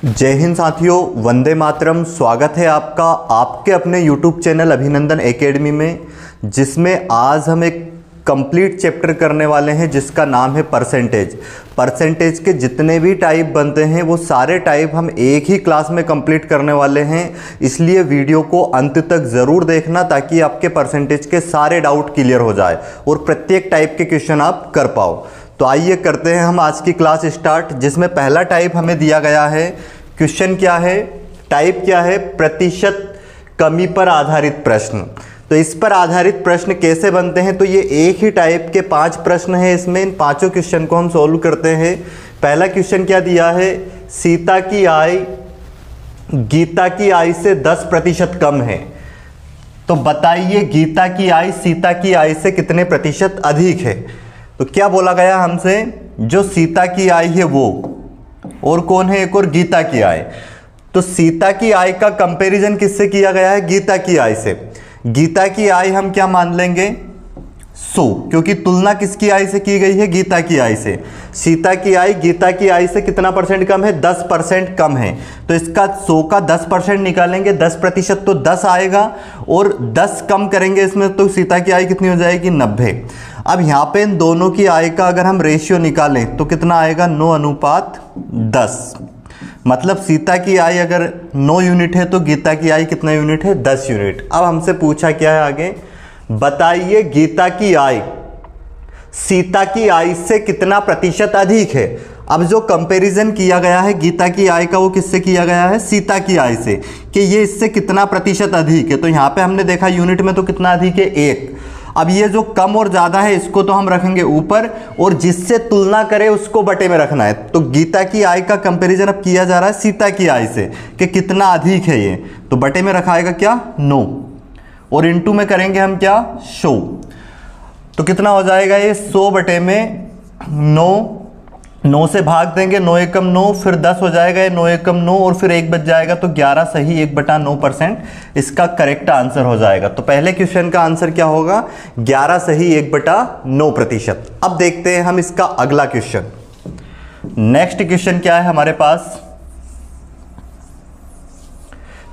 जय हिंद साथियों, वंदे मातरम। स्वागत है आपका आपके अपने YouTube चैनल अभिनंदन एकेडमी में, जिसमें आज हम एक कंप्लीट चैप्टर करने वाले हैं जिसका नाम है परसेंटेज। परसेंटेज के जितने भी टाइप बनते हैं वो सारे टाइप हम एक ही क्लास में कंप्लीट करने वाले हैं, इसलिए वीडियो को अंत तक ज़रूर देखना ताकि आपके परसेंटेज के सारे डाउट क्लियर हो जाए और प्रत्येक टाइप के क्वेश्चन आप कर पाओ। तो आइए करते हैं हम आज की क्लास स्टार्ट, जिसमें पहला टाइप हमें दिया गया है। क्वेश्चन क्या है, टाइप क्या है? प्रतिशत कमी पर आधारित प्रश्न। तो इस पर आधारित प्रश्न कैसे बनते हैं? तो ये एक ही टाइप के 5 प्रश्न हैं, इसमें इन पांचों क्वेश्चन को हम सॉल्व करते हैं। पहला क्वेश्चन क्या दिया है? सीता की आय गीता की आय से 10% कम है, तो बताइए गीता की आय सीता की आय से कितने प्रतिशत अधिक है। तो क्या बोला गया हमसे? जो सीता की आय है वो, और कौन है? एक और गीता की आय। तो सीता की आय का कंपैरिजन किससे किया गया है? गीता की आय से। गीता की आय हम क्या मान लेंगे? 100, क्योंकि तुलना किसकी आय से की गई है? गीता की आय से। सीता की आय गीता की आय से कितना परसेंट कम है? 10% कम है। तो इसका 100 का 10% निकालेंगे, 10% तो 10 आएगा, और 10 कम करेंगे इसमें तो सीता की आय कितनी हो जाएगी? 90। अब यहाँ पे इन दोनों की आय का अगर हम रेशियो निकालें तो कितना आएगा? 9:10। मतलब सीता की आय अगर 9 यूनिट है तो गीता की आय कितना यूनिट है? 10 यूनिट। अब हमसे पूछा क्या है आगे? बताइए गीता की आय सीता की आय से कितना प्रतिशत अधिक है। अब जो कंपैरिजन किया गया है गीता की आय का, वो किससे किया गया है? सीता की आय से, कि ये इससे कितना प्रतिशत अधिक है। तो यहाँ पे हमने देखा यूनिट में तो कितना अधिक है? 1। अब ये जो कम और ज़्यादा है इसको तो हम रखेंगे ऊपर, और जिससे तुलना करें उसको बटे में रखना है। तो गीता की आय का कंपैरिजन अब किया जा रहा है सीता की आय से, कि कितना अधिक है ये। तो बटे में रखाएगा क्या? 9, और इनटू में करेंगे हम क्या? 100। तो कितना हो जाएगा ये? 100 बटे में 9। 9 से भाग देंगे, 9 एकम 9, फिर 10 हो जाएगा, ये 9 एकम 9, और फिर 1 बच जाएगा। तो 11 सही 1/9% इसका करेक्ट आंसर हो जाएगा। तो पहले क्वेश्चन का आंसर क्या होगा? 11 सही 1/9%। अब देखते हैं हम इसका अगला क्वेश्चन। नेक्स्ट क्वेश्चन क्या है हमारे पास?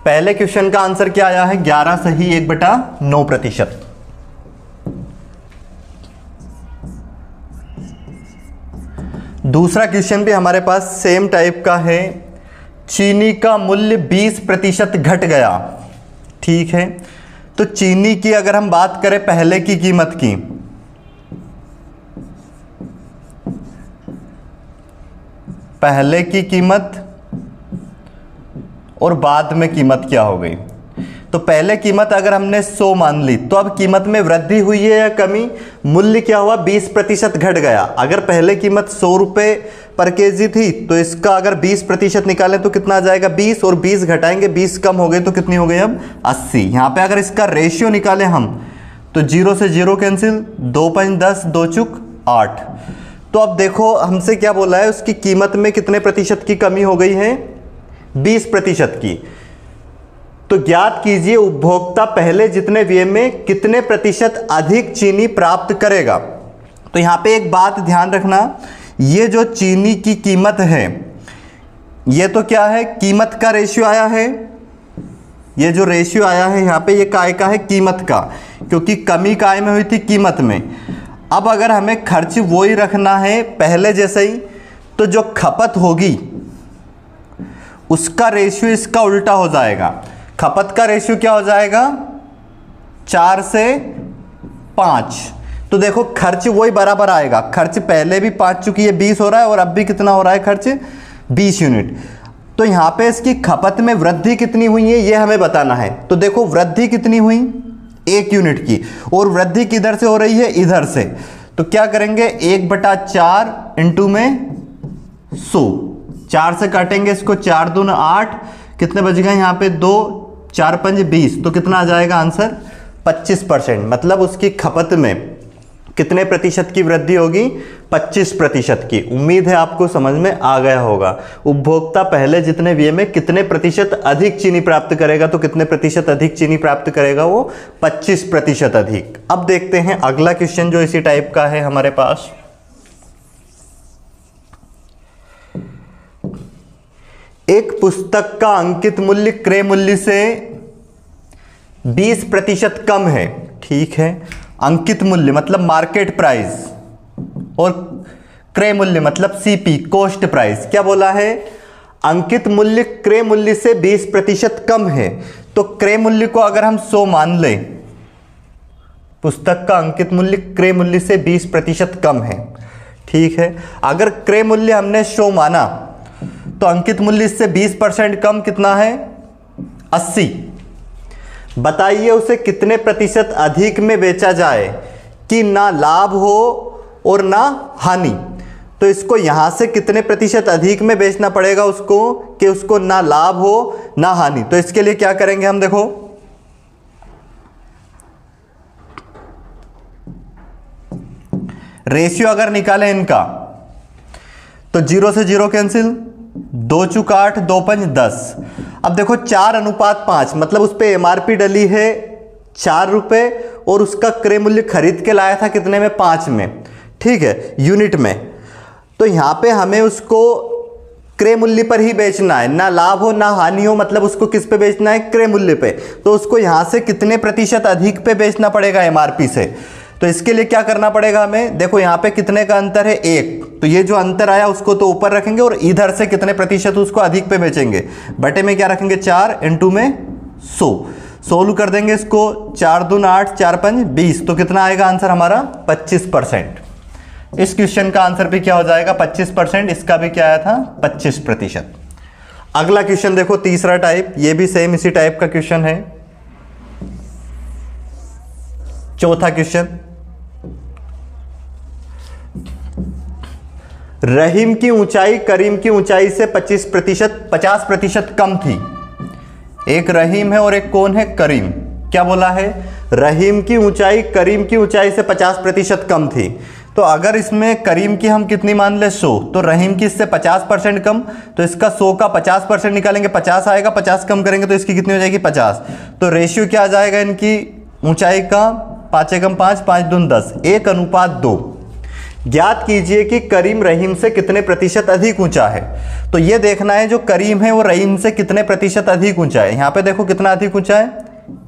पहले क्वेश्चन का आंसर क्या आया है? 11 सही 1/9%। दूसरा क्वेश्चन भी हमारे पास सेम टाइप का है। चीनी का मूल्य 20% घट गया। ठीक है, तो चीनी की अगर हम बात करें पहले की कीमत की, पहले की कीमत और बाद में कीमत क्या हो गई? तो पहले कीमत अगर हमने 100 मान ली, तो अब कीमत में वृद्धि हुई है या कमी? मूल्य क्या हुआ? 20% घट गया। अगर पहले कीमत 100 रुपये पर केजी थी, तो इसका अगर 20% निकालें तो कितना आ जाएगा? 20, और 20 घटाएंगे, 20 कम हो गए तो कितनी हो गई अब? 80। यहाँ पे अगर इसका रेशियो निकालें हम, तो 0 से 0 कैंसिल, 2×10, 2 चुक 8। तो अब देखो हमसे क्या बोला है? उसकी कीमत में कितने प्रतिशत की कमी हो गई है? 20% की। तो ज्ञात कीजिए उपभोक्ता पहले जितने व्यय में कितने प्रतिशत अधिक चीनी प्राप्त करेगा। तो यहां पे एक बात ध्यान रखना, ये जो चीनी की कीमत है, ये तो क्या है? कीमत का रेशियो आया है। ये जो रेशियो आया है यहां पे, ये काय का है? कीमत का, क्योंकि कमी काय में हुई थी? कीमत में। अब अगर हमें खर्च वो ही रखना है पहले जैसे ही, तो जो खपत होगी उसका रेशियो इसका उल्टा हो जाएगा। खपत का रेशियो क्या हो जाएगा? 4 से 5। तो देखो खर्च वही बराबर आएगा। खर्च पहले भी 5 चुकी है, 20 हो रहा है, और अब भी कितना हो रहा है खर्च? 20 यूनिट। तो यहां पे इसकी खपत में वृद्धि कितनी हुई है ये हमें बताना है। तो देखो वृद्धि कितनी हुई? 1 यूनिट की, और वृद्धि किधर से हो रही है? इधर से। तो क्या करेंगे? 1/4 इंटू में 100। 4 से काटेंगे इसको, 4 दूनी 8, कितने बच गए यहाँ पे? 2, 4 5 20। तो कितना आ जाएगा आंसर? 25%। मतलब उसकी खपत में कितने प्रतिशत की वृद्धि होगी? 25% की। उम्मीद है आपको समझ में आ गया होगा। उपभोक्ता पहले जितने व्यय में कितने प्रतिशत अधिक चीनी प्राप्त करेगा, तो कितने प्रतिशत अधिक चीनी प्राप्त करेगा? वो 25% अधिक। अब देखते हैं अगला क्वेश्चन जो इसी टाइप का है हमारे पास। एक पुस्तक का अंकित मूल्य क्रय मूल्य से 20% कम है। ठीक है, अंकित मूल्य मतलब मार्केट प्राइस और क्रय मूल्य मतलब सीपी कॉस्ट प्राइस। क्या बोला है? अंकित मूल्य क्रय मूल्य से 20% कम है। तो क्रय मूल्य को अगर हम 100 मान लें, पुस्तक का अंकित मूल्य क्रय मूल्य से 20% कम है। ठीक है, अगर क्रय मूल्य हमने 100 माना तो अंकित मूल्य से 20% कम कितना है? 80। बताइए उसे कितने प्रतिशत अधिक में बेचा जाए कि ना लाभ हो और ना हानि। तो इसको यहां से कितने प्रतिशत अधिक में बेचना पड़ेगा उसको कि उसको ना लाभ हो ना हानि। तो इसके लिए क्या करेंगे हम, देखो रेशियो अगर निकालें इनका तो 0 से 0 कैंसिल, 2 चूक 8, 2 पंच 10। अब देखो 4:5 मतलब उस पर एमआरपी डली है 4 रुपए और उसका क्रय मूल्य खरीद के लाया था कितने में? 5 में। ठीक है, यूनिट में। तो यहां पे हमें उसको क्रय मूल्य पर ही बेचना है, ना लाभ हो ना हानि हो, मतलब उसको किस पे बेचना है? क्रय मूल्य पे। तो उसको यहां से कितने प्रतिशत अधिक पे बेचना पड़ेगा? एमआरपी से। तो इसके लिए क्या करना पड़ेगा हमें? देखो यहां पे कितने का अंतर है? 1। तो ये जो अंतर आया उसको तो ऊपर रखेंगे और इधर से कितने प्रतिशत उसको अधिक पे बेचेंगे? बटे में क्या रखेंगे? 4 इंटू में 100। सोल्व कर देंगे इसको, 4 दून 8, 4 पंच 20। तो कितना आएगा आंसर हमारा? 25%। इस क्वेश्चन का आंसर भी क्या हो जाएगा? 25%। इसका भी क्या आया था? 25%। अगला क्वेश्चन देखो, तीसरा टाइप, ये भी सेम इसी टाइप का क्वेश्चन है। चौथा क्वेश्चन, रहीम की ऊंचाई करीम की ऊंचाई से 50% कम थी। एक रहीम है और एक कौन है? करीम। क्या बोला है? रहीम की ऊंचाई करीम की ऊंचाई से 50% कम थी। तो अगर इसमें करीम की हम कितनी मान ले? 100, तो रहीम की इससे 50% कम। तो इसका 100 का 50% निकालेंगे, 50 आएगा, 50 कम करेंगे तो इसकी कितनी हो जाएगी? 50। तो रेशियो क्या आ जाएगा इनकी ऊंचाई का? 5 एकम 5, 5 दून 10, 1:2। ज्ञात कीजिए कि करीम रहीम से कितने प्रतिशत अधिक ऊंचा है। तो ये देखना है जो करीम है वो रहीम से कितने प्रतिशत अधिक ऊंचा है। यहां पे देखो कितना अधिक ऊंचा है?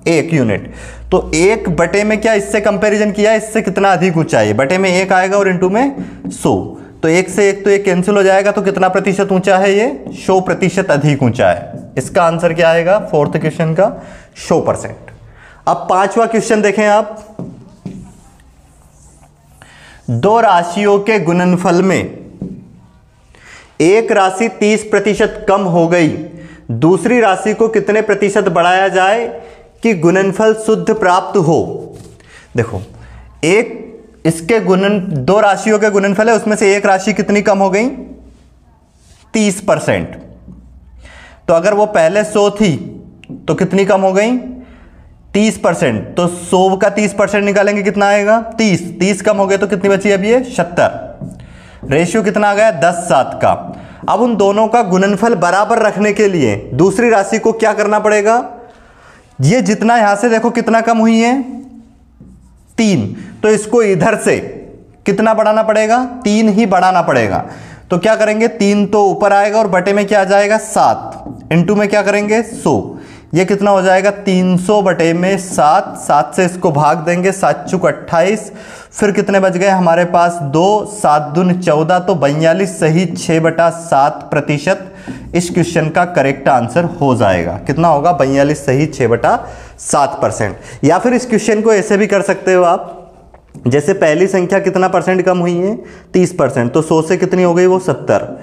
1 यूनिट। तो 1 बटे में क्या इससे कंपैरिजन किया है? इससे कितना अधिक ऊंचा है? बटे में 1 आएगा और इंटू में 100। तो 1 से 1 तो 1 कैंसिल हो जाएगा। तो कितना प्रतिशत ऊंचा है ये? 100% अधिक ऊंचा है। इसका आंसर क्या आएगा फोर्थ क्वेश्चन का? 100%। अब पांचवा क्वेश्चन देखें आप। दो राशियों के गुणनफल में एक राशि 30% कम हो गई, दूसरी राशि को कितने प्रतिशत बढ़ाया जाए कि गुणनफल शुद्ध प्राप्त हो। देखो एक इसके दो राशियों के गुणनफल है, उसमें से एक राशि कितनी कम हो गई? 30%। तो अगर वो पहले 100 थी तो कितनी कम हो गई? 30%। तो 100 का 30% निकालेंगे कितना आएगा? 30। 30 कम हो गए तो कितनी बची अभी? ये 70। रेशियो कितना आ गया? 10:7 का। अब उन दोनों का गुणनफल बराबर रखने के लिए दूसरी राशि को क्या करना पड़ेगा? ये जितना यहां से देखो कितना कम हुई है? 3। तो इसको इधर से कितना बढ़ाना पड़ेगा? 3 ही बढ़ाना पड़ेगा। तो क्या करेंगे? 3 तो ऊपर आएगा और बटे में क्या आ जाएगा? 7। इंटू में क्या करेंगे? 100। ये कितना हो जाएगा? 300 बटे में 7। 7 से इसको भाग देंगे, 7 चुक 28। फिर कितने बच गए हमारे पास? 2। 7 दून 14। तो 42 सही 6/7% इस क्वेश्चन का करेक्ट आंसर हो जाएगा। कितना होगा? 42 सही 6/7%। या फिर इस क्वेश्चन को ऐसे भी कर सकते हो आप, जैसे पहली संख्या कितना परसेंट कम हुई है? 30%। तो 100 से कितनी हो गई? वो 70।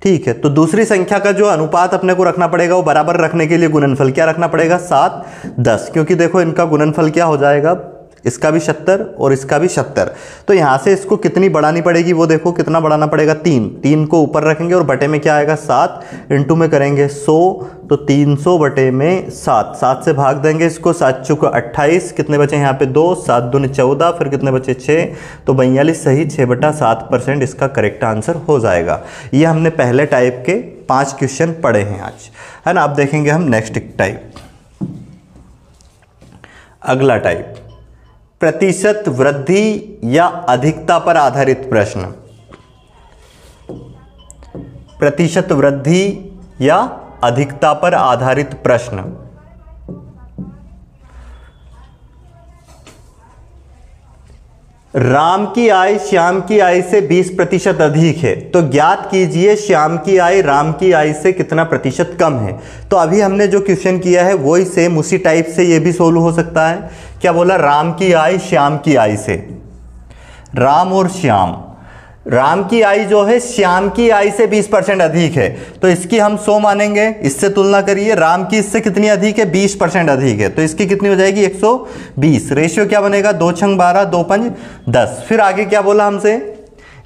ठीक है, तो दूसरी संख्या का जो अनुपात अपने को रखना पड़ेगा वो बराबर रखने के लिए गुणनफल क्या रखना पड़ेगा? 7:10। क्योंकि देखो इनका गुणनफल क्या हो जाएगा? इसका भी 70 और इसका भी 70। तो यहां से इसको कितनी बढ़ानी पड़ेगी? वो देखो कितना बढ़ाना पड़ेगा? 3 को ऊपर रखेंगे और बटे में क्या आएगा? 7। इंटू में करेंगे 100। तो 300 बटे में 7। 7 से भाग देंगे इसको, 7 चुक 28। कितने बचे यहाँ पे? 2। 7 दून 14। फिर कितने बचे? 6। तो 42 सही 6/7% इसका करेक्ट आंसर हो जाएगा। ये हमने पहले टाइप के 5 क्वेश्चन पढ़े हैं आज, है ना। अब देखेंगे हम नेक्स्ट टाइप। अगला टाइप, प्रतिशत वृद्धि या अधिकता पर आधारित प्रश्न। प्रतिशत वृद्धि या अधिकता पर आधारित प्रश्न। राम की आय श्याम की आय से 20% अधिक है, तो ज्ञात कीजिए श्याम की आय राम की आय से कितना प्रतिशत कम है। तो अभी हमने जो क्वेश्चन किया है वही सेम उसी टाइप से ये भी सोल्व हो सकता है। क्या बोला? राम की आय श्याम की आय से। राम और श्याम, राम की आय जो है श्याम की आय से 20% अधिक है, तो इसकी हम 100 मानेंगे। इससे तुलना करिए, राम की इससे कितनी अधिक है? 20% अधिक है, तो इसकी कितनी हो जाएगी? 120। रेशियो क्या बनेगा? 2 छंग 12, 2 पंज 10। फिर आगे क्या बोला हमसे?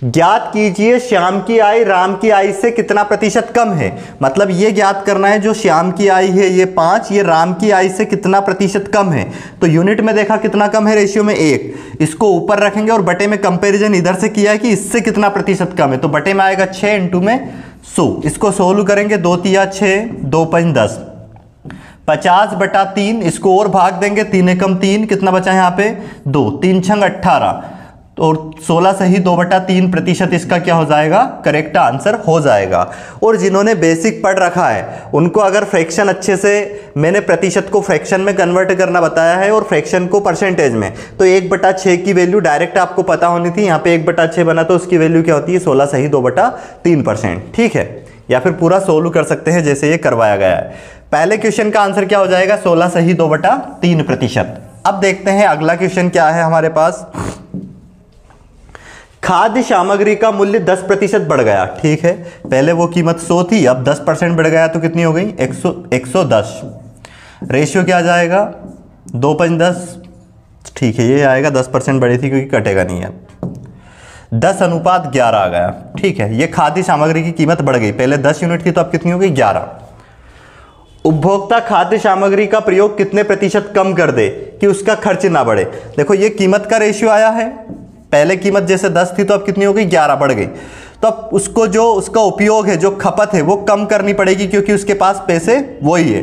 ज्ञात कीजिए श्याम की आय राम की आय से कितना प्रतिशत कम है। मतलब ये ज्ञात करना है जो श्याम की आय है ये 5, ये राम की आय से कितना प्रतिशत कम है। तो यूनिट में देखा कितना कम है? रेशियो में 1। इसको ऊपर रखेंगे और बटे में कंपैरिजन इधर से किया है कि इससे कितना प्रतिशत कम है, तो बटे में आएगा 6 इंटू में 100। इसको सोल्व करेंगे, 2 तिया 6, 2 पंज 10, 50/3। इसको और भाग देंगे, 3 एकम 3, कितना बचा यहाँ पे? 2, 3 छंग 18, और 16 सही 2/3% इसका क्या हो जाएगा? करेक्ट आंसर हो जाएगा। और जिन्होंने बेसिक पढ़ रखा है उनको अगर फ्रैक्शन अच्छे से, मैंने प्रतिशत को फ्रैक्शन में कन्वर्ट करना बताया है और फ्रैक्शन को परसेंटेज में, तो 1/6 की वैल्यू डायरेक्ट आपको पता होनी थी। यहाँ पे 1/6 बना तो उसकी वैल्यू क्या होती है? 16 सही 2/3%। ठीक है, या फिर पूरा सोल्व कर सकते हैं जैसे ये करवाया गया है। पहले क्वेश्चन का आंसर क्या हो जाएगा? 16 सही 2/3%। अब देखते हैं अगला क्वेश्चन क्या है हमारे पास। खाद्य सामग्री का मूल्य 10% बढ़ गया। ठीक है, पहले वो कीमत 100 थी, अब 10% बढ़ गया तो कितनी हो गई? 110। रेशियो क्या आ जाएगा? 2 पंज 10। ठीक है, ये आएगा, 10% बढ़ी थी क्योंकि कटेगा नहीं है। 10:11 आ गया। ठीक है, ये खाद्य सामग्री की कीमत बढ़ गई, पहले 10 यूनिट थी तो अब कितनी हो गई? 11। उपभोक्ता खाद्य सामग्री का प्रयोग कितने प्रतिशत कम कर दे कि उसका खर्च ना बढ़े। देखो ये कीमत का रेशियो आया है, पहले कीमत जैसे 10 थी तो अब कितनी हो गई? 11 बढ़ गई। तो अब उसको जो उसका उपयोग है, जो खपत है, वो कम करनी पड़ेगी क्योंकि उसके पास पैसे वही है।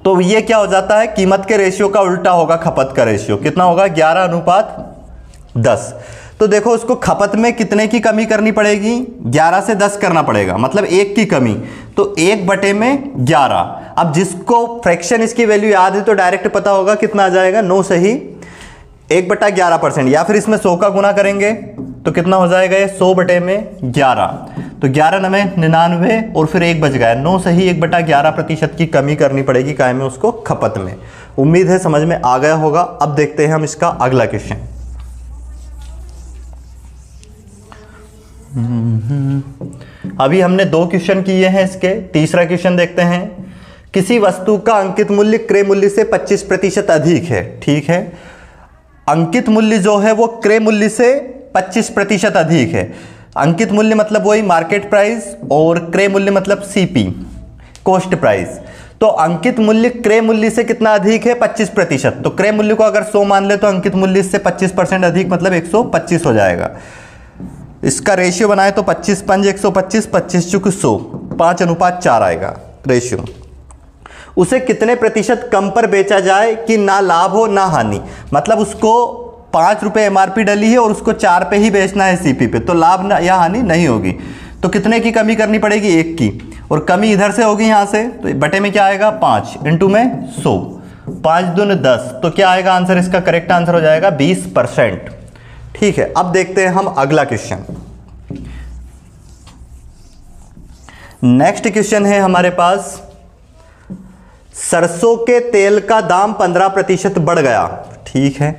तो ये क्या हो जाता है? कीमत के रेशियो का उल्टा होगा खपत का रेशियो। कितना होगा? 11:10। तो देखो उसको खपत में कितने की कमी करनी पड़ेगी? 11 से 10 करना पड़ेगा, मतलब 1 की कमी, तो 1/11। अब जिसको फ्रैक्शन इसकी वैल्यू याद है तो डायरेक्ट पता होगा कितना आ जाएगा? 9 सही 1/11%। या फिर इसमें 100 का गुना करेंगे तो कितना हो जाएगा? ये 100/11, तो 11 9 99 और फिर 1 बच गया। 9 सही 1/11% की कमी करनी पड़ेगी काय में? उसको खपत में। उम्मीद है समझ में आ गया होगा। अब देखते हैं हम इसका अगला क्वेश्चन। अभी हमने 2 क्वेश्चन किए हैं इसके, तीसरा क्वेश्चन देखते हैं। किसी वस्तु का अंकित मूल्य क्रय मूल्य से 25% अधिक है। ठीक है, अंकित मूल्य जो है वो क्रय मूल्य से 25% अधिक है। अंकित मूल्य मतलब वही मार्केट प्राइस, और क्रय मूल्य मतलब सीपी, कॉस्ट प्राइस। तो अंकित मूल्य क्रय मूल्य से कितना अधिक है? 25%। तो क्रय मूल्य को अगर 100 मान ले तो अंकित मूल्य से 25% अधिक मतलब 125 हो जाएगा। इसका रेशियो बनाए तो 25 पंज 125, 25 चुक 100, 5:4 आएगा रेशियो। उसे कितने प्रतिशत कम पर बेचा जाए कि ना लाभ हो ना हानि। मतलब उसको 5 रुपये एमआरपी डली है और उसको 4 पे ही बेचना है सीपी पे, तो लाभ या हानि नहीं होगी। तो कितने की कमी करनी पड़ेगी? 1 की, और कमी इधर से होगी यहाँ से, तो बटे में क्या आएगा? 5 इंटू में 100, 5 दूनी 10। तो क्या आएगा आंसर? इसका करेक्ट आंसर हो जाएगा 20%। ठीक है, अब देखते हैं हम अगला क्वेश्चन। नेक्स्ट क्वेश्चन है हमारे पास, सरसों के तेल का दाम 15% बढ़ गया। ठीक है,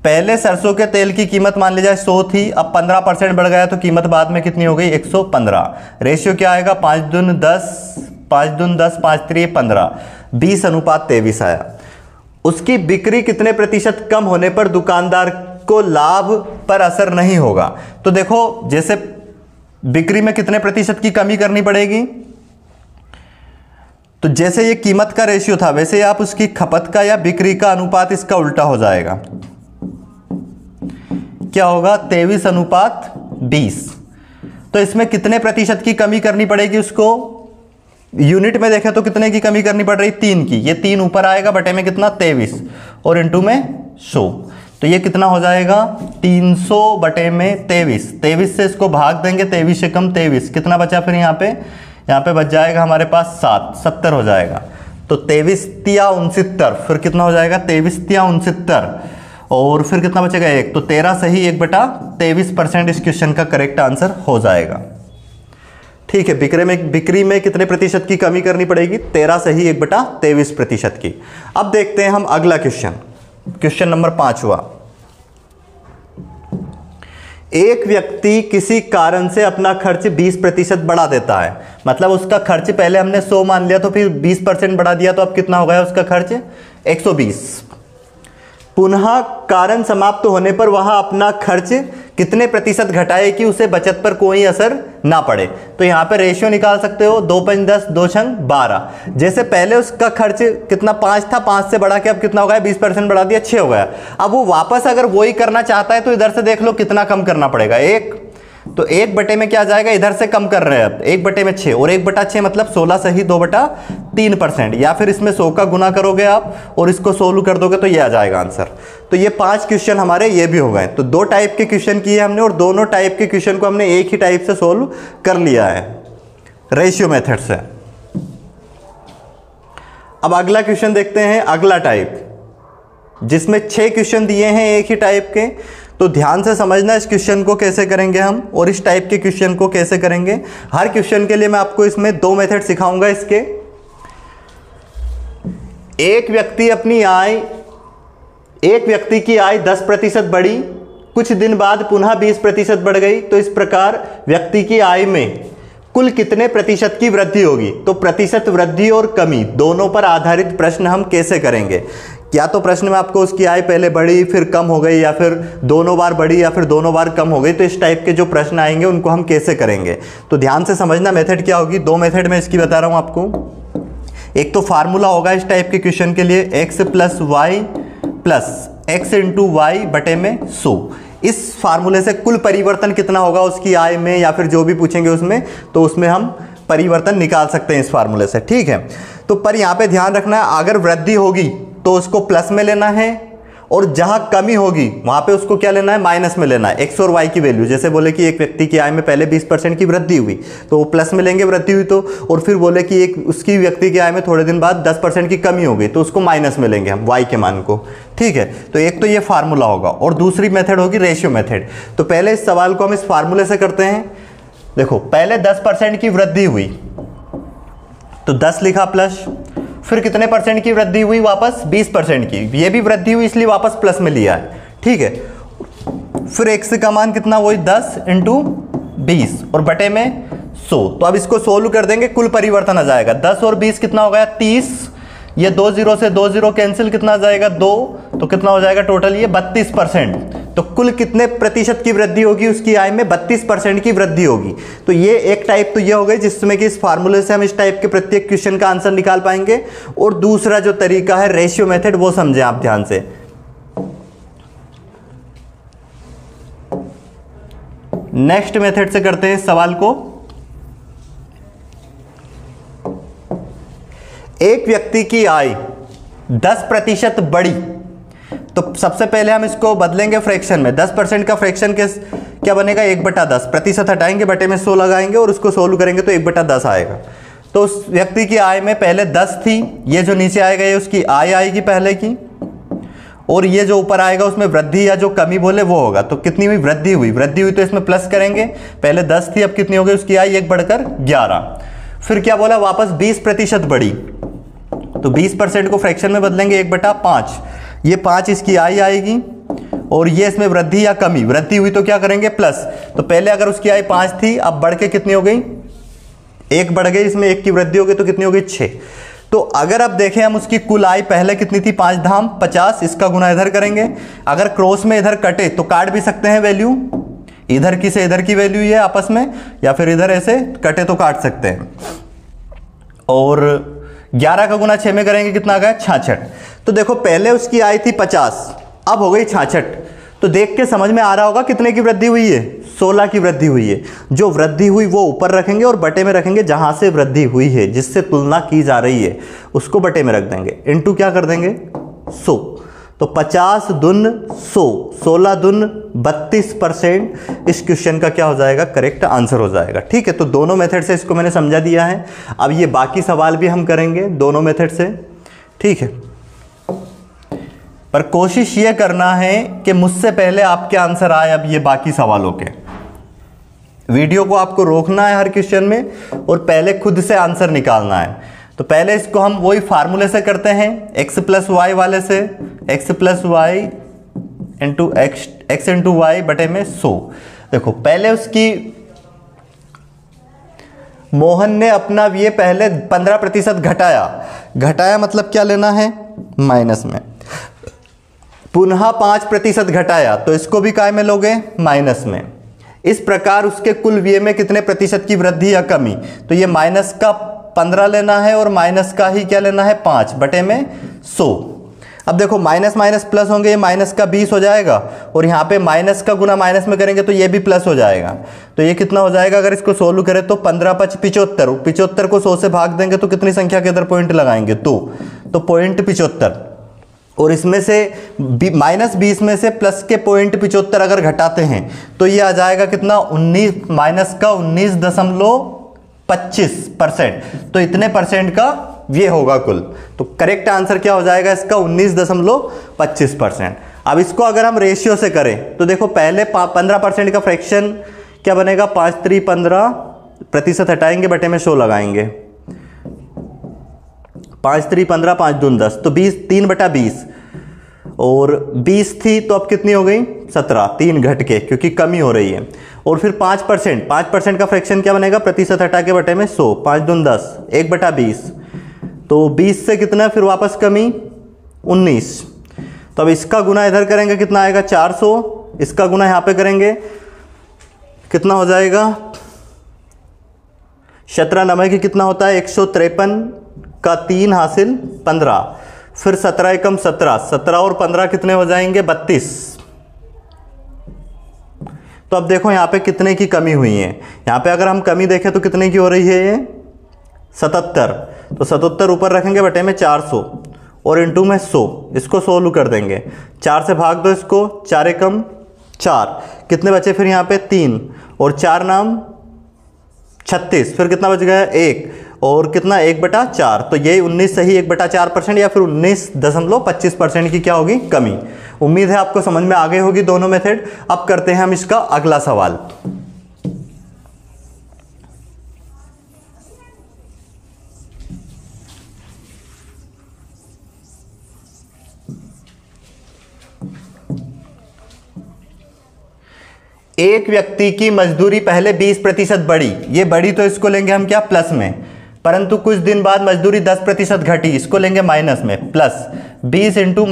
पहले सरसों के तेल की कीमत मान ली जाए 100 थी, अब 15% बढ़ गया तो कीमत बाद में कितनी हो गई? 115। रेशियो क्या आएगा? 5 दूनी 10, 5 दूनी 10, 5 3 15, 20:23 आया। उसकी बिक्री कितने प्रतिशत कम होने पर दुकानदार को लाभ पर असर नहीं होगा। तो देखो जैसे बिक्री में कितने प्रतिशत की कमी करनी पड़ेगी, तो जैसे ये कीमत का रेशियो था वैसे ही आप उसकी खपत का या बिक्री का अनुपात इसका उल्टा हो जाएगा। क्या होगा? 23:20। तो इसमें कितने प्रतिशत की कमी करनी पड़ेगी उसको? यूनिट में देखें तो कितने की कमी करनी पड़ रही? 3 की। ये 3 ऊपर आएगा, बटे में कितना? 23 और इंटू में 100। तो ये कितना हो जाएगा? 300 बटे में 23। 23 से इसको भाग देंगे, 23 से कम 23, कितना बचा फिर यहाँ पे? यहाँ पे बच जाएगा हमारे पास 7, 70 हो जाएगा। तो 23 तिया 69, फिर कितना हो जाएगा 23 तिया 69, और फिर कितना बचेगा 1, तो 13 सही 1/23% इस क्वेश्चन का करेक्ट आंसर हो जाएगा। ठीक है, बिक्री में कितने प्रतिशत की कमी करनी पड़ेगी, 13 सही 1/23% की। अब देखते हैं हम अगला क्वेश्चन नंबर 5वां। एक व्यक्ति किसी कारण से अपना खर्च 20% बढ़ा देता है, मतलब उसका खर्च पहले हमने 100 मान लिया, तो फिर 20% बढ़ा दिया, तो अब कितना हो गया उसका खर्च 120। पुनः कारण समाप्त होने पर वह अपना खर्च कितने प्रतिशत घटाए कि उसे बचत पर कोई असर ना पड़े। तो यहाँ पे रेशियो निकाल सकते हो, 2 5 10 2 6 12। जैसे पहले उसका खर्च कितना 5 था, 5 से बढ़ा के अब कितना हो गया 20% बढ़ा दिया, 6 हो गया। अब वो वापस अगर वही करना चाहता है तो इधर से देख लो कितना कम करना पड़ेगा, 1, तो 1 बटे में क्या जाएगा, इधर से कम कर रहे हैं अब 1 बटे में 6, और 1/6 मतलब 16 सही 2/3%, या फिर इसमें 100 का गुना करोगे आप और इसको सोल्व कर दोगे तो ये आ जाएगा आंसर। तो ये 5 क्वेश्चन हमारे ये भी हो गए। तो 2 टाइप के क्वेश्चन किए हमने, और दोनों टाइप के क्वेश्चन को हमने एक ही टाइप से सोल्व कर लिया है, रेशियो मेथड से। अब अगला क्वेश्चन देखते हैं, अगला टाइप, जिसमें 6 क्वेश्चन दिए हैं एक ही टाइप के। तो ध्यान से समझना इस क्वेश्चन को कैसे करेंगे हम, और इस टाइप के क्वेश्चन को कैसे करेंगे। हर क्वेश्चन के लिए मैं आपको इसमें 2 मेथड सिखाऊंगा इसके। एक व्यक्ति की आय 10% बढ़ी, कुछ दिन बाद पुनः 20% बढ़ गई, तो इस प्रकार व्यक्ति की आय में कुल कितने प्रतिशत की वृद्धि होगी। तो प्रतिशत वृद्धि और कमी दोनों पर आधारित प्रश्न हम कैसे करेंगे। या तो प्रश्न में आपको उसकी आय पहले बढ़ी फिर कम हो गई, या फिर दोनों बार बढ़ी या फिर दोनों बार कम हो गई। तो इस टाइप के जो प्रश्न आएंगे उनको हम कैसे करेंगे, तो ध्यान से समझना मेथड क्या होगी। 2 मेथड में इसकी बता रहा हूं आपको। एक तो फार्मूला होगा इस टाइप के क्वेश्चन के लिए, x + y + x × y बटे में 100। इस फार्मूले से कुल परिवर्तन कितना होगा उसकी आय में, या फिर जो भी पूछेंगे उसमें, तो उसमें हम परिवर्तन निकाल सकते हैं इस फार्मूले से। ठीक है, तो पर यहाँ पे ध्यान रखना है, अगर वृद्धि होगी तो उसको प्लस में लेना है, और जहां कमी होगी वहां पे उसको क्या लेना है, माइनस में लेना है। एक्स और वाई की वैल्यू, जैसे बोले कि एक व्यक्ति की आय में पहले 20% की वृद्धि हुई तो वो प्लस में लेंगे वृद्धि हुई तो, और फिर बोले कि एक उसकी व्यक्ति की आय में थोड़े दिन बाद 10% की कमी हो गई तो उसको माइनस में लेंगे हम वाई के मान को। ठीक है, तो एक तो ये फार्मूला होगा, और दूसरी मेथड होगी रेशियो मेथड। तो पहले इस सवाल को हम इस फार्मूले से करते हैं। देखो, पहले 10% की वृद्धि हुई तो 10 लिखा प्लस, फिर कितने परसेंट की वृद्धि हुई, वापस 20% की, ये भी वृद्धि हुई इसलिए वापस प्लस में लिया है। ठीक है, फिर x का मान कितना, वही 10 × 20 और बटे में 100। तो अब इसको सोल्व कर देंगे, कुल परिवर्तन आ जाएगा 10 और 20 कितना हो गया 30, ये 2 0 से 2 0 कैंसिल, कितना आ जाएगा 2, तो कितना हो जाएगा टोटल ये 32%। तो कुल कितने प्रतिशत की वृद्धि होगी उसकी आय में, 32% की वृद्धि होगी। तो ये एक टाइप तो ये हो गई जिसमें कि इस फार्मूले से हम इस टाइप के प्रत्येक क्वेश्चन का आंसर निकाल पाएंगे। और दूसरा जो तरीका है रेशियो मेथड, वो समझें आप ध्यान से। नेक्स्ट मेथड से करते हैं इस सवाल को। एक व्यक्ति की आय 10% बढ़ी, तो सबसे पहले हम इसको बदलेंगे फ्रैक्शन में। 10% का फ्रैक्शन क्या बनेगा, 1/10, प्रतिशत हटाएंगे, बटे में 100 लगाएंगे और उसको सोल्व करेंगे तो 1/10 आएगा। तो उस व्यक्ति की आय में पहले 10 थी, ये जो नीचे आएगा ये उसकी आय आएगी पहले की, और ये जो ऊपर आएगा उसमें वृद्धि या जो कमी बोले वो होगा। तो कितनी हुई, वृद्धि हुई तो इसमें प्लस करेंगे, पहले 10 थी अब कितनी हो गई उसकी आय, 1 बढ़कर 11। फिर क्या बोला, वापस 20% बढ़ी, तो 20% को फ्रैक्शन में बदलेंगे 1/5, ये 5 इसकी आय आएगी, और ये इसमें वृद्धि या कमी, वृद्धि हुई तो क्या करेंगे प्लस। तो पहले अगर उसकी आय 5 थी, अब बढ़ के कितनी हो गई, 1 बढ़ गई, इसमें 1 की वृद्धि हो गई तो कितनी हो गई 6। तो अगर अब देखें हम उसकी कुल आय पहले कितनी थी, 5 धाम 50, इसका गुना इधर करेंगे। अगर क्रॉस में इधर कटे तो काट भी सकते हैं वैल्यू, इधर की से इधर की वैल्यू ये आपस में, या फिर इधर ऐसे कटे तो काट सकते हैं। और 11 का गुना 6 में करेंगे, कितना आ गया 66। तो देखो पहले उसकी आय थी 50, अब हो गई 66। तो देख के समझ में आ रहा होगा कितने की वृद्धि हुई है, 16 की वृद्धि हुई है। जो वृद्धि हुई वो ऊपर रखेंगे और बटे में रखेंगे जहां से वृद्धि हुई है, जिससे तुलना की जा रही है उसको बटे में रख देंगे, इनटू क्या कर देंगे 100। तो 50 दून 100, 16 दून 32% इस क्वेश्चन का क्या हो जाएगा, करेक्ट आंसर हो जाएगा। ठीक है, तो दोनों मेथड से इसको मैंने समझा दिया है। अब ये बाकी सवाल भी हम करेंगे दोनों मेथड से। ठीक है, पर कोशिश ये करना है कि मुझसे पहले आपके आंसर आए। अब ये बाकी सवालों के वीडियो को आपको रोकना है हर क्वेश्चन में और पहले खुद से आंसर निकालना है। तो पहले इसको हम वही फार्मूले से करते हैं, x प्लस वाई वाले से, x plus Y into X into Y बटे में 100। देखो पहले उसकी मोहन ने अपना ये पहले 15% घटाया मतलब क्या लेना है, माइनस में। पुनः 5% घटाया तो इसको भी काय में लोगे, माइनस में। इस प्रकार उसके कुल व्यय में कितने प्रतिशत की वृद्धि या कमी, तो ये माइनस का 15 लेना है और माइनस का ही क्या लेना है, 5 बटे में 100। अब देखो माइनस माइनस प्लस होंगे, ये माइनस का 20 हो जाएगा और यहाँ पे माइनस का गुना माइनस में करेंगे तो ये भी प्लस हो जाएगा। तो ये कितना हो जाएगा, अगर इसको सोल्व करें तो 15 × 5 = 75। 75 को 100 से भाग देंगे तो कितनी संख्या के इधर पॉइंट लगाएंगे, तो पॉइंट 75। और इसमें से -20 में से प्लस के पॉइंट 75 अगर घटाते हैं तो ये आ जाएगा कितना, 19 माइनस का 19.25%। तो इतने परसेंट का ये होगा कुल। तो करेक्ट आंसर क्या हो जाएगा इसका, 19.25%। अब इसको अगर हम रेशियो से करें तो देखो पहले 15% का फ्रैक्शन क्या बनेगा, 5 × 3 = 15% हटाएंगे बटे में 100 लगाएंगे। 5 × 3 = 15, 5 दून 10, तो 3/20 और 20 थी तो अब कितनी हो गई, 17, 3 घट के क्योंकि कमी हो रही है। और फिर 5% का फ्रैक्शन क्या बनेगा, प्रतिशत हटा के बटे में 100, 5 दून 10, 1/20, तो 20 से कितना फिर वापस कमी 19। तो अब इसका गुना इधर करेंगे कितना आएगा, 400। इसका गुना यहाँ पे करेंगे कितना हो जाएगा, 17 9 की कितना होता है, 153 का 3 हासिल 15, फिर 17 × 17, 17 और 15 कितने हो जाएंगे, 32। तो अब देखो यहाँ पे कितने की कमी हुई है। यहाँ पे अगर हम कमी देखें तो कितने की हो रही है ये, 77। तो 77 ऊपर रखेंगे बटे में 400 और इंटू में 100। इसको सोल्व कर देंगे, 4 से भाग दो इसको, 4 × 4 कितने बचे फिर यहाँ पे 3 और 4 नाम 36, फिर कितना बच गया 1 और कितना 1/4। तो यही 19 सही 1/4% या फिर 19.25% की क्या होगी, कमी। उम्मीद है आपको समझ में आ गई होगी दोनों मेथड। अब करते हैं हम इसका अगला सवाल। एक व्यक्ति की मजदूरी पहले 20% बढ़ी, ये बढ़ी तो इसको लेंगे हम क्या, प्लस में। परंतु कुछ दिन बाद मजदूरी 10% घटी, इसको लेंगे माइनस में। प्लस 20 ×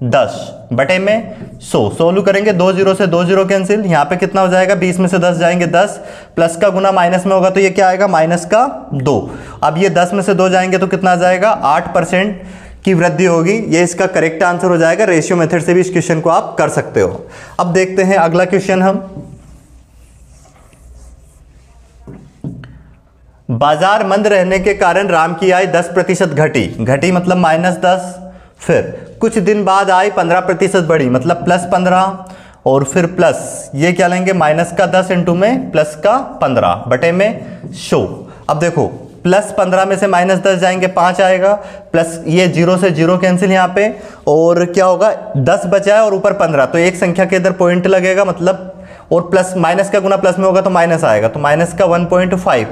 -10 बटे में 100। सोल्व करेंगे, 2 0 से 2 0 कैंसिल। यहाँ पे कितना हो जाएगा, 20 में से 10 जाएंगे 10, प्लस का गुना माइनस में होगा तो ये क्या आएगा, -2। अब ये 10 में से 2 जाएंगे तो कितना आ जाएगा, 8% की वृद्धि होगी। ये इसका करेक्ट आंसर हो जाएगा। रेशियो मेथड से भी इस क्वेश्चन को आप कर सकते हो। अब देखते हैं अगला क्वेश्चन हम। बाजार मंद रहने के कारण राम की आय 10% घटी मतलब -10। फिर कुछ दिन बाद आय 15% बढ़ी मतलब +15 और फिर प्लस ये क्या लेंगे, माइनस का 10 इंटू में प्लस का 15 बटे में 100। अब देखो +15 में से -10 जाएंगे 5 आएगा, प्लस ये 0 से 0 कैंसिल यहाँ पे, और क्या होगा 10 बचा है और ऊपर 15, तो एक संख्या के इधर पॉइंट लगेगा मतलब, और प्लस माइनस का गुना प्लस में होगा तो माइनस आएगा, तो माइनस का 1.5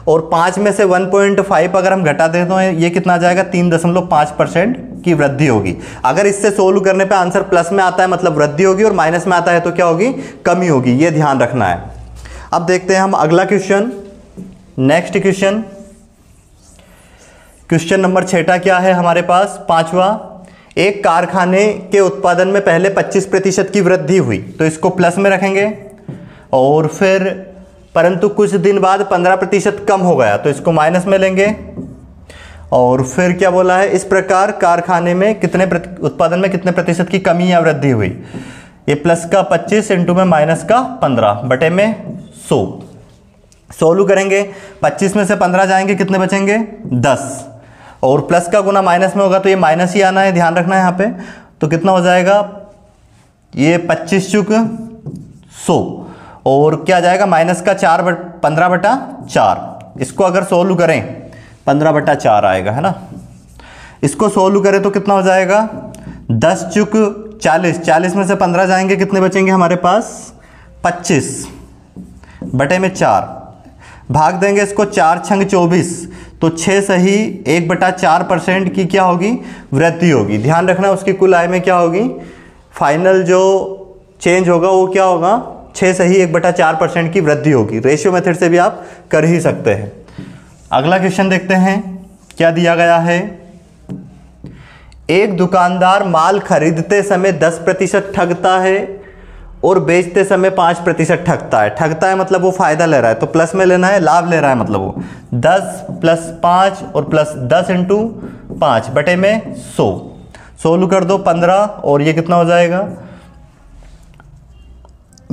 और 5 में से 1.5 अगर हम घटा दें तो ये कितना आ जाएगा, 3.5% की वृद्धि होगी। अगर इससे सोल्व करने पे आंसर प्लस में आता है मतलब वृद्धि होगी, और माइनस में आता है तो क्या होगी, कमी होगी। ये ध्यान रखना है। अब देखते हैं हम अगला क्वेश्चन। नेक्स्ट क्वेश्चन नंबर 6 क्या है हमारे पास, 5वां। एक कारखाने के उत्पादन में पहले 25% की वृद्धि हुई, तो इसको प्लस में रखेंगे, और फिर परंतु कुछ दिन बाद 15% कम हो गया तो इसको माइनस में लेंगे, और फिर क्या बोला है, इस प्रकार कारखाने में उत्पादन में कितने प्रतिशत की कमी या वृद्धि हुई। ये प्लस का 25 इंटू में माइनस का 15 बटे में 100। सोल्व करेंगे, 25 में से 15 जाएंगे कितने बचेंगे, 10, और प्लस का गुना माइनस में होगा तो ये माइनस ही आना है, ध्यान रखना है यहाँ पे। तो कितना हो जाएगा, ये 25 चुक 100 और क्या जाएगा माइनस का 15/4। इसको अगर सोल्व करें 15/4 आएगा, है ना। इसको सोल्व करें तो कितना हो जाएगा, 10 चुक 40, 40 में से 15 जाएंगे, कितने बचेंगे हमारे पास 25/4। भाग देंगे इसको 4 छंग 24, तो 6 सही 1/4% की क्या होगी, वृद्धि होगी। ध्यान रखना उसकी कुल आय में क्या होगी, फाइनल जो चेंज होगा वो क्या होगा, 6 सही 1/4% की वृद्धि होगी। रेशियो मेथड से भी आप कर ही सकते हैं। अगला क्वेश्चन देखते हैं क्या दिया गया है। एक दुकानदार माल खरीदते समय 10% ठगता है और बेचते समय 5% ठगता है। ठगता है मतलब वो फायदा ले रहा है, तो प्लस में लेना है, लाभ ले रहा है मतलब वो 10 + 5 और प्लस 10 × 5 बटे में 100। सोल्व कर दो 15 और ये कितना हो जाएगा,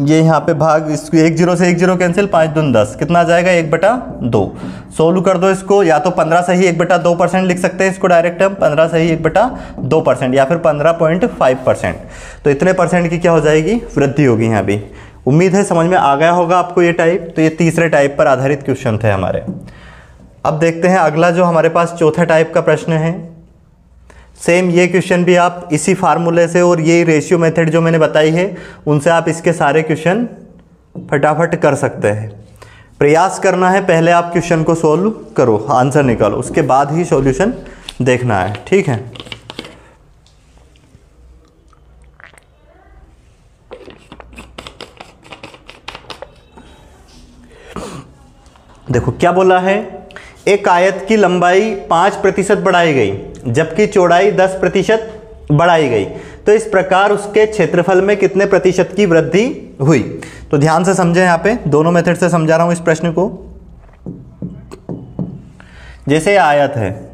ये यहाँ पे भाग इसको 1 0 से 1 0 कैंसिल, 5 दूनी 10, कितना आ जाएगा 1/2। सोल्व कर दो इसको, या तो 15 सही 1/2% लिख सकते हैं इसको डायरेक्ट हम, 15 सही 1/2% या फिर 15.5%। तो इतने परसेंट की क्या हो जाएगी, वृद्धि होगी यहाँ भी। उम्मीद है समझ में आ गया होगा आपको ये टाइप। तो ये तीसरे टाइप पर आधारित क्वेश्चन थे हमारे। अब देखते हैं अगला जो हमारे पास चौथा टाइप का प्रश्न है। सेम ये क्वेश्चन भी आप इसी फार्मूले से और ये रेशियो मेथड जो मैंने बताई है उनसे आप इसके सारे क्वेश्चन फटाफट कर सकते हैं। प्रयास करना है, पहले आप क्वेश्चन को सोल्व करो, आंसर निकालो, उसके बाद ही सॉल्यूशन देखना है, ठीक है। देखो क्या बोला है, एक आयत की लंबाई 5% बढ़ाई गई जबकि चौड़ाई 10% बढ़ाई गई, तो इस प्रकार उसके क्षेत्रफल में कितने प्रतिशत की वृद्धि हुई। तो ध्यान से समझें, यहाँ पे दोनों मेथड से समझा रहा हूं इस प्रश्न को। जैसे आयत है,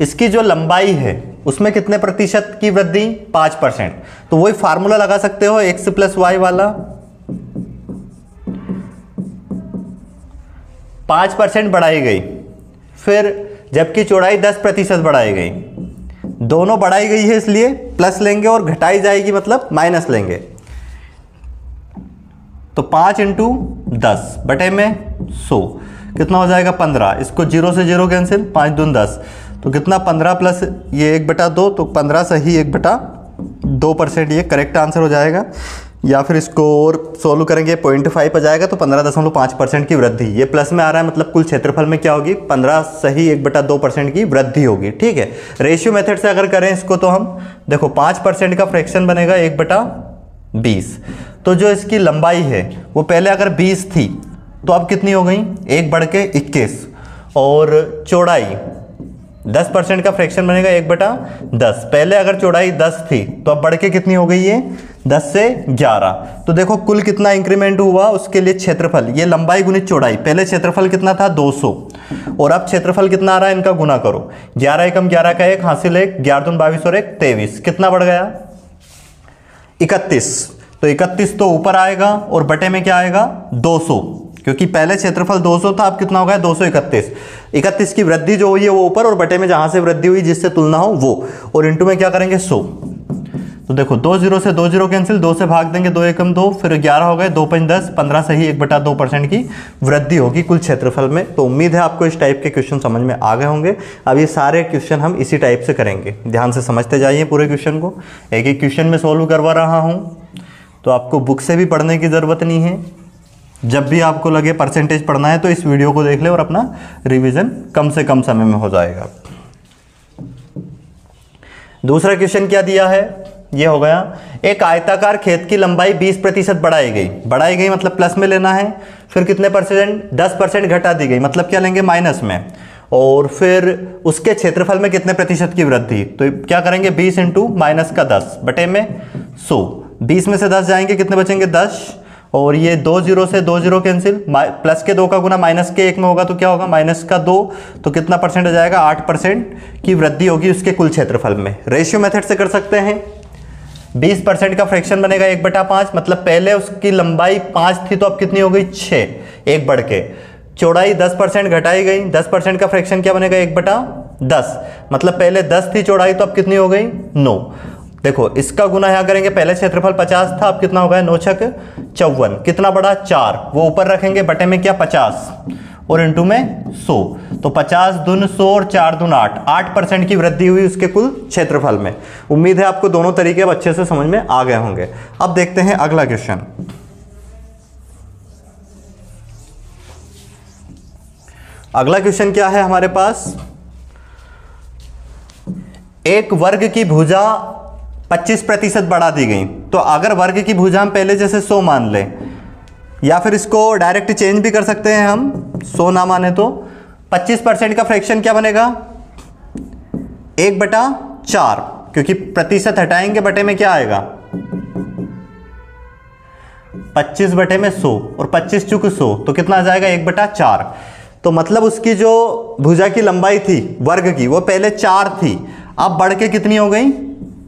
इसकी जो लंबाई है उसमें कितने प्रतिशत की वृद्धि, 5%। तो वही फार्मूला लगा सकते हो x + y वाला, 5% बढ़ाई गई, फिर जबकि चौड़ाई 10% बढ़ाई गई। दोनों बढ़ाई गई है इसलिए प्लस लेंगे और घटाई जाएगी मतलब माइनस लेंगे। तो 5 × 10 बटे में 100 कितना हो जाएगा 15। इसको 0 से 0 कैंसिल, 5 दूनी 10, तो कितना 15 प्लस ये 1/2, तो 15 सही 1/2%, ये करेक्ट आंसर हो जाएगा। या फिर इसको और सोल्व करेंगे 0.5 आ जाएगा, तो 15.5% की वृद्धि। ये प्लस में आ रहा है मतलब कुल क्षेत्रफल में क्या होगी, 15 सही 1/2% की वृद्धि होगी, ठीक है। रेशियो मेथड से अगर करें इसको तो हम देखो 5% का फ्रैक्शन बनेगा 1/20। तो जो इसकी लंबाई है वो पहले अगर 20 थी तो अब कितनी हो गई, 1 बढ़ के 21, और चौड़ाई 10% का फ्रैक्शन बनेगा 1/10। पहले अगर चौड़ाई 10 थी तो अब बढ़ के कितनी हो गई है, 10 से 11। तो देखो कुल कितना इंक्रीमेंट हुआ, उसके लिए क्षेत्रफल, ये लंबाई गुणित चौड़ाई, पहले क्षेत्रफल कितना था 200 और अब क्षेत्रफल कितना आ रहा है, इनका गुना करो, 11 एकम 11 का 1 हासिल 1, 11 दूनी 22 और 1 23, कितना बढ़ गया 31। तो 31 तो ऊपर आएगा और बटे में क्या आएगा 200, क्योंकि पहले क्षेत्रफल 200 था, अब कितना हो गया 231। 31 की वृद्धि जो हुई है वो ऊपर, और बटे में जहां से वृद्धि हुई जिससे तुलना हो वो, और इंटू में क्या करेंगे 100। तो देखो 2 0 से 2 0 कैंसिल, 2 से भाग देंगे 2 एकम 2, फिर 11 हो गए, 2 5 10, 15 सही 1/2% की वृद्धि होगी कुल क्षेत्रफल में। तो उम्मीद है आपको इस टाइप के क्वेश्चन समझ में आ गए होंगे। अब ये सारे क्वेश्चन हम इसी टाइप से करेंगे, ध्यान से समझते जाइए पूरे क्वेश्चन को। एक एक क्वेश्चन में सोल्व करवा रहा हूँ, तो आपको बुक से भी पढ़ने की ज़रूरत नहीं है। जब भी आपको लगे परसेंटेज पढ़ना है तो इस वीडियो को देख ले और अपना रिवीजन कम से कम समय में हो जाएगा। दूसरा क्वेश्चन क्या दिया है, ये हो गया, एक आयताकार खेत की लंबाई 20% बढ़ाई गई मतलब प्लस में लेना है, फिर कितने परसेंट, 10% घटा दी गई मतलब क्या लेंगे माइनस में, और फिर उसके क्षेत्रफल में कितने प्रतिशत की वृद्धि। तो क्या करेंगे 20 × -10 बटे में 100। 20 में से 10 जाएंगे, कितने बचेंगे 10, और ये 2 0 से 2 0 कैंसिल, प्लस के 2 का गुना माइनस के 1 में होगा तो क्या होगा -2, तो कितना परसेंट आ जाएगा 8% की वृद्धि होगी उसके कुल क्षेत्रफल में। रेशियो मेथड से कर सकते हैं, 20% का फ्रैक्शन बनेगा 1/5, मतलब पहले उसकी लंबाई 5 थी तो अब कितनी हो गई 6, 1 बढ़ के। चौड़ाई 10% घटाई गई, 10% का फ्रैक्शन क्या बनेगा 1/10, मतलब पहले 10 थी चौड़ाई तो अब कितनी हो गई 9। देखो इसका गुना यहाँ करेंगे, पहले क्षेत्रफल 50 था, अब कितना होगा 9 छक 54, कितना बड़ा 4, वो ऊपर रखेंगे, बटे में क्या 50 और इंटू में 100, तो 50 दून 100 और 4 दून 8% की वृद्धि हुई उसके कुल क्षेत्रफल में। उम्मीद है आपको दोनों तरीके अब अच्छे से समझ में आ गए होंगे। अब देखते हैं अगला क्वेश्चन। अगला क्वेश्चन क्या है हमारे पास, एक वर्ग की भुजा 25% बढ़ा दी गई। तो अगर वर्ग की भुजा हम पहले जैसे 100 मान लें, या फिर इसको डायरेक्ट चेंज भी कर सकते हैं हम, 100 ना माने तो 25% का फ्रैक्शन क्या बनेगा 1/4, क्योंकि प्रतिशत हटाएंगे बटे में क्या आएगा 25/100 और 25 चुक 100, तो कितना आ जाएगा 1/4। तो मतलब उसकी जो भुजा की लंबाई थी वर्ग की वो पहले 4 थी, अब बढ़ के कितनी हो गई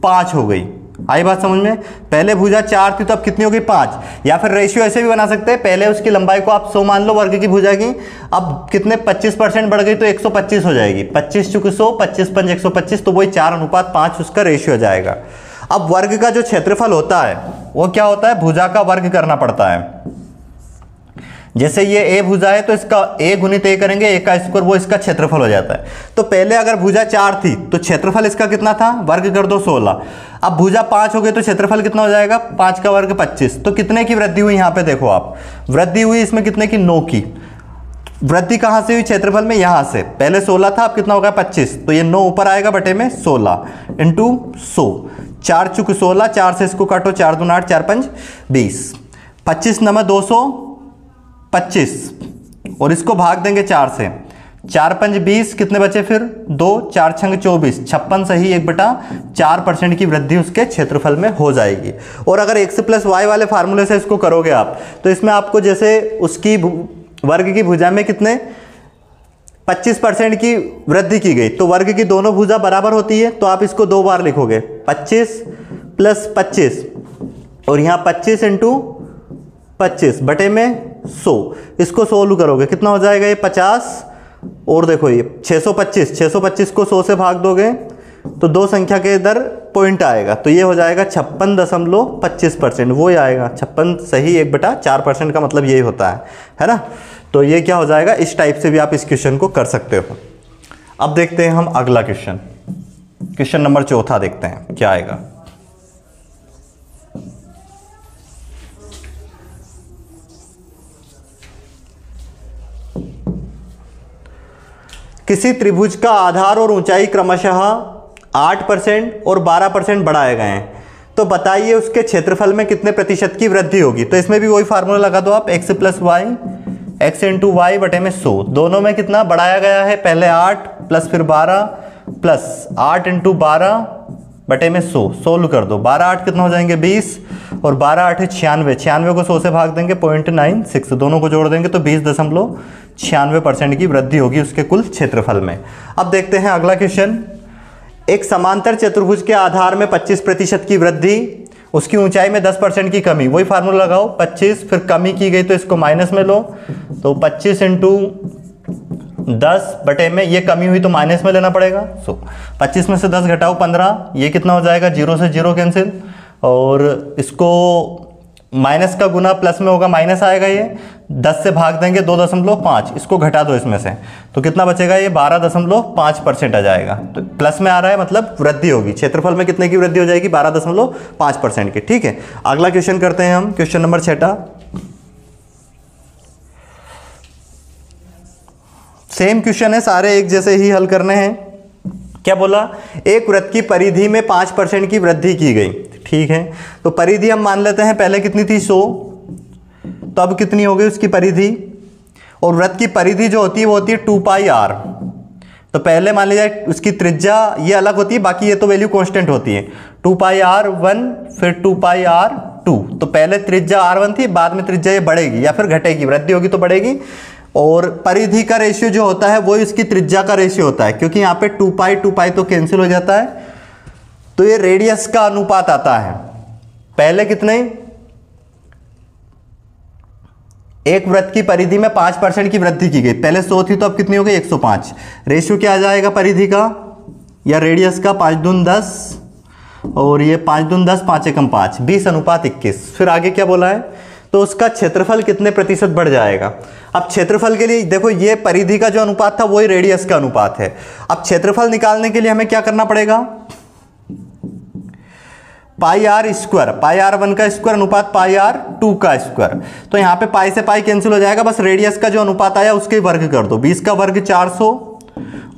5 हो गई। आई बात समझ में, पहले भुजा 4 थी तो अब कितनी हो गई 5। या फिर रेशियो ऐसे भी बना सकते हैं, पहले उसकी लंबाई को आप 100 मान लो वर्ग की भुजा की, अब कितने 25% बढ़ गई तो 125 हो जाएगी, 25 चुक 100, 25 पंज 125, तो वही 4:5 उसका रेशियो जाएगा। अब वर्ग का जो क्षेत्रफल होता है वो क्या होता है, भुजा का वर्ग करना पड़ता है। जैसे ये ए भुजा है तो इसका ए गुणित ए करेंगे, ए का स्क्वायर, वो इसका क्षेत्रफल हो जाता है। तो पहले अगर भुजा 4 थी तो क्षेत्रफल इसका कितना था, वर्ग कर दो 16। अब भुजा 5 हो गई तो क्षेत्रफल कितना हो जाएगा 5 का वर्ग 25। तो कितने की वृद्धि हुई यहाँ पे देखो आप, वृद्धि हुई इसमें कितने की 9 की। वृद्धि कहाँ से हुई क्षेत्रफल में, यहाँ से, पहले 16 था अब कितना होगा 25, तो ये 9 ऊपर आएगा बटे में 16 इंटू 100, 4 चुक 16, 4 से इसको काटो, 4 दून 8, 4 पंज 20, 25 नंबर 225 और इसको भाग देंगे 4 से, 4 पंज 20, कितने बचे फिर 2, 4 छंग 24, 56 सही 1/4% की वृद्धि उसके क्षेत्रफल में हो जाएगी। और अगर x + y वाले फार्मूले से इसको करोगे आप, तो इसमें आपको जैसे उसकी वर्ग की भुजा में कितने 25% की वृद्धि की गई, तो वर्ग की दोनों भुजा बराबर होती है, तो आप इसको 2 बार लिखोगे, 25 + 25 और यहाँ 25 × 25 बटे में 100, इसको सोल्व करोगे कितना हो जाएगा ये 50, और देखो ये 625 को 100 से भाग दोगे तो 2 संख्या के इधर पॉइंट आएगा, तो ये हो जाएगा 56.25%, वो ही आएगा 56 सही 1/4% का मतलब यही होता है ना। तो ये क्या हो जाएगा, इस टाइप से भी आप इस क्वेश्चन को कर सकते हो। अब देखते हैं हम अगला क्वेश्चन, क्वेश्चन नंबर 4 देखते हैं क्या आएगा। किसी त्रिभुज का आधार और ऊंचाई क्रमशः 8% और 12% बढ़ाए गए हैं, तो बताइए उसके क्षेत्रफल में कितने प्रतिशत की वृद्धि होगी। तो इसमें भी वही फार्मूला लगा दो आप, x + y, x × y बटे में 100, दोनों में कितना बढ़ाया गया है, पहले 8 प्लस फिर 12 प्लस 8 × 12 बटे में 100, सोल्व कर दो, 12 8 कितना हो जाएंगे 20 और 12 8 96, 96 को 100 से भाग देंगे 0.96, दोनों को जोड़ देंगे तो 20.96% की वृद्धि होगी उसके कुल क्षेत्रफल में। अब देखते हैं अगला क्वेश्चन, एक समांतर चतुर्भुज के आधार में 25% की वृद्धि, उसकी ऊंचाई में 10% की कमी, वही फार्मूला लगाओ, 25 फिर कमी की गई तो इसको माइनस में लो, तो 25 × 10 बटे में ये कमी हुई तो माइनस में लेना पड़ेगा, 25 में से 10 घटाओ 15, ये कितना हो जाएगा 0 से 0 कैंसिल, और इसको माइनस का गुना प्लस में होगा, माइनस आएगा, ये 10 से भाग देंगे 2.5, इसको घटा दो इसमें से, तो कितना बचेगा ये 12.5% आ जाएगा, तो प्लस में आ रहा है मतलब वृद्धि होगी, क्षेत्रफल में कितने की वृद्धि हो जाएगी 12.5% की। ठीक है, अगला क्वेश्चन करते हैं हम, क्वेश्चन नंबर 6। सेम क्वेश्चन है, सारे एक जैसे ही हल करने हैं। क्या बोला, एक वृत्त की परिधि में 5% की वृद्धि की गई। ठीक है, तो परिधि हम मान लेते हैं पहले कितनी थी 100, तो अब कितनी हो गई उसकी परिधि, और वृत्त की परिधि जो होती है वो होती है 2πr। तो पहले मान लीजिए उसकी त्रिज्या ये अलग होती है, बाकी ये तो वैल्यू कांस्टेंट होती है, 2πr1 फिर 2πr2, तो पहले त्रिज्या r1 थी, बाद में त्रिज्या ये बढ़ेगी या फिर घटेगी, वृद्धि होगी तो बढ़ेगी, और परिधि का रेशियो जो होता है वो इसकी त्रिज्या का रेशियो होता है, क्योंकि यहाँ पे 2π तो कैंसिल हो जाता है, तो ये रेडियस का अनुपात आता है। पहले कितने, एक वृत्त की परिधि में 5% की वृद्धि की गई, पहले 100 थी तो अब कितनी हो गई 105, रेशियो क्या आ जाएगा परिधि का या रेडियस का, 5 दून 10 और ये 5 दूनी 10, 5 एकम 5, 20:21। फिर आगे क्या बोला है, तो उसका क्षेत्रफल कितने प्रतिशत बढ़ जाएगा। अब क्षेत्रफल के लिए देखो, ये परिधि का जो अनुपात था वही रेडियस का अनुपात है। अब क्षेत्रफल निकालने के लिए हमें क्या करना पड़ेगा, पाई आर स्क्वायर, पाई आर 1 का स्क्वायर अनुपात पाई आर 2 का स्क्वायर। तो यहाँ पे पाई से पाई कैंसिल हो जाएगा, बस रेडियस का जो अनुपात आया उसके वर्ग कर दो। 20 का वर्ग 400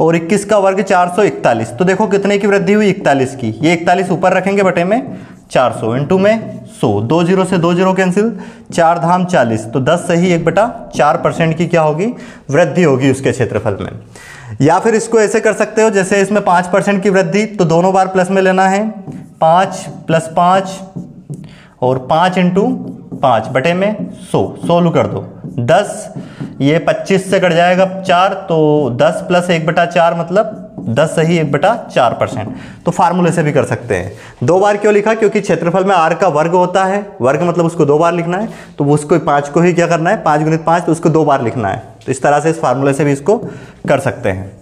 और 21 का वर्ग 441। तो देखो कितने की वृद्धि हुई, 41 की। ये 41 ऊपर रखेंगे बटे में 400 इंटू में 100, 2 0 से 2 0 कैंसिल, 4 धाम 40, तो 10 सही 1/4% की क्या होगी, वृद्धि होगी उसके क्षेत्रफल में। या फिर इसको ऐसे कर सकते हो, जैसे इसमें 5% की वृद्धि, तो दोनों बार प्लस में लेना है, 5 + 5 और 5 × 5 बटे में 100, सोल्व कर दो। 10, ये 25 से कट जाएगा 4, तो 10 + 1/4 मतलब 10 सही 1/4%। तो फार्मूले से भी कर सकते हैं। 2 बार क्यों लिखा, क्योंकि क्षेत्रफल में r का वर्ग होता है, वर्ग मतलब उसको 2 बार लिखना है, तो उसको 5 को ही क्या करना है, 5 × 5, तो उसको 2 बार लिखना है। तो इस तरह से इस फार्मूले से भी इसको कर सकते हैं।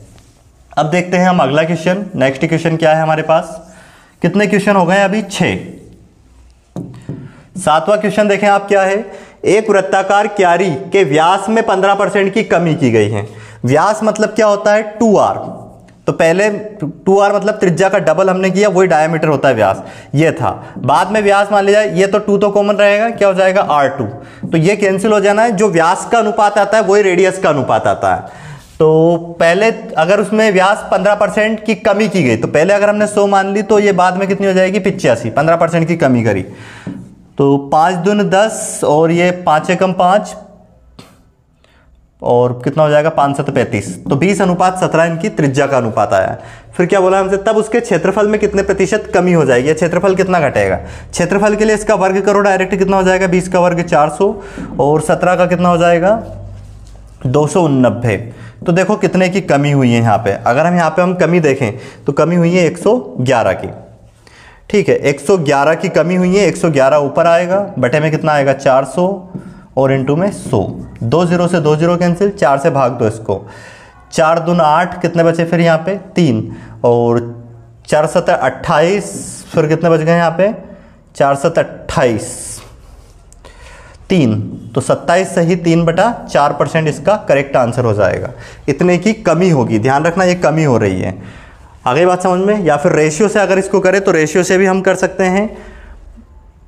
अब देखते हैं हम अगला क्वेश्चन। नेक्स्ट क्वेश्चन क्या है हमारे पास, कितने क्वेश्चन हो गए अभी, 6। 7वां क्वेश्चन देखें आप क्या है, एक वृत्ताकार क्यारी के व्यास में 15% की कमी की गई है। व्यास मतलब क्या होता है, 2r। तो पहले 2r मतलब त्रिज्या का डबल हमने किया, वही डायमीटर होता है व्यास, ये था। बाद में व्यास मान लिया, ये तो 2 तो कॉमन रहेगा, क्या हो जाएगा r2, तो ये कैंसिल हो जाना है। जो व्यास का अनुपात आता है वही रेडियस का अनुपात आता है। तो पहले अगर उसमें व्यास 15% की कमी की गई, तो पहले अगर हमने 100 मान ली, तो ये बाद में कितनी हो जाएगी, 85, 15% की कमी करी, तो 5 दूनी 10 और ये 5 एकम 5 और कितना हो जाएगा, 5 7 35, तो 20:17 इनकी त्रिज्या का अनुपात आया। फिर क्या बोला हमसे, तब उसके क्षेत्रफल में कितने प्रतिशत कमी हो जाएगी, क्षेत्रफल कितना घटेगा। क्षेत्रफल के लिए इसका वर्ग करो डायरेक्ट, कितना हो जाएगा, 20 का वर्ग 400 और 17 का कितना हो जाएगा, 289। तो देखो कितने की कमी हुई है यहाँ पे। अगर हम यहाँ पे हम कमी देखें तो कमी हुई है 111 की, ठीक है, 111 की कमी हुई है। 111 ऊपर आएगा, बटे में कितना आएगा, 400 और इंटू में 100, 2 0 से 2 0 कैंसिल, 4 से भाग दो इसको, 4 दूनी 8, कितने बचे फिर यहाँ पे 3 और 4 7 28, फिर कितने बच गए यहाँ पे, 4 7 28, 3, तो 27 सही 3/4% इसका करेक्ट आंसर हो जाएगा। इतने की कमी होगी, ध्यान रखना ये कमी हो रही है। आगे बात समझ में। या फिर रेशियो से अगर इसको करें तो रेशियो से भी हम कर सकते हैं।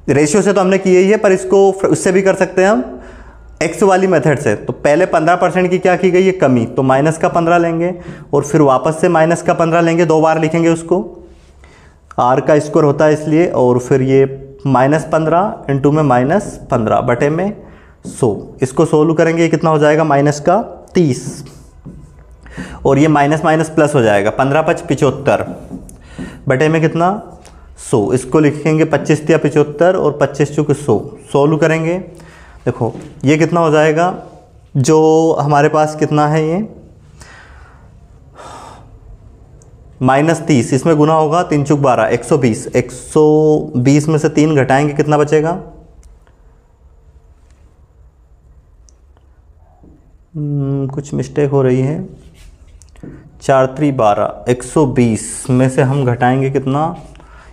रेशियो से तो हमने किया ही है, पर इसको उससे भी कर सकते हैं हम एक्स वाली मेथड से। तो पहले 15% की क्या की गई है, कमी, तो माइनस का 15 लेंगे और फिर वापस से माइनस का 15 लेंगे, 2 बार लिखेंगे उसको, r का स्क्वायर होता है इसलिए, और फिर ये -15 इंटू में -15 बटे में 100। इसको सोल्व करेंगे, कितना हो जाएगा, -30 और ये माइनस माइनस प्लस हो जाएगा, 15 5 75 बटे में कितना, 100। इसको लिखेंगे 25 या 75 और 25 चूँकि 100, सोल्व करेंगे। देखो ये कितना हो जाएगा, जो हमारे पास कितना है, ये -30, इसमें गुना होगा, 3 चूक 12, 120। 120 में से 3 घटाएंगे, कितना बचेगा, कुछ मिस्टेक हो रही है, 4 3 12, 120 में से हम घटाएंगे कितना,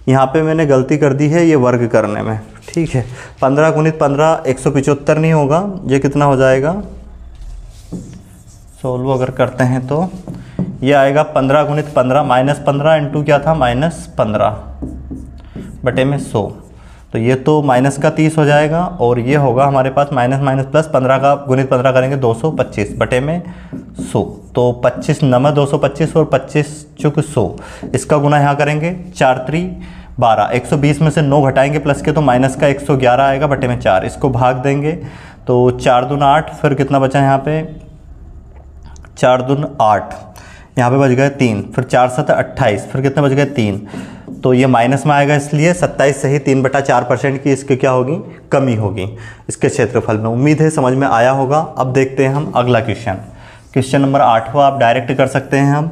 यहाँ पे मैंने गलती कर दी है ये वर्ग करने में, ठीक है। 15 गुणित 15 175 नहीं होगा, ये कितना हो जाएगा, सोल्व अगर करते हैं तो ये आएगा 15 गुणित 15 -15 इंटू क्या था, -15 बटे में 100। तो ये तो माइनस का 30 हो जाएगा और ये होगा हमारे पास माइनस माइनस प्लस, 15 का गुणित 15 करेंगे 225 बटे में 100। तो 25 नंबर 225 और 25 चूँकि 100, इसका गुना यहाँ करेंगे, 4 3 12, 120 में से 9 घटाएंगे प्लस के, तो माइनस का 111 आएगा बटे में 4। इसको भाग देंगे तो 4 दूना 8, फिर कितना बचा यहाँ पे, 4 दूना 8, यहाँ पे बच गए 3, फिर 4 7 28, फिर कितने बच गए 3। तो ये माइनस में आएगा, इसलिए 27 सही 3/4% की इसकी क्या होगी, कमी होगी इसके क्षेत्रफल में। उम्मीद है समझ में आया होगा। अब देखते हैं हम अगला क्वेश्चन, क्वेश्चन नंबर 8वां आप डायरेक्ट कर सकते हैं हम।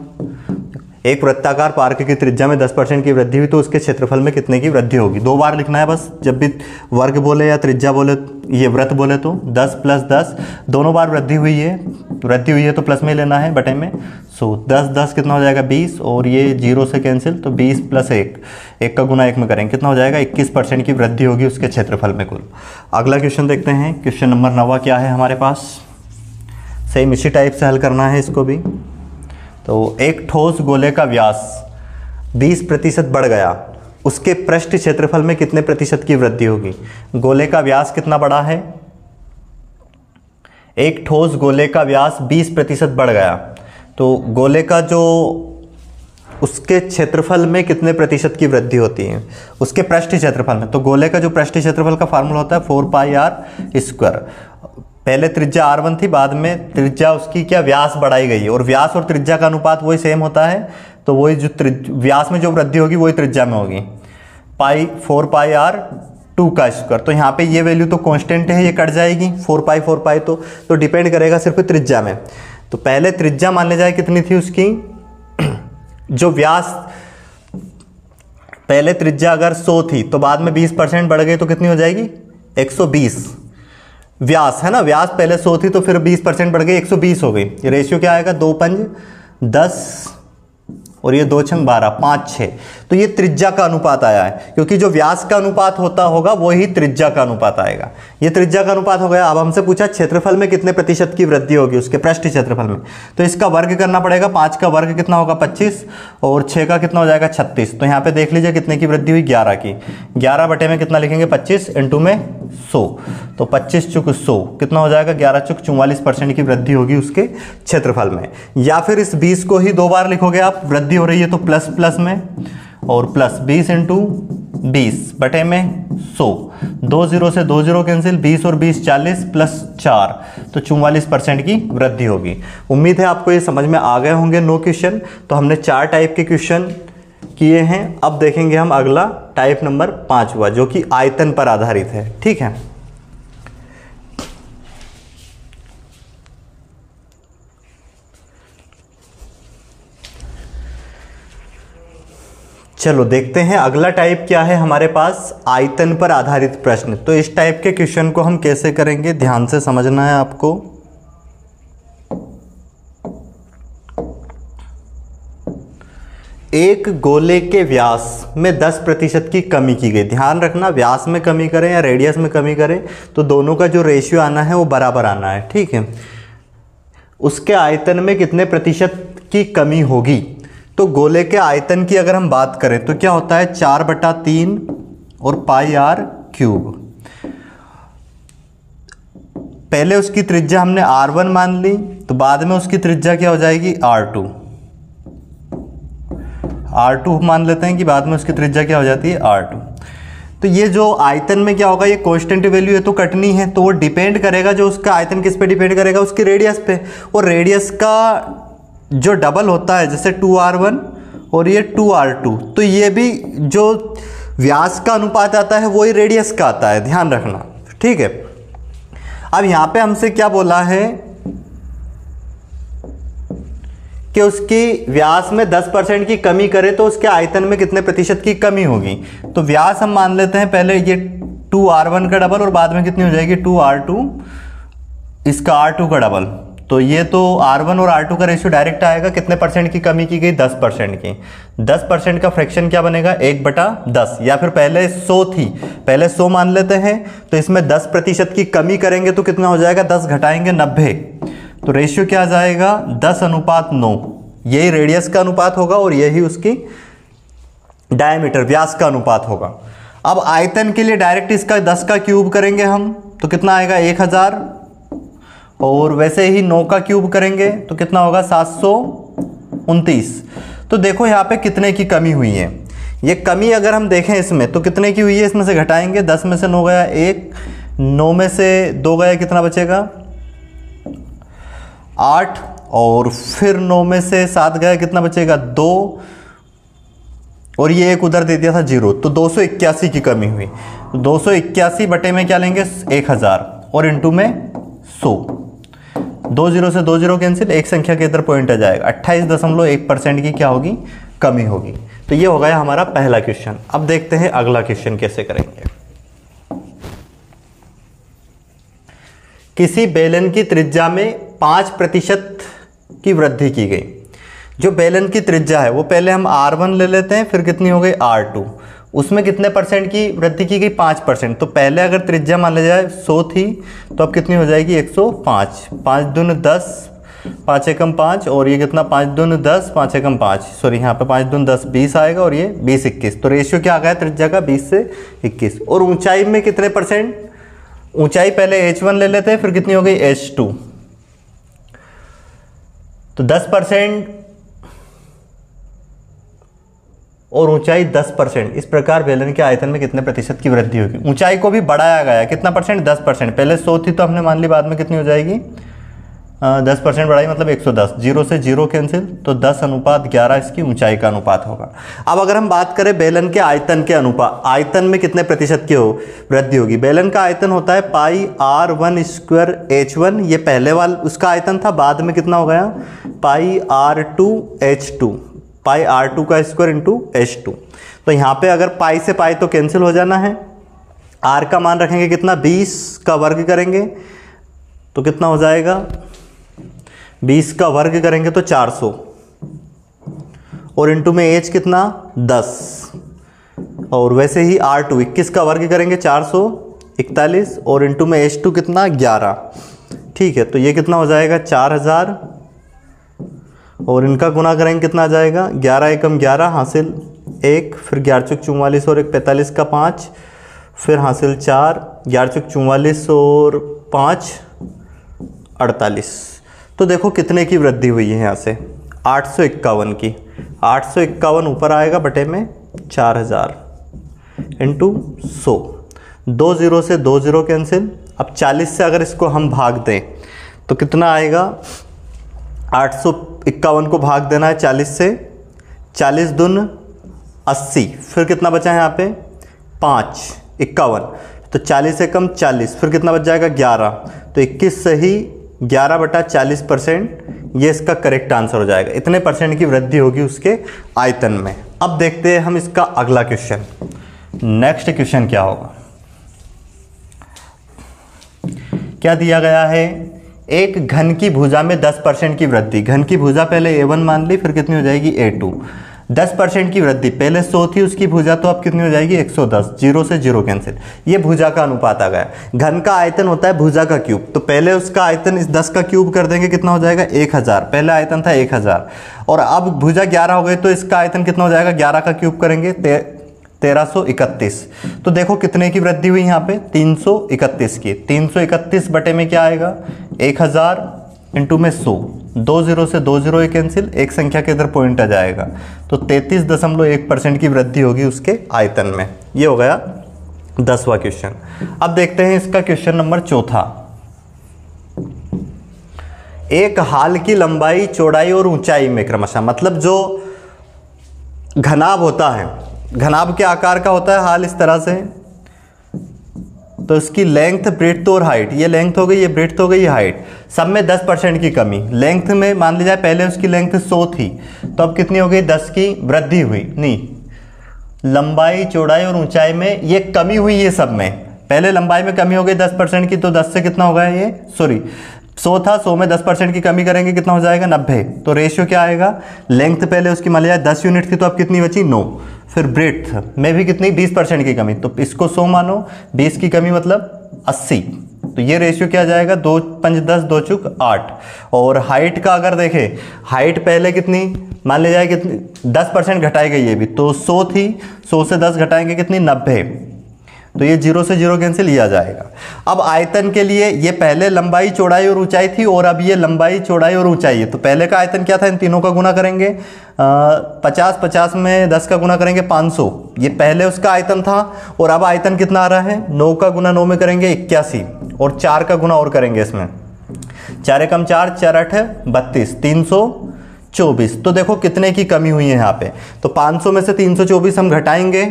एक वृत्ताकार पार्क की त्रिज्या में 10% की वृद्धि हुई तो उसके क्षेत्रफल में कितने की वृद्धि होगी। 2 बार लिखना है बस, जब भी वर्ग बोले या त्रिज्या बोले, ये वृत्त बोले तो 10 + 10, दोनों बार वृद्धि हुई है वृद्धि हुई है तो प्लस में लेना है बटे में 100। 10 10 कितना हो जाएगा 20, और ये 0 से कैंसिल, तो 20 + 1, 1 का गुना 1 में करेंगे कितना हो जाएगा 21% की वृद्धि होगी उसके क्षेत्रफल में कुल। अगला क्वेश्चन देखते हैं, क्वेश्चन नंबर 9 क्या है हमारे पास। सेम इसी टाइप से हल करना है इसको भी। तो एक ठोस गोले का व्यास 20% बढ़ गया, उसके पृष्ठ क्षेत्रफल में कितने प्रतिशत की वृद्धि होगी। गोले का व्यास कितना बड़ा है, एक ठोस गोले का व्यास 20% बढ़ गया, तो गोले का जो उसके क्षेत्रफल में कितने प्रतिशत की वृद्धि होती है, उसके पृष्ठ क्षेत्रफल में। तो गोले का जो पृष्ठ क्षेत्रफल का फार्मूला होता है 4πr²। पहले त्रिज्या r1 थी, बाद में त्रिज्या उसकी क्या व्यास बढ़ाई गई है, और व्यास और त्रिज्या का अनुपात वही सेम होता है, तो वही जो व्यास में जो वृद्धि होगी वही त्रिज्या में होगी, 4πr² का स्क्वायर। तो यहाँ पे ये वैल्यू तो कांस्टेंट है, ये कट जाएगी 4π तो डिपेंड करेगा सिर्फ त्रिज्या में। तो पहले त्रिज्या मान ले जाए कितनी थी उसकी, जो व्यास पहले त्रिज्या अगर 100 थी तो बाद में 20% बढ़ गई तो कितनी हो जाएगी 120। व्यास है ना, व्यास पहले 100 थी तो फिर 20% बढ़ गई 120 हो गई। ये रेशियो क्या आएगा 2 5 10 और ये 2 6 12 5 6। तो ये त्रिज्या का अनुपात आया है, क्योंकि जो व्यास का अनुपात होता होगा वही त्रिज्या का अनुपात आएगा। ये त्रिज्या का अनुपात हो गया। अब हमसे पूछा क्षेत्रफल में कितने प्रतिशत की वृद्धि होगी उसके पृष्ठ क्षेत्रफल में, तो इसका वर्ग करना पड़ेगा। 5 का वर्ग कितना होगा 25, और 6 का कितना हो जाएगा 36। तो यहाँ पे देख लीजिए कितने की वृद्धि हुई 11 की। 11 बटे में कितना लिखेंगे 25 इंटू में 100, तो 25 चुक 100 कितना हो जाएगा 11 चुक 44% की वृद्धि होगी उसके क्षेत्रफल में। या फिर इस 20 को ही 2 बार लिखोगे आप, वृद्धि हो रही है तो प्लस प्लस में, और प्लस 20 इंटू 20 बटे में 100, 2 0 से 2 0 कैंसिल, 20 और 20 40 प्लस 4, तो 44% की वृद्धि होगी। उम्मीद है आपको ये समझ में आ गए होंगे 9 क्वेश्चन। तो हमने 4 टाइप के क्वेश्चन किए हैं। अब देखेंगे हम अगला टाइप नंबर 5वां, जो कि आयतन पर आधारित है। ठीक है, चलो देखते हैं अगला टाइप क्या है हमारे पास, आयतन पर आधारित प्रश्न। तो इस टाइप के क्वेश्चन को हम कैसे करेंगे, ध्यान से समझना है आपको। एक गोले के व्यास में 10% की कमी की गई। ध्यान रखना, व्यास में कमी करें या रेडियस में कमी करें तो दोनों का जो रेशियो आना है वो बराबर आना है। ठीक है, उसके आयतन में कितने प्रतिशत की कमी होगी। तो गोले के आयतन की अगर हम बात करें तो क्या होता है 4/3 और πr³। पहले उसकी त्रिज्या हमने r1 मान ली, तो बाद में उसकी त्रिज्या क्या हो जाएगी r2 मान लेते हैं कि बाद में उसकी त्रिज्या क्या हो जाती है r2। तो ये जो आयतन में क्या होगा, ये कांस्टेंट वैल्यू है तो कटनी है, तो वो डिपेंड करेगा, जो उसका आयतन किस पे डिपेंड करेगा, उसकी रेडियस पे। और रेडियस का जो डबल होता है, जैसे 2r1 और ये 2r2, तो ये भी जो व्यास का अनुपात आता है वही रेडियस का आता है, ध्यान रखना। ठीक है, अब यहाँ पे हमसे क्या बोला है कि उसकी व्यास में 10% की कमी करे तो उसके आयतन में कितने प्रतिशत की कमी होगी। तो व्यास हम मान लेते हैं पहले ये 2r1 का डबल, और बाद में कितनी हो जाएगी 2r2 इसका r2 का डबल। तो ये तो r1 और r2 का रेशियो डायरेक्ट आएगा। कितने परसेंट की कमी की गई 10% की। 10% का फ्रैक्शन क्या बनेगा 1/10, या फिर पहले 100 थी, पहले 100 मान लेते हैं, तो इसमें 10% की कमी करेंगे तो कितना हो जाएगा 10 घटाएंगे 90, तो रेशियो क्या आ जाएगा 10:9। यही रेडियस का अनुपात होगा और यही उसकी डायमीटर व्यास का अनुपात होगा। अब आयतन के लिए डायरेक्ट इसका 10 का क्यूब करेंगे हम तो कितना आएगा 1000, और वैसे ही 9 का क्यूब करेंगे तो कितना होगा 729। तो देखो यहाँ पे कितने की कमी हुई है। ये कमी अगर हम देखें इसमें तो कितने की हुई है, इसमें से घटाएंगे, 10 में से 9 गया 1, 9 में से 2 गया कितना बचेगा 8, और फिर 9 में से 7 गया कितना बचेगा 2, और ये एक उधर दे दिया था 0, तो 281 की कमी हुई। 281 बटे में क्या लेंगे 1000 और इंटू में 100, 2 0 से 2 0 कैंसिल, एक संख्या के इधर पॉइंट आ जाएगा, 28.1% की क्या होगी कमी होगी। तो ये हो गया हमारा पहला क्वेश्चन। अब देखते हैं अगला क्वेश्चन कैसे करेंगे। किसी बेलन की त्रिज्या में 5% की वृद्धि की गई। जो बेलन की त्रिज्या है वो पहले हम R1 ले लेते हैं, फिर कितनी हो गई R2, उसमें कितने परसेंट की वृद्धि की गई 5%। तो पहले अगर त्रिज्या मान लिया जाए 100 थी तो अब कितनी हो जाएगी 105, 5 दूनी 10, 5 एकम 5, और ये कितना 5 दूनी 10, 5 एकम 5, सॉरी यहाँ पे 5 दूनी 10 20 आएगा, और ये 20 21। तो रेशियो क्या आ गया त्रिज्या का 20 से 21। और ऊंचाई में कितने परसेंट, ऊंचाई पहले H1 ले लेते हैं, फिर कितनी हो गई H2, तो 10% और ऊंचाई 10%। इस प्रकार बेलन के आयतन में कितने प्रतिशत की वृद्धि होगी। ऊंचाई को भी बढ़ाया गया, कितना परसेंट 10%। पहले 100 थी तो हमने मान ली, बाद में कितनी हो जाएगी 10% बढ़ाई, मतलब 110, 0 से 0 कैंसिल, तो 10:11 इसकी ऊंचाई का अनुपात होगा। अब अगर हम बात करें बेलन के आयतन के अनुपात, आयतन में कितने प्रतिशत की वृद्धि होगी। बेलन का आयतन होता है पाई R1² H1, ये पहले वाला उसका आयतन था, बाद में कितना हो गया पाई R2 H2, पाई R2 का स्क्वायर इंटू H2। तो यहाँ पे अगर पाई से पाई तो कैंसिल हो जाना है, R का मान रखेंगे कितना 20 का वर्ग करेंगे तो कितना हो जाएगा, 20 का वर्ग करेंगे तो 400, और इंटू में H कितना 10, और वैसे ही R2 21 का वर्ग करेंगे 441, और इंटू में H2 कितना 11। ठीक है, तो ये कितना हो जाएगा 4000, और इनका गुना करेंगे कितना आ जाएगा 11 एकम 11 हासिल 1, फिर 11 चौक 44 और 1 45 का 5, फिर हासिल 4, 11 चौक 44 और 5 48। तो देखो कितने की वृद्धि हुई है यहाँ से 851 की। 851 ऊपर आएगा बटे में 4000 इंटू 100, 2 0 से 2 0 कैंसिल। अब 40 से अगर इसको हम भाग दें तो कितना आएगा, 851 को भाग देना है 40 से, 40 दून 80, फिर कितना बचा है यहाँ पे 5 51, तो 40 एकम 40, फिर कितना बच जाएगा 11, तो 21 से ही 11/40%, ये इसका करेक्ट आंसर हो जाएगा। इतने परसेंट की वृद्धि होगी उसके आयतन में। अब देखते हैं हम इसका अगला क्वेश्चन। नेक्स्ट क्वेश्चन क्या होगा, क्या दिया गया है, एक घन की भुजा में 10% की वृद्धि। घन की भुजा पहले A1 मान ली, फिर कितनी हो जाएगी A2, 10% की वृद्धि, पहले 100 थी उसकी भुजा तो अब कितनी हो जाएगी 110, 0 से 0 कैंसिल, ये भुजा का अनुपात आ गया। घन का आयतन होता है भुजा का क्यूब, तो पहले उसका आयतन इस 10 का क्यूब कर देंगे, कितना हो जाएगा 1000, पहले आयतन था 1000, और अब भुजा 11 हो गई तो इसका आयतन कितना हो जाएगा 11 का क्यूब करेंगे 1331। तो देखो कितने की वृद्धि हुई यहाँ पे 331 की। 331 बटे में क्या आएगा 1000 इंटू में 100, 2 0 से 2 0 कैंसिल, एक संख्या के इधर पॉइंट आ जाएगा, तो 33.1% की वृद्धि होगी उसके आयतन में। ये हो गया 10वां क्वेश्चन। अब देखते हैं इसका क्वेश्चन नंबर 4। एक हाल की लंबाई चौड़ाई और ऊंचाई में क्रमशः, मतलब जो घनाभ होता है, घनाभ के आकार का होता है हाल इस तरह से, तो इसकी लेंथ ब्रेड्थ और हाइट, ये लेंथ हो गई, ये ब्रेड्थ हो गई, ये हाइट, सब में 10% की कमी। लेंथ में मान ली जाए पहले उसकी लेंथ 100 थी तो अब कितनी हो गई 10 की वृद्धि हुई, नहीं लंबाई चौड़ाई और ऊंचाई में ये कमी हुई है सब में। पहले लंबाई में कमी हो गई 10% की, तो 10 से कितना हो गया ये, सॉरी 100 था, 100 में 10% की कमी करेंगे कितना हो जाएगा 90। तो रेशियो क्या आएगा, लेंथ पहले उसकी मान लिया 10 यूनिट थी तो अब कितनी बची 9, फिर ब्रेड्थ में भी कितनी 20% की कमी, तो इसको 100 मानो, 20 की कमी मतलब 80, तो ये रेशियो क्या जाएगा 2 5 10 2 चुक 8। और हाइट का अगर देखें, हाइट पहले कितनी मान ली जाए कितनी 10% घटाई गई, ये भी तो 100 थी, 100 से 10 घटाएंगे कितनी 90, तो ये 0 से 0 कैंसिल लिया जाएगा। अब आयतन के लिए ये पहले लंबाई चौड़ाई और ऊंचाई थी और अब ये लंबाई चौड़ाई और ऊंचाई है, तो पहले का आयतन क्या था, इन तीनों का गुना करेंगे 50 में 10 का गुना करेंगे 500, ये पहले उसका आयतन था, और अब आयतन कितना आ रहा है 9 का गुना 9 में करेंगे 81, और 4 का गुना और करेंगे इसमें, 4 एकम 4, 4 8 32, 324। तो देखो कितने की कमी हुई है यहाँ पे, तो 500 में से 324 हम घटाएंगे,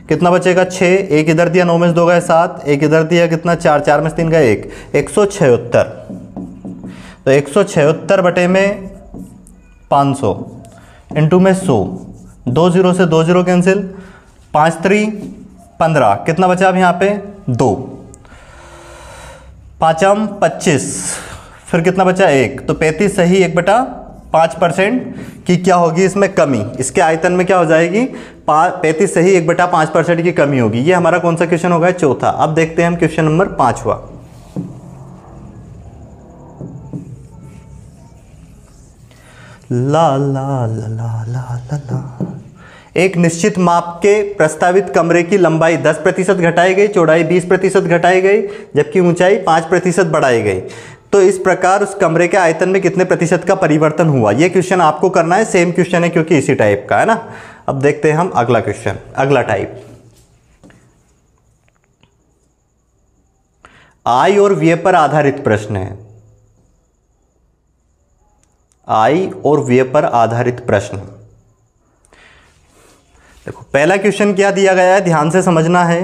कितना बचेगा 6, एक इधर दिया 9 में से 2 गए 7, एक इधर दिया कितना 4, 4 में से 3 गए 1, 176। तो 176 बटे में 500 इंटू में 100, 2 0 से 2 0 कैंसिल, 5 3 15, कितना बचा अब यहाँ पे 2, पाँचम 25, फिर कितना बचा 1, तो 35 सही 1/5% की क्या होगी इसमें कमी, इसके आयतन में क्या हो जाएगी 35 सही 1/5% की कमी होगी। ये हमारा कौन सा क्वेश्चन होगा, चौथा। अब देखते हैं हम क्वेश्चन नंबर 5वां। ला ला ला ला ला ला ला। एक निश्चित माप के प्रस्तावित कमरे की लंबाई 10% घटाई गई, चौड़ाई 20% घटाई गई, जबकि ऊंचाई 5% बढ़ाई गई। तो इस प्रकार उस कमरे के आयतन में कितने प्रतिशत का परिवर्तन हुआ। ये क्वेश्चन आपको करना है, सेम क्वेश्चन है क्योंकि इसी टाइप का है ना। अब देखते हैं हम अगला क्वेश्चन, अगला टाइप। आय और व्यय पर आधारित प्रश्न है। आय और व्यय पर आधारित प्रश्न। देखो पहला क्वेश्चन क्या दिया गया है, ध्यान से समझना है।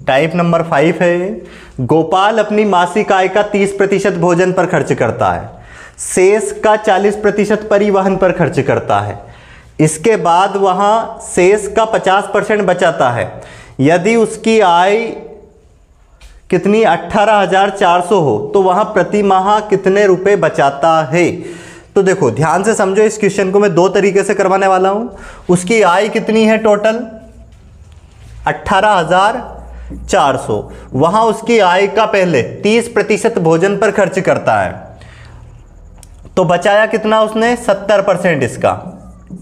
टाइप नंबर 5 है, गोपाल अपनी मासिक आय का 30% भोजन पर खर्च करता है, शेष का 40% परिवहन पर खर्च करता है, इसके बाद वहां शेष का 50% बचाता है। यदि उसकी आय कितनी 18,400 हो तो वहां प्रति माह कितने रुपए बचाता है। तो देखो ध्यान से समझो, इस क्वेश्चन को मैं दो तरीके से करवाने वाला हूं। उसकी आय कितनी है टोटल 18,400, वहां उसकी आय का पहले 30% भोजन पर खर्च करता है, तो बचाया कितना उसने 70% इसका,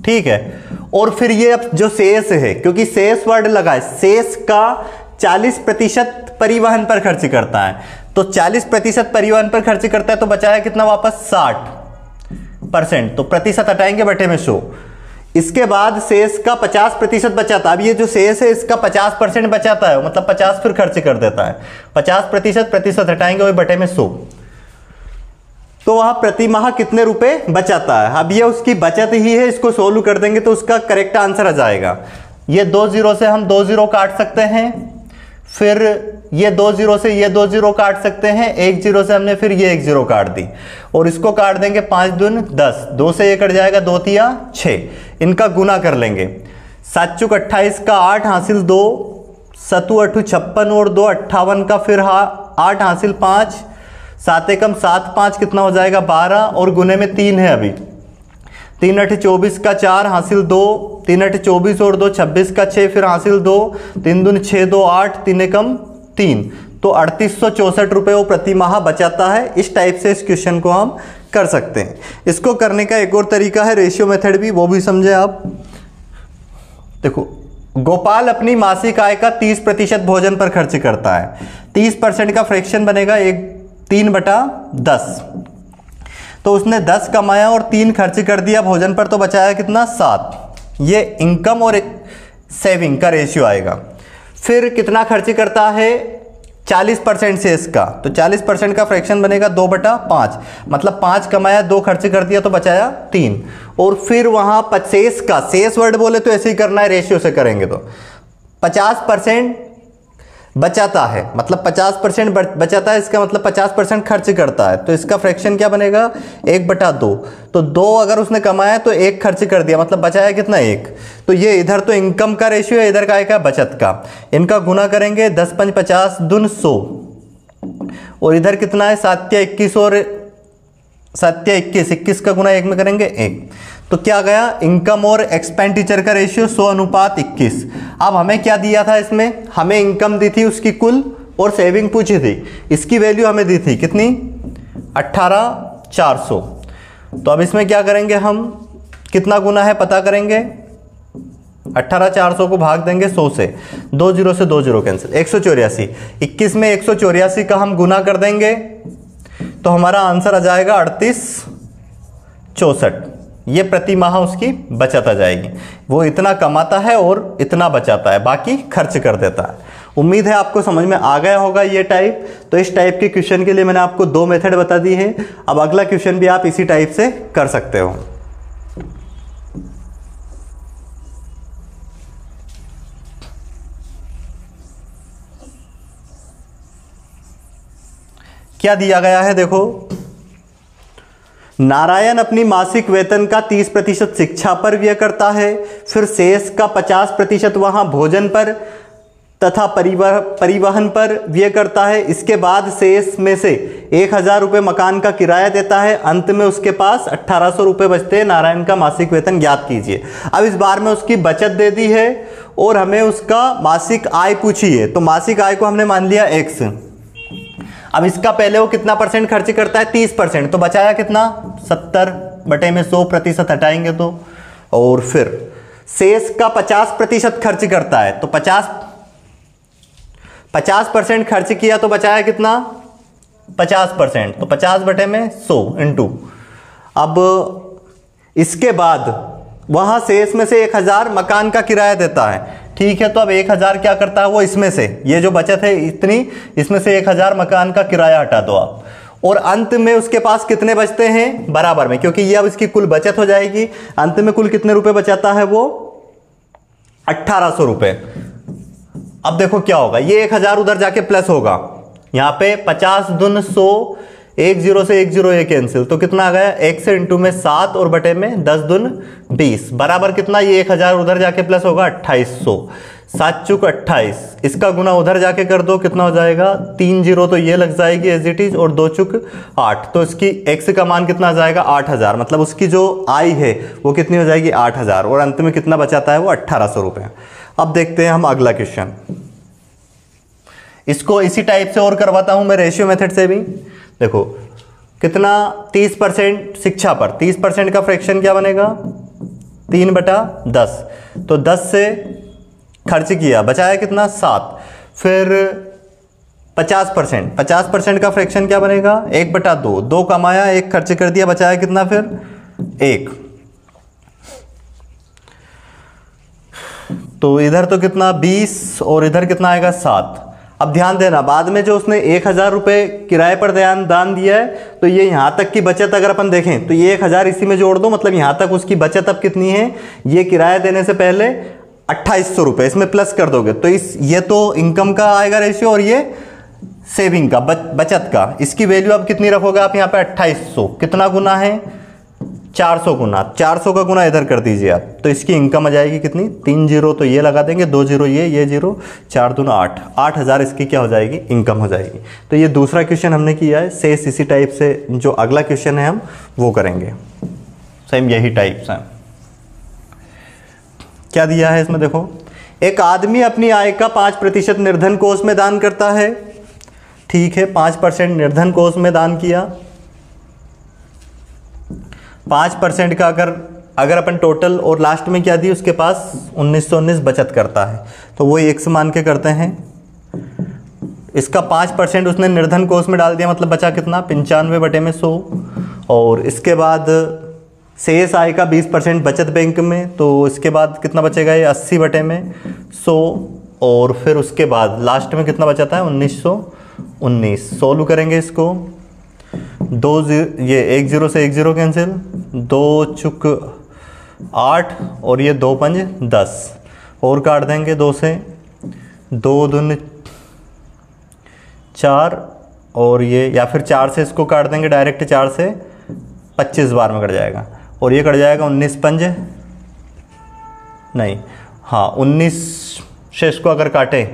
ठीक है। और फिर ये अब जो शेष है, क्योंकि शेष वर्ड लगा है, शेष का 40% परिवहन पर खर्च करता है, तो 40% परिवहन पर खर्च करता है, तो बचाया कितना वापस 60%, तो प्रतिशत हटाएंगे बटे में 100। इसके बाद शेष का 50% बचाता है। अब ये जो शेष है इसका 50% बचाता है, मतलब 50 फिर खर्च कर देता है, 50% प्रतिशत हटाएंगे वही बटे में 100, तो वह प्रति माह कितने रुपए बचाता है। अब ये उसकी बचत ही है, इसको सोल्व कर देंगे तो उसका करेक्ट आंसर आ जाएगा। ये 2 0 से हम 2 0 काट सकते हैं, फिर ये 2 0 से ये 2 0 काट सकते हैं, 1 0 से हमने फिर ये 1 0 काट दी, और इसको काट देंगे 5 दून 10, 2 से ये कट जाएगा 2 तिया 6, इनका गुना कर लेंगे। 7 चुक 28 का 8 हासिल 2, 7 8 56 और 2 58 का फिर 8 हासिल 5, 7 एकम 7 5 कितना हो जाएगा 12, और गुने में 3 है अभी, 3 8 24 का 4 हासिल 2, 3 8 24 और 2 26 का 6 फिर हासिल 2, 3 दून 6 2 8, 3 एकम 3, तो 3864 रुपये वो प्रति माह बचाता है। इस टाइप से इस क्वेश्चन को हम कर सकते हैं। इसको करने का एक और तरीका है रेशियो मेथड भी, वो भी समझे आप। देखो गोपाल अपनी मासिक आय का 30% भोजन पर खर्च करता है, 30% का फ्रैक्शन बनेगा 3/10, तो उसने 10 कमाया और 3 खर्च कर दिया भोजन पर, तो बचाया कितना 7। ये इनकम और सेविंग का रेशियो आएगा। फिर कितना खर्च करता है 40% से इसका, तो 40% का फ्रैक्शन बनेगा 2/5, मतलब 5 कमाया 2 खर्च कर दिया तो बचाया 3, और फिर वहां शेष का, शेष वर्ड बोले तो ऐसे ही करना है, रेशियो से करेंगे तो 50% बचाता है, मतलब 50% बचाता है, इसका मतलब 50% खर्च करता है, तो इसका फ्रैक्शन क्या बनेगा 1/2, तो 2 अगर उसने कमाया तो 1 खर्च कर दिया, मतलब बचाया कितना 1। तो ये इधर तो इनकम का रेशियो है, इधर का है बचत का, इनका गुना करेंगे 10 5 50 दून 100, और इधर कितना है 7 या 21 और 7 या 21, 21 का गुना 1 में करेंगे 1, तो क्या गया इनकम और एक्सपेंडिचर का रेशियो 100:21। अब हमें क्या दिया था इसमें, हमें इनकम दी थी उसकी कुल और सेविंग पूछी थी, इसकी वैल्यू हमें दी थी कितनी 18,400। तो अब इसमें क्या करेंगे हम, कितना गुना है पता करेंगे, 18,400 को भाग देंगे 100 से, 2 0 से 2 0 कैंसिल, 184, 21 में 184 का हम गुना कर देंगे तो हमारा आंसर आ जाएगा 3864। ये प्रति माह उसकी बचत आ जाएगी। वो इतना कमाता है और इतना बचाता है, बाकी खर्च कर देता है। उम्मीद है आपको समझ में आ गया होगा ये टाइप। तो इस टाइप के क्वेश्चन के लिए मैंने आपको 2 मेथड बता दी है। अब अगला क्वेश्चन भी आप इसी टाइप से कर सकते हो। क्या दिया गया है देखो, नारायण अपनी मासिक वेतन का 30% शिक्षा पर व्यय करता है, फिर शेष का 50% वहां भोजन पर तथा परिवहन पर व्यय करता है। इसके बाद शेष में से 1000 रुपये मकान का किराया देता है। अंत में उसके पास 1800 रुपये बचते हैं। नारायण का मासिक वेतन ज्ञात कीजिए। अब इस बार में उसकी बचत दे दी है और हमें उसका मासिक आय पूछी है। तो मासिक आय को हमने मान लिया x। अब इसका पहले वो कितना परसेंट खर्च करता है, 30%। तो बचाया कितना, 70/100 हटाएंगे तो, और फिर शेष का 50% खर्च करता है। तो 50% खर्च किया तो बचाया कितना, 50%। तो 50/100 इंटू, अब इसके बाद वहां शेष में से 1000 मकान का किराया देता है। ठीक है, तो अब 1000 क्या करता है वो, इसमें से ये जो बचत है इतनी, इसमें से 1000 मकान का किराया हटा दो आप, और अंत में उसके पास कितने बचते हैं बराबर में, क्योंकि ये अब इसकी कुल बचत हो जाएगी। अंत में कुल कितने रुपए बचाता है वो, 1800 रुपये। अब देखो क्या होगा, ये 1000 उधर जाके प्लस होगा, यहाँ पे 50 दून 100, 10 से 10 ये कैंसिल, तो कितना आ गया, x इंटू में 7 और बटे में 10 दून 20 बराबर कितना, ये 1000 उधर जाके प्लस होगा 2800, 7 चुक 28, इसका गुना उधर जाके कर दो, कितना हो जाएगा 3 0, तो ये लग जाएगी एज इट इज, और 2 चुक 8, तो इसकी x का मान कितना आ जाएगा 8000, मतलब उसकी जो आय है वो कितनी हो जाएगी 8000, और अंत में कितना बचाता है वो 1800 रुपये। अब देखते हैं हम अगला क्वेश्चन, इसको इसी टाइप से और करवाता हूं मैं रेशियो मेथड से भी। देखो कितना, 30% शिक्षा पर, 30% का फ्रैक्शन क्या बनेगा, 3/10, तो 10 से खर्च किया बचाया कितना 7, फिर 50% का फ्रैक्शन क्या बनेगा 1/2, 2 कमाया 1 खर्च कर दिया बचाया कितना फिर 1, तो इधर तो कितना 20 और इधर कितना आएगा 7। अब ध्यान देना, बाद में जो उसने 1000 रुपये किराए पर दान दिया है, तो ये यहाँ तक की बचत अगर अपन देखें तो ये 1000 इसी में जोड़ दो, मतलब यहाँ तक उसकी बचत अब कितनी है, ये किराया देने से पहले 2800 रुपये, इसमें प्लस कर दोगे तो ये तो इनकम का आएगा रेशियो, और ये सेविंग का बचत का, इसकी वैल्यू अब कितनी रखोगे आप यहाँ पे 2800, कितना गुना है 400 गुना, 400 का गुना इधर कर दीजिए आप, तो इसकी इनकम आ जाएगी कितनी, 3 0 तो ये लगा देंगे, 2 0 ये 0, 4 दूना 8, 8000 इसकी क्या हो जाएगी इनकम हो जाएगी। तो ये दूसरा क्वेश्चन हमने किया है, शेष इसी टाइप से जो अगला क्वेश्चन है हम वो करेंगे, सेम यही टाइप्स हैं। क्या दिया है इसमें देखो, एक आदमी अपनी आय का 5% निर्धन कोष में दान करता है। ठीक है, 5% निर्धन कोष में दान किया, 5% का अगर अपन टोटल और लास्ट में क्या दी उसके पास 1919 बचत करता है, तो वो x मान के करते हैं। इसका 5% उसने निर्धन कोष में डाल दिया, मतलब बचा कितना 95/100, और इसके बाद शेष आय का 20% बचत बैंक में, तो इसके बाद कितना बचेगा ये 80/100, और फिर उसके बाद लास्ट में कितना बचाता है 1919। सोल्व करेंगे इसको, 1 0 से 1 0 कैंसिल, 2 चुक 8 और ये 2 5 10, और काट देंगे 2 से, 2 दून 4, और ये या फिर 4 से इसको काट देंगे डायरेक्ट, 4 से 25 बार में कट जाएगा, और ये कट जाएगा 19 5 नहीं, हाँ 19 से इसको अगर काटें,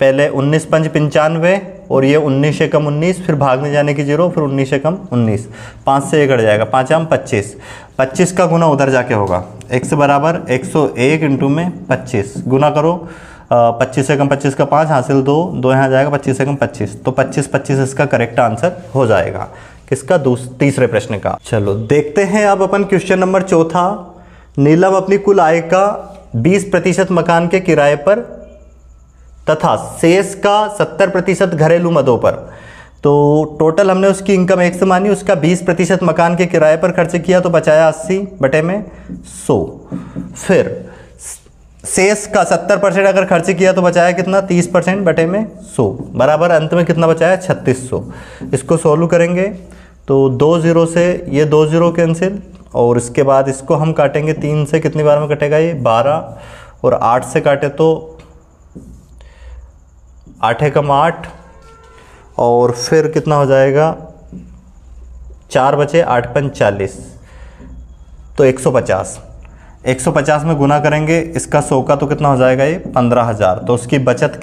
पहले 19 5 95, और ये 19 से कम 19, फिर भागने जाने की 0, फिर 19 से कम 19, 5 से ये कट जाएगा, 5 आम 25, 25 का गुना उधर जाके होगा, x बराबर 101 इंटू में 25 गुना करो, 25 से कम 25 का 5 हासिल 2, 2 यहाँ जाएगा, 25 से कम 25, तो 25 इसका करेक्ट आंसर हो जाएगा किसका, तीसरे प्रश्न का। चलो देखते हैं अब अपन क्वेश्चन नंबर 4। नीलम अपनी कुल आय का 20% मकान के किराए पर तथा शेष का 70% घरेलू मदों पर, तो टोटल हमने उसकी इनकम x मानी, उसका 20% मकान के किराए पर खर्च किया तो बचाया 80/100, फिर शेष का 70% अगर खर्च किया तो बचाया कितना 30%/100 बराबर अंत में कितना बचाया 3600। इसको सोल्व करेंगे तो 2 0 से ये 2 0 कैंसिल, और इसके बाद इसको हम काटेंगे 3 से, कितनी बार में कटेगा ये 12, और 8 से काटे तो 8 कम 8, और फिर कितना हो जाएगा 4 बचे 8 5 40, तो 150। 150 में गुना करेंगे इसका 100 का तो कितना हो जाएगा ये 15,000। तो उसकी बचत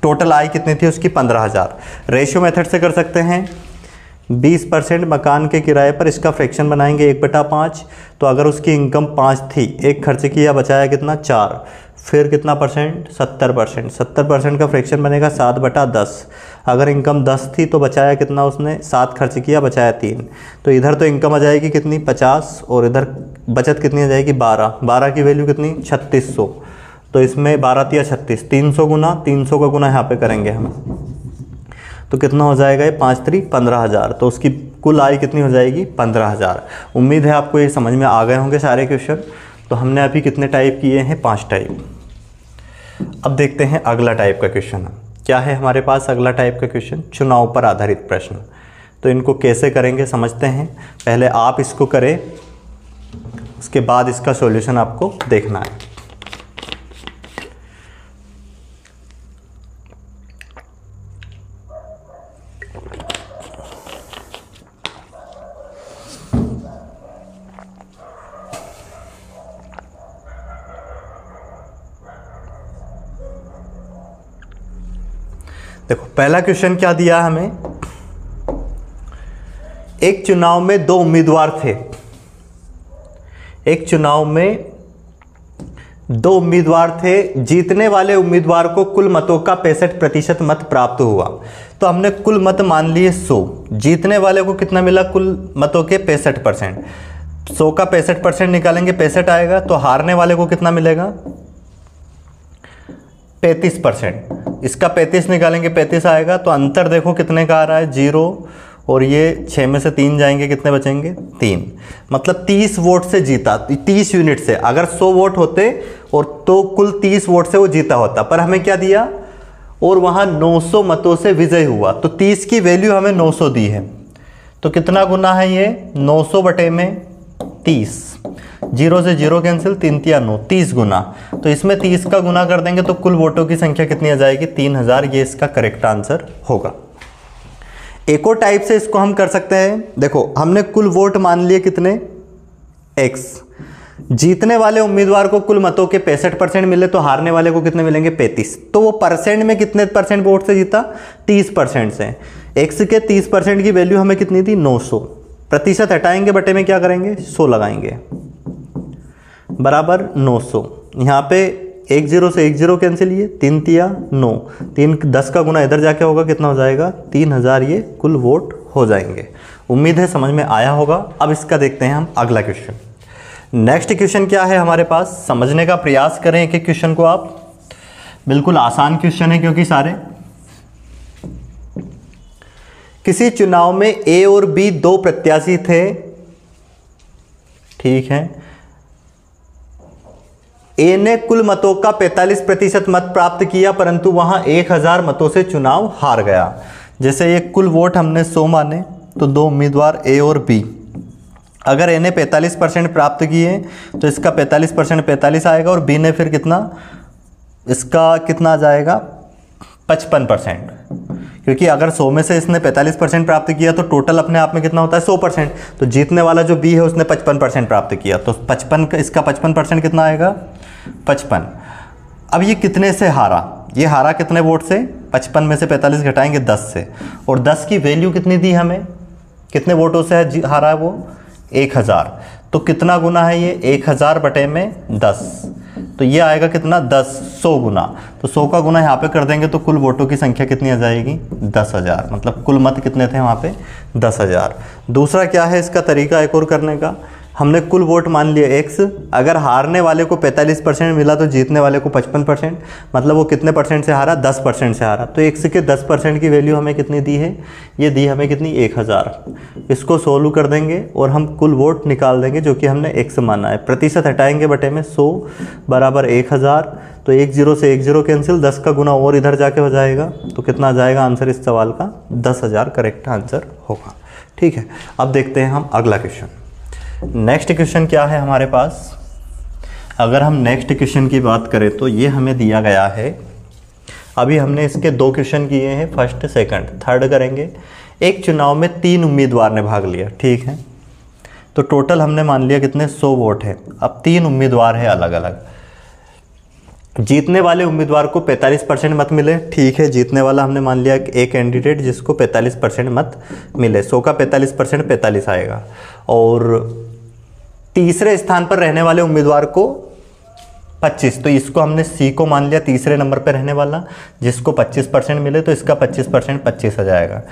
टोटल आय कितनी थी उसकी 15,000। रेशियो मेथड से कर सकते हैं 20% मकान के किराए पर इसका फ्रैक्शन बनाएंगे 1/5। तो अगर उसकी इनकम 5 थी, एक खर्च किया, बचाया कितना 4, फिर कितना परसेंट 70%। 70% का फ्रैक्शन बनेगा 7/10। अगर इनकम 10 थी तो बचाया कितना उसने 7 खर्च किया, बचाया 3। तो इधर तो इनकम आ जाएगी कितनी 50 और इधर बचत कितनी आ जाएगी 12। 12 की वैल्यू कितनी 3600। तो इसमें 12 या 36, 300 गुना, 300 का गुना यहाँ पे करेंगे हम, तो कितना हो जाएगा ये 5 3 15,000। तो उसकी कुल आय कितनी हो जाएगी 15,000। उम्मीद है आपको ये समझ में आ गए होंगे सारे क्वेश्चन। तो हमने अभी कितने टाइप किए हैं 5 टाइप। अब देखते हैं अगला टाइप का क्वेश्चन क्या है हमारे पास। अगला टाइप का क्वेश्चन चुनाव पर आधारित प्रश्न। तो इनको कैसे करेंगे समझते हैं। पहले आप इसको करें, उसके बाद इसका सॉल्यूशन आपको देखना है। देखो पहला क्वेश्चन क्या दिया हमें। एक चुनाव में 2 उम्मीदवार थे। एक चुनाव में 2 उम्मीदवार थे। जीतने वाले उम्मीदवार को कुल मतों का 65% मत प्राप्त हुआ। तो हमने कुल मत मान लिए 100। जीतने वाले को कितना मिला कुल मतों के 65%। 100 का 65% निकालेंगे 65 आएगा। तो हारने वाले को कितना मिलेगा 35%। इसका 35 निकालेंगे 35 आएगा। तो अंतर देखो कितने का आ रहा है 0 और ये 6 में से 3 जाएंगे, कितने बचेंगे 3। मतलब 30 वोट से जीता, 30 यूनिट से। अगर 100 वोट होते और तो कुल 30 वोट से वो जीता होता, पर हमें क्या दिया और वहाँ 900 मतों से विजय हुआ। तो 30 की वैल्यू हमें 900 दी है। तो कितना गुना है ये 900 बटे में 30। 0 से 0 कैंसिल, 3 तिया 9, 30 गुना। तो इसमें 30 का गुना कर देंगे तो कुल वोटों की संख्या कितनी आ जाएगी 3000। ये इसका करेक्ट आंसर होगा। एक और टाइप से इसको हम कर सकते हैं। देखो हमने कुल वोट मान लिए कितने x। जीतने वाले उम्मीदवार को कुल मतों के 65% मिले तो हारने वाले को कितने मिलेंगे 35। तो वो परसेंट में कितने परसेंट वोट से जीता 30% से। x के 30% की वैल्यू हमें कितनी थी 900। प्रतिशत हटाएंगे बटे में क्या करेंगे 100 लगाएंगे बराबर 900। यहाँ पे 1 0 से 1 0 कैंसिल, ये 3 तिया 9, 3 10 का गुना इधर जाके होगा कितना हो जाएगा 3000। ये कुल वोट हो जाएंगे। उम्मीद है समझ में आया होगा। अब इसका देखते हैं हम अगला क्वेश्चन। नेक्स्ट क्वेश्चन क्या है हमारे पास, समझने का प्रयास करें एक एक क्वेश्चन को आप। बिल्कुल आसान क्वेश्चन है क्योंकि सारे। किसी चुनाव में ए और बी 2 प्रत्याशी थे, ठीक है। ए ने कुल मतों का 45% मत प्राप्त किया परंतु वहां 1000 मतों से चुनाव हार गया। जैसे ये कुल वोट हमने 100 माने तो 2 उम्मीदवार ए और बी। अगर ए ने 45% प्राप्त किए तो इसका 45% 45 आएगा और बी ने फिर कितना, इसका कितना आ जाएगा 55%। क्योंकि अगर 100 में से इसने 45% प्राप्त किया तो टोटल अपने आप में कितना होता है 100%। तो जीतने वाला जो बी है उसने 55% प्राप्त किया तो 55 का इसका 55% कितना आएगा 55। अब ये कितने से हारा, ये हारा कितने वोट से 55 में से 45 घटाएंगे 10 से। और 10 की वैल्यू कितनी दी हमें, कितने वोटों से हारा है वो 1000। तो कितना गुना है ये 1000 बटे में 10। तो ये आएगा कितना 10 100 गुना। तो 100 का गुना यहाँ पे कर देंगे तो कुल वोटों की संख्या कितनी आ जाएगी 10,000। मतलब कुल मत कितने थे वहाँ पे 10,000। दूसरा क्या है इसका तरीका एक और करने का, हमने कुल वोट मान लिया x। अगर हारने वाले को 45% मिला तो जीतने वाले को 55%। मतलब वो कितने परसेंट से हारा 10% से हारा। तो x के 10% की वैल्यू हमें कितनी दी है, ये दी हमें कितनी 1000। इसको सोल्व कर देंगे और हम कुल वोट निकाल देंगे जो कि हमने x माना है। प्रतिशत हटाएंगे बटे में 100 बराबर 1000। तो 1 0 से 1 0 कैंसिल, 10 का गुना और इधर जाके हो जाएगा तो कितना आ जाएगा आंसर इस सवाल का 10,000 करेक्ट आंसर होगा। ठीक है, अब देखते हैं हम अगला क्वेश्चन। नेक्स्ट क्वेश्चन क्या है हमारे पास। अगर हम नेक्स्ट क्वेश्चन की बात करें तो ये हमें दिया गया है, अभी हमने इसके 2 क्वेश्चन किए हैं, फर्स्ट सेकंड, थर्ड करेंगे। एक चुनाव में 3 उम्मीदवार ने भाग लिया, ठीक है। तो टोटल हमने मान लिया कितने 100 वोट है। अब 3 उम्मीदवार है अलग अलग। जीतने वाले उम्मीदवार को 45% मत मिले, ठीक है, जीतने वाला हमने मान लिया कि एक कैंडिडेट जिसको 45% मत मिले, 100 का 45% 45 आएगा। और तीसरे स्थान पर रहने वाले उम्मीदवार को 25, तो इसको हमने सी को मान लिया तीसरे नंबर पर रहने वाला, जिसको 25% मिले तो इसका 25% 25 आ जाएगा।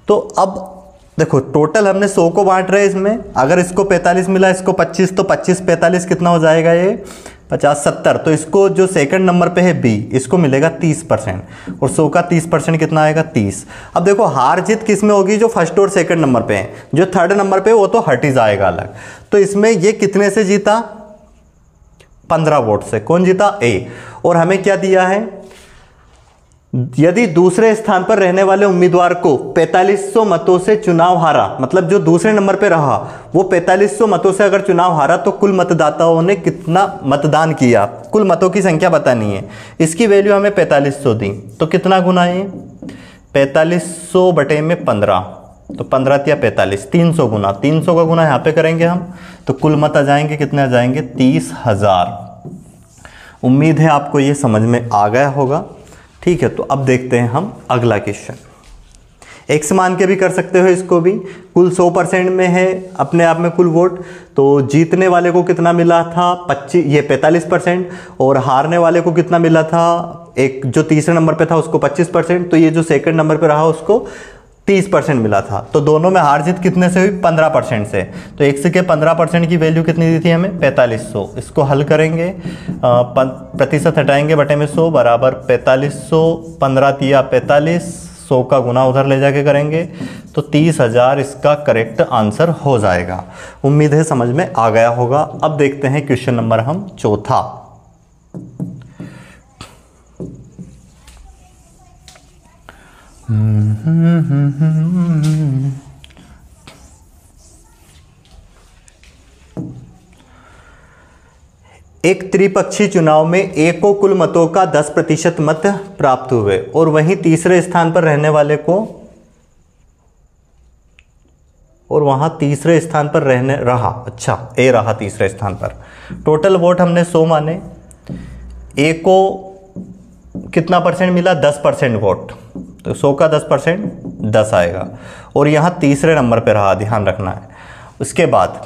तो अब देखो टोटल हमने 100 को बांट रहे हैं इसमें, अगर इसको 45 मिला, इसको 25, तो 25 45 कितना हो जाएगा ये 50 70। तो इसको जो सेकंड नंबर पे है बी, इसको मिलेगा 30%, और 100 का 30% कितना आएगा 30। अब देखो हार जीत किस में होगी, जो फर्स्ट और सेकंड नंबर पे है, जो थर्ड नंबर पे वो तो हट ही जाएगा अलग। तो इसमें ये कितने से जीता, 15 वोट से। कौन जीता, ए। और हमें क्या दिया है, यदि दूसरे स्थान पर रहने वाले उम्मीदवार को 4500 मतों से चुनाव हारा, मतलब जो दूसरे नंबर पर रहा वो 4500 मतों से अगर चुनाव हारा, तो कुल मतदाताओं ने कितना मतदान किया, कुल मतों की संख्या बतानी है। इसकी वैल्यू हमें 4500 दी, तो कितना गुना है 4500 बटे में 15, तो 15 या 45, 300 गुना, 300 का गुना यहाँ पे करेंगे हम, तो कुल मत आ जाएंगे कितने आ जाएंगे 30,000। उम्मीद है आपको ये समझ में आ गया होगा, ठीक है। तो अब देखते हैं हम अगला क्वेश्चन। एक्स मान के भी कर सकते हो इसको भी। कुल 100% में है अपने आप में कुल वोट, तो जीतने वाले को कितना मिला था 25, ये 45%, और हारने वाले को कितना मिला था, एक जो तीसरे नंबर पे था उसको 25%, तो ये जो सेकंड नंबर पे रहा उसको 30% मिला था। तो दोनों में हार जीत कितने से हुई 15% से। तो एक्स के 15% की वैल्यू कितनी दी थी हमें 4500। इसको हल करेंगे, प्रतिशत हटाएंगे बटे में 100 बराबर 4500, 15 तिया 45, 100 का गुना उधर ले जाके करेंगे तो 30,000 इसका करेक्ट आंसर हो जाएगा। उम्मीद है समझ में आ गया होगा। अब देखते हैं क्वेश्चन नंबर हम चौथा। एक त्रिपक्षीय चुनाव में ए को कुल मतों का 10% मत प्राप्त हुए, और वहीं तीसरे स्थान पर रहने वाले को, और वहां तीसरे स्थान पर रहने रहा, अच्छा ए रहा तीसरे स्थान पर। टोटल वोट हमने 100 माने, ए को कितना परसेंट मिला 10% वोट, तो 100 का 10% 10 आएगा, और यहां तीसरे नंबर पे रहा, ध्यान रखना है। उसके बाद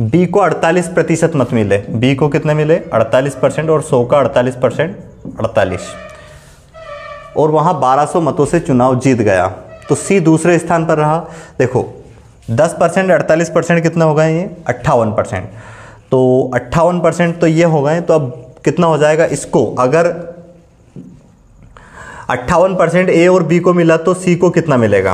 बी को 48% मत मिले, बी को कितने मिले 48%, और 100 का 48% 48, और वहां 1200 मतों से चुनाव जीत गया। तो सी दूसरे स्थान पर रहा। देखो 10% 48% कितना हो गए, ये 58%, तो 58% तो ये हो गए। तो अब कितना हो जाएगा, इसको अगर 58% ए और बी को मिला तो सी को कितना मिलेगा,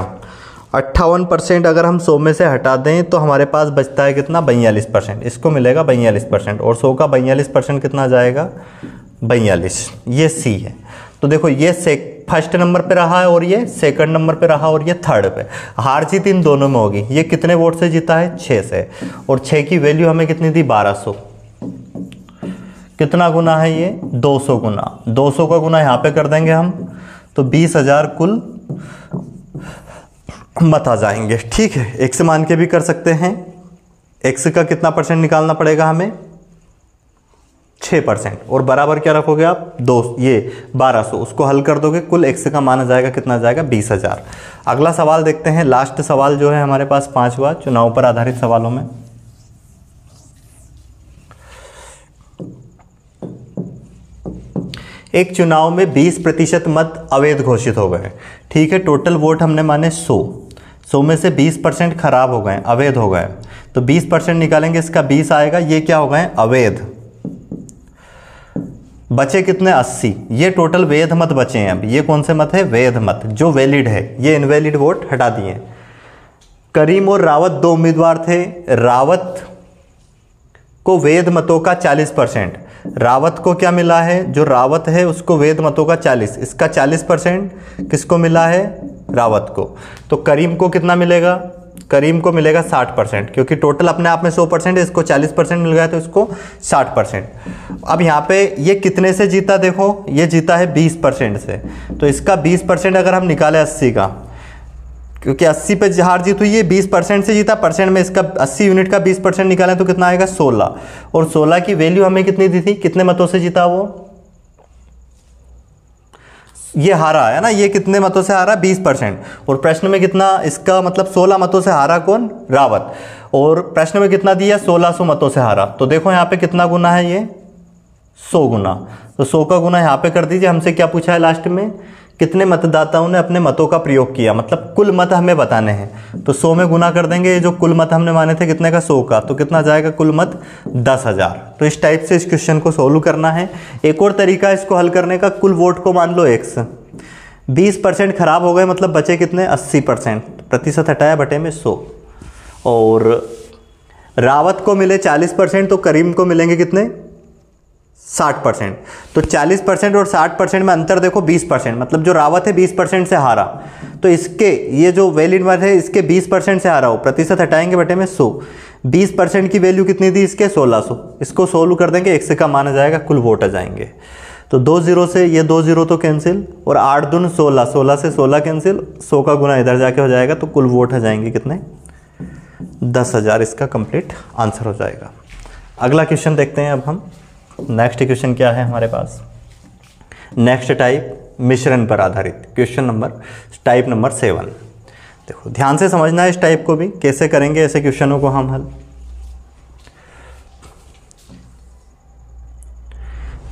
58% अगर हम 100 में से हटा दें तो हमारे पास बचता है कितना 42%, इसको मिलेगा 42%, और 100 का 42% कितना आ जाएगा 42, ये सी है। तो देखो ये फर्स्ट नंबर पे रहा है, और ये सेकंड नंबर पे रहा, और ये थर्ड पे। हार जीत इन दोनों में होगी। ये कितने वोट से जीता है 6 से, और 6 की वैल्यू हमें कितनी थी 1200, कितना गुना है ये 200 गुना, 200 का गुना यहाँ पे कर देंगे हम, तो 20,000 कुल मत आ जाएंगे, ठीक है। एक्स मान के भी कर सकते हैं। एक्स का कितना परसेंट निकालना पड़ेगा हमें 6%, और बराबर क्या रखोगे आप 2, ये 1200, उसको हल कर दोगे, कुल एक्स का मान आ जाएगा कितना आ जाएगा 20,000। अगला सवाल देखते हैं, लास्ट सवाल जो है हमारे पास 5वां चुनाव पर आधारित सवालों में। एक चुनाव में 20% मत अवैध घोषित हो गए, ठीक है। टोटल वोट हमने माने 100 में से 20% खराब हो गए, अवैध हो गए, तो 20% निकालेंगे, इसका 20 आएगा, ये क्या हो गए अवैध। बचे कितने 80, ये टोटल वैध मत बचे हैं। अब ये कौन से मत है वैध मत, जो वैलिड है, ये इनवैलिड वोट हटा दिए। करीम और रावत 2 उम्मीदवार थे। रावत को वैध मतों का 40%, रावत को क्या मिला है, जो रावत है उसको वैध मतों का 40, इसका 40% किसको मिला है रावत को। तो करीम को कितना मिलेगा, करीम को मिलेगा 60%, क्योंकि टोटल अपने आप में 100% है, इसको 40% मिल गया तो इसको 60%। अब यहाँ पे ये कितने से जीता, देखो ये जीता है 20% से, तो इसका 20% अगर हम निकाले 80 का, क्योंकि 80 पे हार जीत हुई है, 20% से जीता, परसेंट में इसका 80 यूनिट का 20% निकालें तो कितना आएगा 16, और 16 की वैल्यू हमें कितनी दी थी, कितने मतों से जीता वो, ये हारा है ना, ये कितने मतों से हारा 20%, और प्रश्न में कितना, इसका मतलब 16 मतों से हारा कौन, रावत, और प्रश्न में कितना दिया 1600 मतों से हारा। तो देखो यहाँ पे कितना गुना है, ये 100 गुना, तो 100 का गुना यहाँ पे कर दीजिए। हमसे क्या पूछा है लास्ट में, कितने मतदाताओं ने अपने मतों का प्रयोग किया, मतलब कुल मत हमें बताने हैं, तो 100 में गुना कर देंगे, ये जो कुल मत हमने माने थे कितने का, 100 का, तो कितना जाएगा कुल मत 10,000। तो इस टाइप से इस क्वेश्चन को सोल्व करना है। एक और तरीका इसको हल करने का, कुल वोट को मान लो x, 20% खराब हो गए, मतलब बचे कितने 80%, प्रतिशत हटाया बटे में 100, और रावत को मिले 40%, तो करीम को मिलेंगे कितने 60%। तो 40% और 60% में अंतर देखो 20%, मतलब जो रावत है 20% से हारा, तो इसके ये जो वैलिड मत है इसके 20% से हारा हो, प्रतिशत हटाएंगे बटे में 100, 20% की वैल्यू कितनी थी इसके 1600, इसको सोल्व कर देंगे, x का मान आ जाएगा, कुल वोट आ जाएंगे। तो 2 0 से ये 2 0 तो कैंसिल, और 8 दून 16, 16 से 16 कैंसिल, 100 का गुना इधर जाके हो जाएगा, तो कुल वोट आ जाएंगे कितने 10,000, इसका कंप्लीट आंसर हो जाएगा। अगला क्वेश्चन देखते हैं अब हम। नेक्स्ट क्वेश्चन क्या है हमारे पास, नेक्स्ट टाइप मिश्रण पर आधारित क्वेश्चन नंबर टाइप नंबर 7। देखो ध्यान से समझना है इस टाइप को भी, कैसे करेंगे ऐसे क्वेश्चनों को हम हल।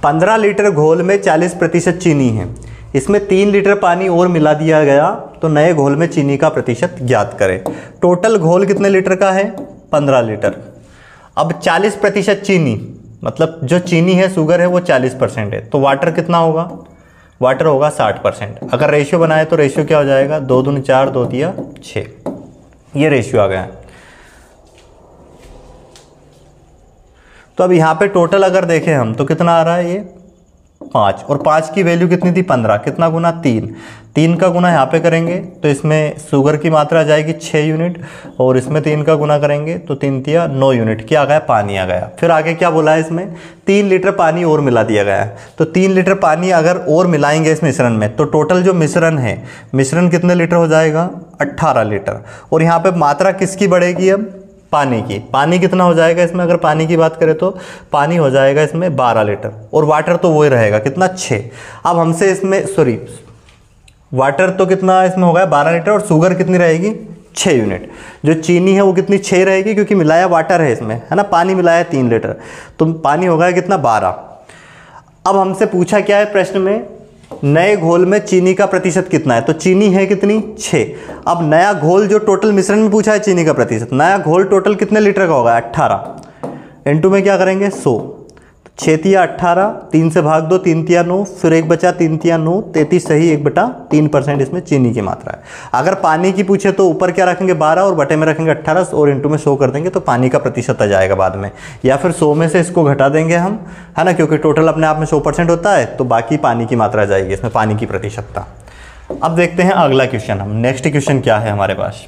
15 लीटर घोल में 40% चीनी है, इसमें 3 लीटर पानी और मिला दिया गया, तो नए घोल में चीनी का प्रतिशत ज्ञात करें। टोटल घोल कितने लीटर का है 15 लीटर। अब 40% चीनी, मतलब जो चीनी है शुगर है वो 40% है, तो वाटर कितना होगा, वाटर होगा 60%। अगर रेशियो बनाए तो रेशियो क्या हो जाएगा, 2 दूनी 4, 2 तिया 6, ये रेशियो आ गया। तो अब यहाँ पे टोटल अगर देखें हम तो कितना आ रहा है ये 5, और 5 की वैल्यू कितनी थी 15, कितना गुना 3, 3 का गुना यहाँ पे करेंगे तो इसमें शुगर की मात्रा आ जाएगी 6 यूनिट, और इसमें 3 का गुना करेंगे तो 3 तिया 9 यूनिट, क्या आ गया पानी आ गया। फिर आगे क्या बोला है इसमें 3 लीटर पानी और मिला दिया गया है, तो 3 लीटर पानी अगर और मिलाएंगे इस मिश्रण में, तो टोटल जो मिश्रण है, मिश्रण कितने लीटर हो जाएगा 18 लीटर, और यहाँ पे मात्रा किसकी बढ़ेगी अब पानी की, पानी कितना हो जाएगा इसमें, अगर पानी की बात करें तो पानी हो जाएगा इसमें 12 लीटर, और वाटर तो वही रहेगा कितना 6। अब हमसे इसमें सॉरी वाटर तो कितना इसमें होगा 12 लीटर, और शुगर कितनी रहेगी 6 यूनिट, जो चीनी है वो कितनी 6 रहेगी, क्योंकि मिलाया वाटर है इसमें है ना, पानी मिलाया 3 लीटर, तो पानी होगा कितना 12। अब हमसे पूछा क्या है प्रश्न में, नए घोल में चीनी का प्रतिशत कितना है, तो चीनी है कितनी 6। अब नया घोल जो टोटल मिश्रण में पूछा है चीनी का प्रतिशत, नया घोल टोटल कितने लीटर का होगा 18, इनटू में क्या करेंगे 100, 6 तिया 18, 3 से भाग दो 3 तिया 9, फिर 1 बचा 3 तिया 9, 33 सही 1/3% इसमें चीनी की मात्रा है। अगर पानी की पूछे तो ऊपर क्या रखेंगे 12 और बटे में रखेंगे 18, और इनटू में 100 कर देंगे तो पानी का प्रतिशत आ जाएगा बाद में, या फिर 100 में से इसको घटा देंगे हम है ना, क्योंकि टोटल अपने आप में 100% होता है, तो बाकी पानी की मात्रा आ जाएगी इसमें, पानी की प्रतिशतता। अब देखते हैं अगला क्वेश्चन, हम नेक्स्ट क्वेश्चन क्या है हमारे पास।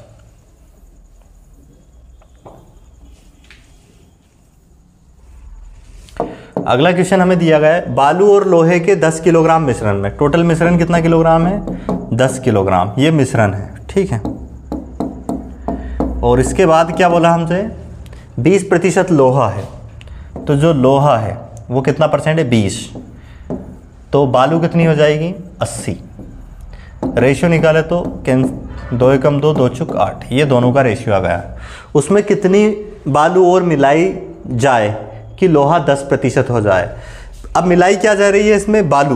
अगला क्वेश्चन हमें दिया गया है, बालू और लोहे के 10 किलोग्राम मिश्रण में, टोटल मिश्रण कितना किलोग्राम है 10 किलोग्राम, ये मिश्रण है ठीक है। और इसके बाद क्या बोला हमसे 20% लोहा है, तो जो लोहा है वो कितना परसेंट है 20, तो बालू कितनी हो जाएगी 80। रेशियो निकाले तो 2 एकम 2, 2 चुक 8, ये दोनों का रेशियो आ गया। उसमें कितनी बालू और मिलाई जाए कि लोहा 10% हो जाए। अब मिलाई क्या जा रही है इसमें बालू,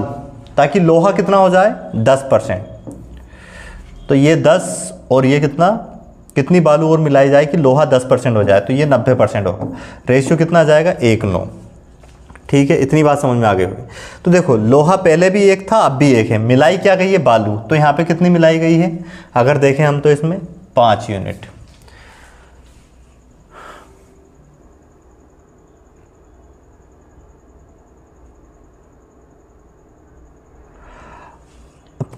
ताकि लोहा कितना हो जाए 10%, तो ये 10 और ये कितनी बालू और मिलाई जाए कि लोहा 10% हो जाए, तो ये 90% होगा। रेशियो कितना आ जाएगा 1:9, ठीक है, इतनी बात समझ में आ गई होगी। तो देखो लोहा पहले भी 1 था अब भी 1 है, मिलाई क्या गई है बालू, तो यहाँ पे कितनी मिलाई गई है अगर देखें हम तो इसमें 5 यूनिट।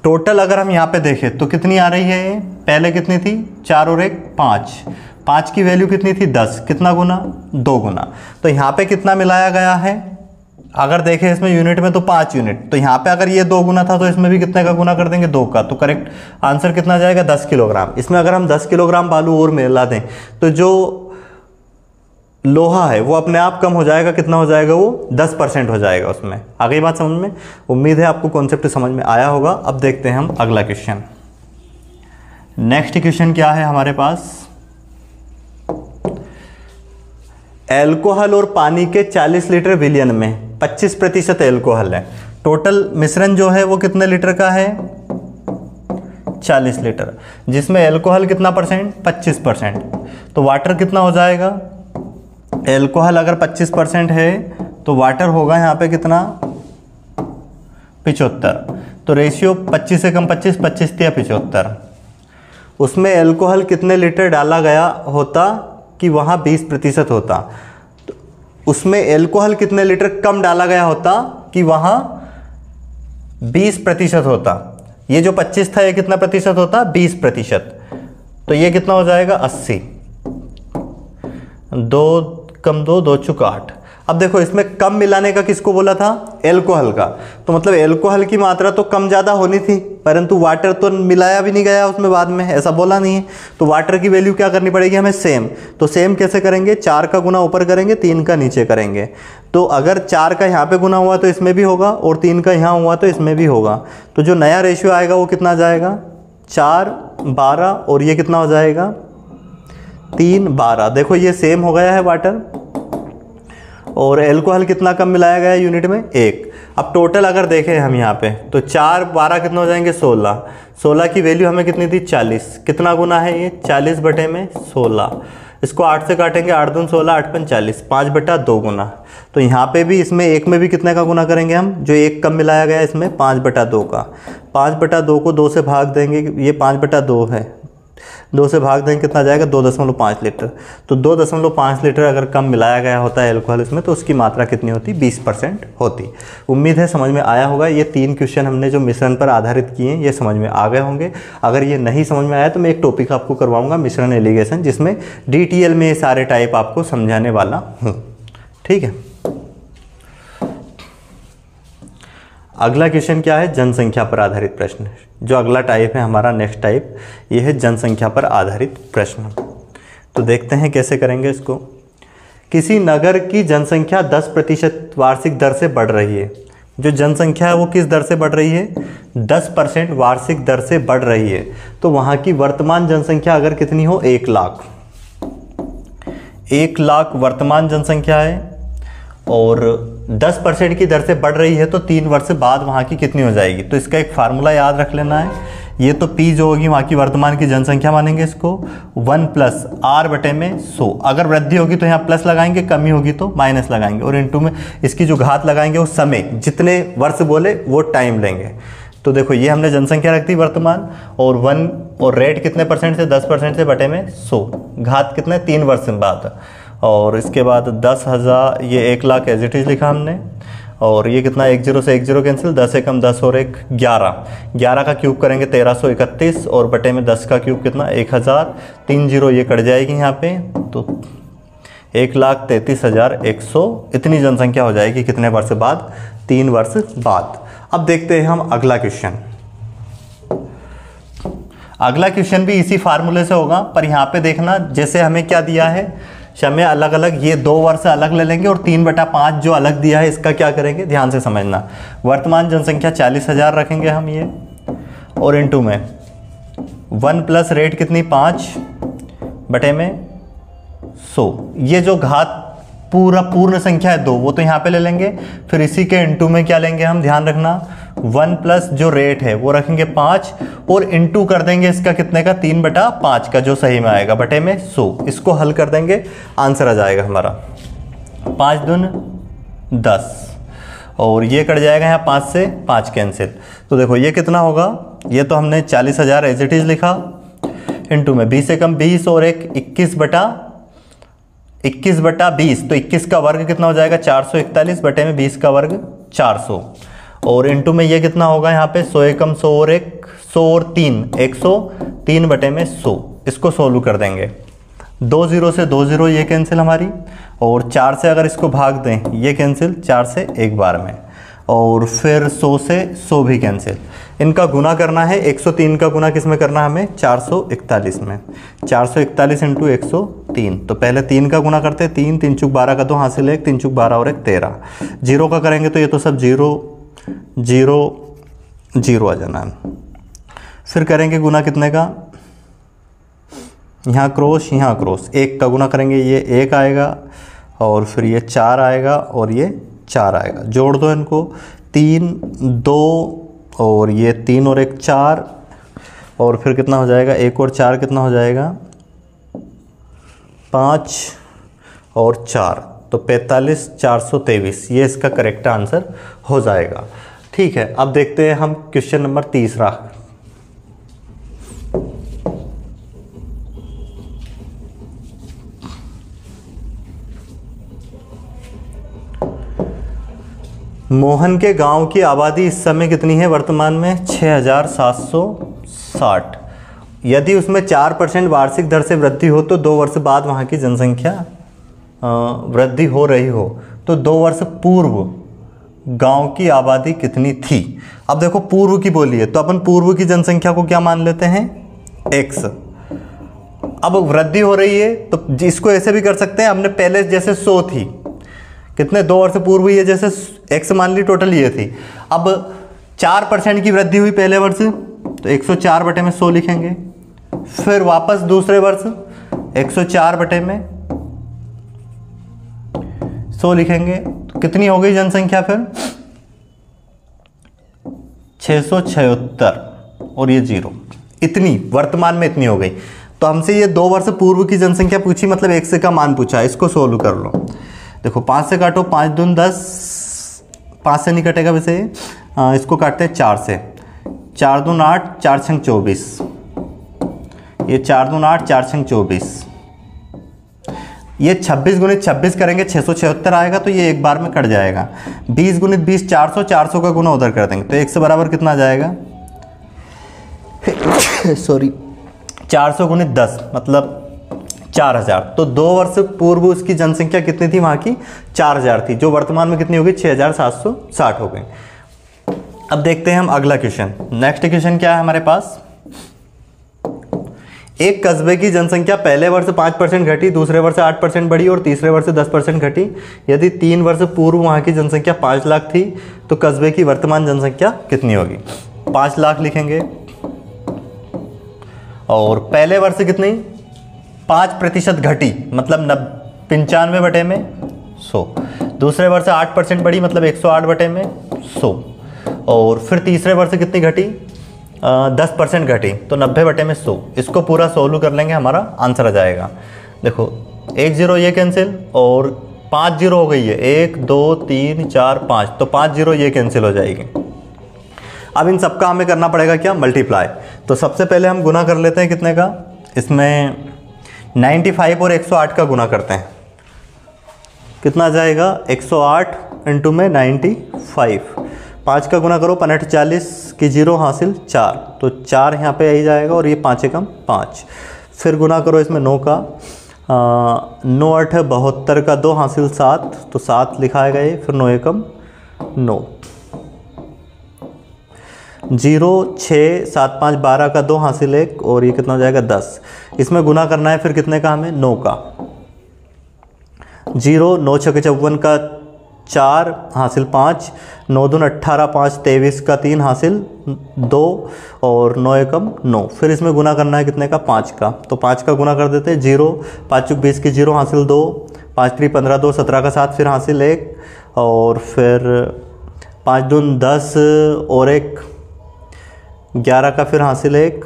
टोटल अगर हम यहाँ पे देखें तो कितनी आ रही है ये, पहले कितनी थी 4 और 1 5, 5 की वैल्यू कितनी थी 10, कितना गुना 2 गुना, तो यहाँ पे कितना मिलाया गया है अगर देखें इसमें यूनिट में तो 5 यूनिट, तो यहाँ पे अगर ये 2 गुना था तो इसमें भी कितने का गुना कर देंगे, 2 का। तो करेक्ट आंसर कितना जाएगा, 10 किलोग्राम। इसमें अगर हम 10 किलोग्राम बालू और मिला दें तो जो लोहा है वो अपने आप कम हो जाएगा, कितना हो जाएगा, वो 10% हो जाएगा उसमें। आ गई बात समझ में? उम्मीद है आपको कॉन्सेप्ट समझ में आया होगा। अब देखते हैं हम अगला क्वेश्चन। नेक्स्ट क्वेश्चन क्या है हमारे पास, एल्कोहल और पानी के 40 लीटर विलयन में 25% एल्कोहल है। टोटल मिश्रण जो है वो कितने लीटर का है, 40 लीटर, जिसमें एल्कोहल कितना परसेंट, 25%। तो वाटर कितना हो जाएगा, एल्कोहल अगर 25% है तो वाटर होगा यहाँ पे कितना, 75। तो रेशियो 25 से कम 25, 25 या 75। उसमें एल्कोहल कितने लीटर डाला गया होता कि वहाँ 20% होता, तो उसमें एल्कोहल कितने लीटर कम डाला गया होता कि वहाँ 20% होता। ये जो 25 था ये कितना प्रतिशत होता, 20%। तो ये कितना हो जाएगा, 80। 2 कम 2, 2 चुक 8। अब देखो इसमें कम मिलाने का किसको बोला था, एल्कोहल का। तो मतलब एल्कोहल की मात्रा तो कम ज़्यादा होनी थी, परंतु वाटर तो मिलाया भी नहीं गया उसमें, बाद में ऐसा बोला नहीं है। तो वाटर की वैल्यू क्या करनी पड़ेगी हमें, सेम। तो सेम कैसे करेंगे, 4 का गुना ऊपर करेंगे, 3 का नीचे करेंगे। तो अगर 4 का यहाँ पे गुना हुआ तो इसमें भी होगा, और 3 का यहाँ हुआ तो इसमें भी होगा। तो जो नया रेशियो आएगा वो कितना जाएगा, 4, 12, और ये कितना हो जाएगा, 3, 12। देखो ये सेम हो गया है वाटर, और एल्कोहल कितना कम मिलाया गया है यूनिट में, 1। अब टोटल अगर देखें हम यहाँ पे तो 4, 12 कितना हो जाएंगे, 16। 16 की वैल्यू हमें कितनी थी, 40। कितना गुना है ये, 40 बटे में 16। इसको 8 से काटेंगे, 8 दून 16, 8 पंच 40, 5/2 गुना। तो यहाँ पे भी इसमें 1 में भी कितने का गुना करेंगे हम, जो 1 कम मिलाया गया है इसमें, 5/2 का। 5/2 को 2 से भाग देंगे, ये 5/2 है, 2 से भाग देंगे कितना जाएगा, 2.5 लीटर। तो 2.5 लीटर अगर कम मिलाया गया होता है एल्कोहल इसमें, तो उसकी मात्रा कितनी होती, 20% होती। उम्मीद है समझ में आया होगा। ये 3 क्वेश्चन हमने जो मिश्रण पर आधारित किए हैं ये समझ में आ गए होंगे। अगर ये नहीं समझ में आया तो मैं एक टॉपिक आपको करवाऊंगा, मिश्रण एलिगेशन, जिसमें डिटेल में ये सारे टाइप आपको समझाने वाला हूँ। ठीक है, अगला क्वेश्चन क्या है, जनसंख्या पर आधारित प्रश्न। जो अगला टाइप है हमारा, नेक्स्ट टाइप, ये है जनसंख्या पर आधारित प्रश्न। तो देखते हैं कैसे करेंगे इसको। किसी नगर की जनसंख्या 10% वार्षिक दर से बढ़ रही है। जो जनसंख्या है वो किस दर से बढ़ रही है, 10% वार्षिक दर से बढ़ रही है। तो वहाँ की वर्तमान जनसंख्या अगर कितनी हो, 1 लाख। 1 लाख वर्तमान जनसंख्या है, और 10% की दर से बढ़ रही है, तो 3 वर्ष बाद वहाँ की कितनी हो जाएगी। तो इसका एक फार्मूला याद रख लेना है। ये तो P जो होगी वहाँ की वर्तमान की जनसंख्या मानेंगे इसको, 1 + R/100। अगर वृद्धि होगी तो यहाँ प्लस लगाएंगे, कमी होगी तो माइनस लगाएंगे, और इनटू में इसकी जो घात लगाएंगे वो समय, जितने वर्ष बोले वो टाइम लेंगे। तो देखो ये हमने जनसंख्या रख दी वर्तमान, और 1, और रेट कितने परसेंट से, 10% से बटे में 100, घात कितने, 3 वर्ष बाद। और इसके बाद 10,000, ये 1 लाख एज इट इज लिखा हमने, और ये कितना, 1 0 से 1 0 कैंसिल, 10 से कम 10 और 1 11। 11 का क्यूब करेंगे 1331, और बटे में 10 का क्यूब कितना, 1000। 3 0 ये कट जाएगी यहाँ पे, तो 1,33,100। इतनी जनसंख्या हो जाएगी कितने वर्ष बाद, 3 वर्ष बाद। अब देखते हैं हम अगला क्वेश्चन। अगला क्वेश्चन भी इसी फार्मूले से होगा, पर यहाँ पे देखना जैसे हमें क्या दिया है, समय अलग अलग, ये 2 वर्ष अलग ले लेंगे, और 3/5 जो अलग दिया है इसका क्या करेंगे, ध्यान से समझना। वर्तमान जनसंख्या 40,000 रखेंगे हम ये, और इनटू में 1 + रेट कितनी, 5 बटे में 100। ये जो घात पूर्ण संख्या है 2, वो तो यहाँ पे ले लेंगे, फिर इसी के इनटू में क्या लेंगे हम, ध्यान रखना, 1 + जो रेट है वो रखेंगे 5, और इनटू कर देंगे इसका कितने का, 3/5 का, जो सही में आएगा, बटे में 100। इसको हल कर देंगे, आंसर आ जाएगा हमारा 5 दून 10, और ये कट जाएगा यहाँ 5 से 5 कैंसिल। तो देखो ये कितना होगा, ये तो हमने 40,000 एज इट इज लिखा, इनटू में 20 से कम 20, और 21/20, तो 21 का वर्ग कितना हो जाएगा, 441, बटे में 20 का वर्ग 400, और इनटू में ये कितना होगा यहाँ पे, 100 कम 100 और 1, 100 और 3, 103 बटे में 100। इसको सोल्व कर देंगे, 2 जीरो से 2 जीरो ये कैंसिल हमारी, और 4 से अगर इसको भाग दें ये कैंसिल 4 से एक बार में, और फिर 100 से 100 भी कैंसिल। इनका गुना करना है, 103 का गुना किस में करना है हमें, 441 में। 441 इंटू 103, तो पहले 3 का गुना करते हैं, 3 3 चुक 12 का 2 हासिल 1, 3 चुक 12 और 1 13। जीरो का करेंगे तो ये तो सब जीरो जीरो जीरो आ जाना है। फिर करेंगे गुना कितने का, यहाँ क्रॉस यहाँ क्रॉस, 1 का गुना करेंगे ये 1 आएगा, और फिर ये 4 आएगा और ये 4 आएगा। जोड़ दो इनको, 3 2 और ये 3 और 1 4, और फिर कितना हो जाएगा, 1 और 4 कितना हो जाएगा, 5 और 4, तो 45 423, ये इसका करेक्ट आंसर हो जाएगा। ठीक है, अब देखते हैं हम क्वेश्चन नंबर तीसरा। मोहन के गांव की आबादी इस समय कितनी है, वर्तमान में 6760। यदि उसमें 4% वार्षिक दर से वृद्धि हो तो 2 वर्ष बाद वहां की जनसंख्या वृद्धि हो रही हो, तो 2 वर्ष पूर्व गांव की आबादी कितनी थी। अब देखो पूर्व की बोली है तो अपन पूर्व की जनसंख्या को क्या मान लेते हैं, x। अब वृद्धि हो रही है तो इसको ऐसे भी कर सकते हैं, हमने पहले जैसे 100 थी, कितने 2 वर्ष पूर्व ये जैसे x मान ली, टोटल ये थी। अब 4% की वृद्धि हुई पहले वर्ष, तो 104 बटे में 100 लिखेंगे। फिर वापस दूसरे वर्ष 104 बटे में 100 लिखेंगे, तो कितनी हो गई जनसंख्या फिर 676, और ये 0, इतनी वर्तमान में इतनी हो गई। तो हमसे ये 2 वर्ष पूर्व की जनसंख्या पूछी, मतलब x का मान पूछा, इसको सोल्व कर लो। देखो 5 से काटो, 5 दून 10, 5 से नहीं कटेगा वैसे, इसको काटते हैं 4 से, 4 दून 8, 4 छंग 24, ये 4 दून 8, 4 छंग 24, ये 26 गुणित 26 करेंगे 676 आएगा, तो ये एक बार में कट जाएगा। 20 गुणित 20 400, 400 का गुना उधर कर देंगे, तो x बराबर कितना आ जाएगा सॉरी 400 गुणित 10 मतलब 4000। तो 2 वर्ष पूर्व उसकी जनसंख्या कितनी थी, वहां की 4000 थी, जो वर्तमान में कितनी हो गई 6760 हो गई। अब देखते हैं हम अगला क्वेश्चन। नेक्स्ट क्वेश्चन क्या है हमारे पास, एक कस्बे की जनसंख्या पहले वर्ष 5% घटी, दूसरे वर्ष 8% बढ़ी और तीसरे वर्ष 10% घटी। यदि 3 वर्ष पूर्व वहां की जनसंख्या 5 लाख थी तो कस्बे की वर्तमान जनसंख्या कितनी होगी। 5 लाख लिखेंगे, और पहले वर्ष कितनी 5% घटी, मतलब 95 बटे में 100। दूसरे वर्ष 8% बढ़ी, मतलब 108 बटे में 100। और फिर तीसरे वर्ष कितनी घटी 10% घटी, तो 90 बटे में 100। इसको पूरा सोल्व कर लेंगे, हमारा आंसर आ जाएगा। देखो 1 0 ये कैंसिल, और 5 0 हो गई है, 1 2 3 4 5, तो 5 0 ये कैंसिल हो जाएगी। अब इन सबका हमें करना पड़ेगा क्या, मल्टीप्लाई। तो सबसे पहले हम गुना कर लेते हैं कितने का, इसमें 95 और 108 का गुना करते हैं, कितना आ जाएगा 108 इंटू में 95, 5 का गुना करो 5 40 की 0 हासिल 4, तो 4 यहाँ पे आई जाएगा, और ये 5 एकम 5। फिर गुना करो इसमें 9 का, 9 8 72 का 2 हासिल 7, तो 7 लिखाएगा ये, फिर 9 एकम 9, 0 6 7 5 12 का 2 हासिल 1, और ये कितना हो जाएगा 10। इसमें गुना करना है फिर कितने का हमें, 9 का, 0 9 6 54 का 4 हासिल 5, 9 दून 18 5 23 का 3 हासिल 2, और 9 एकम 9। फिर इसमें गुना करना है कितने का, 5 का, तो 5 का गुना कर देते हैं, 0 5 चुक 20 की 0 हासिल 2, 5 3 15 2 17 का 7, फिर हासिल 1, और फिर 5 दून 10 और 1 11 का, फिर हासिल 1,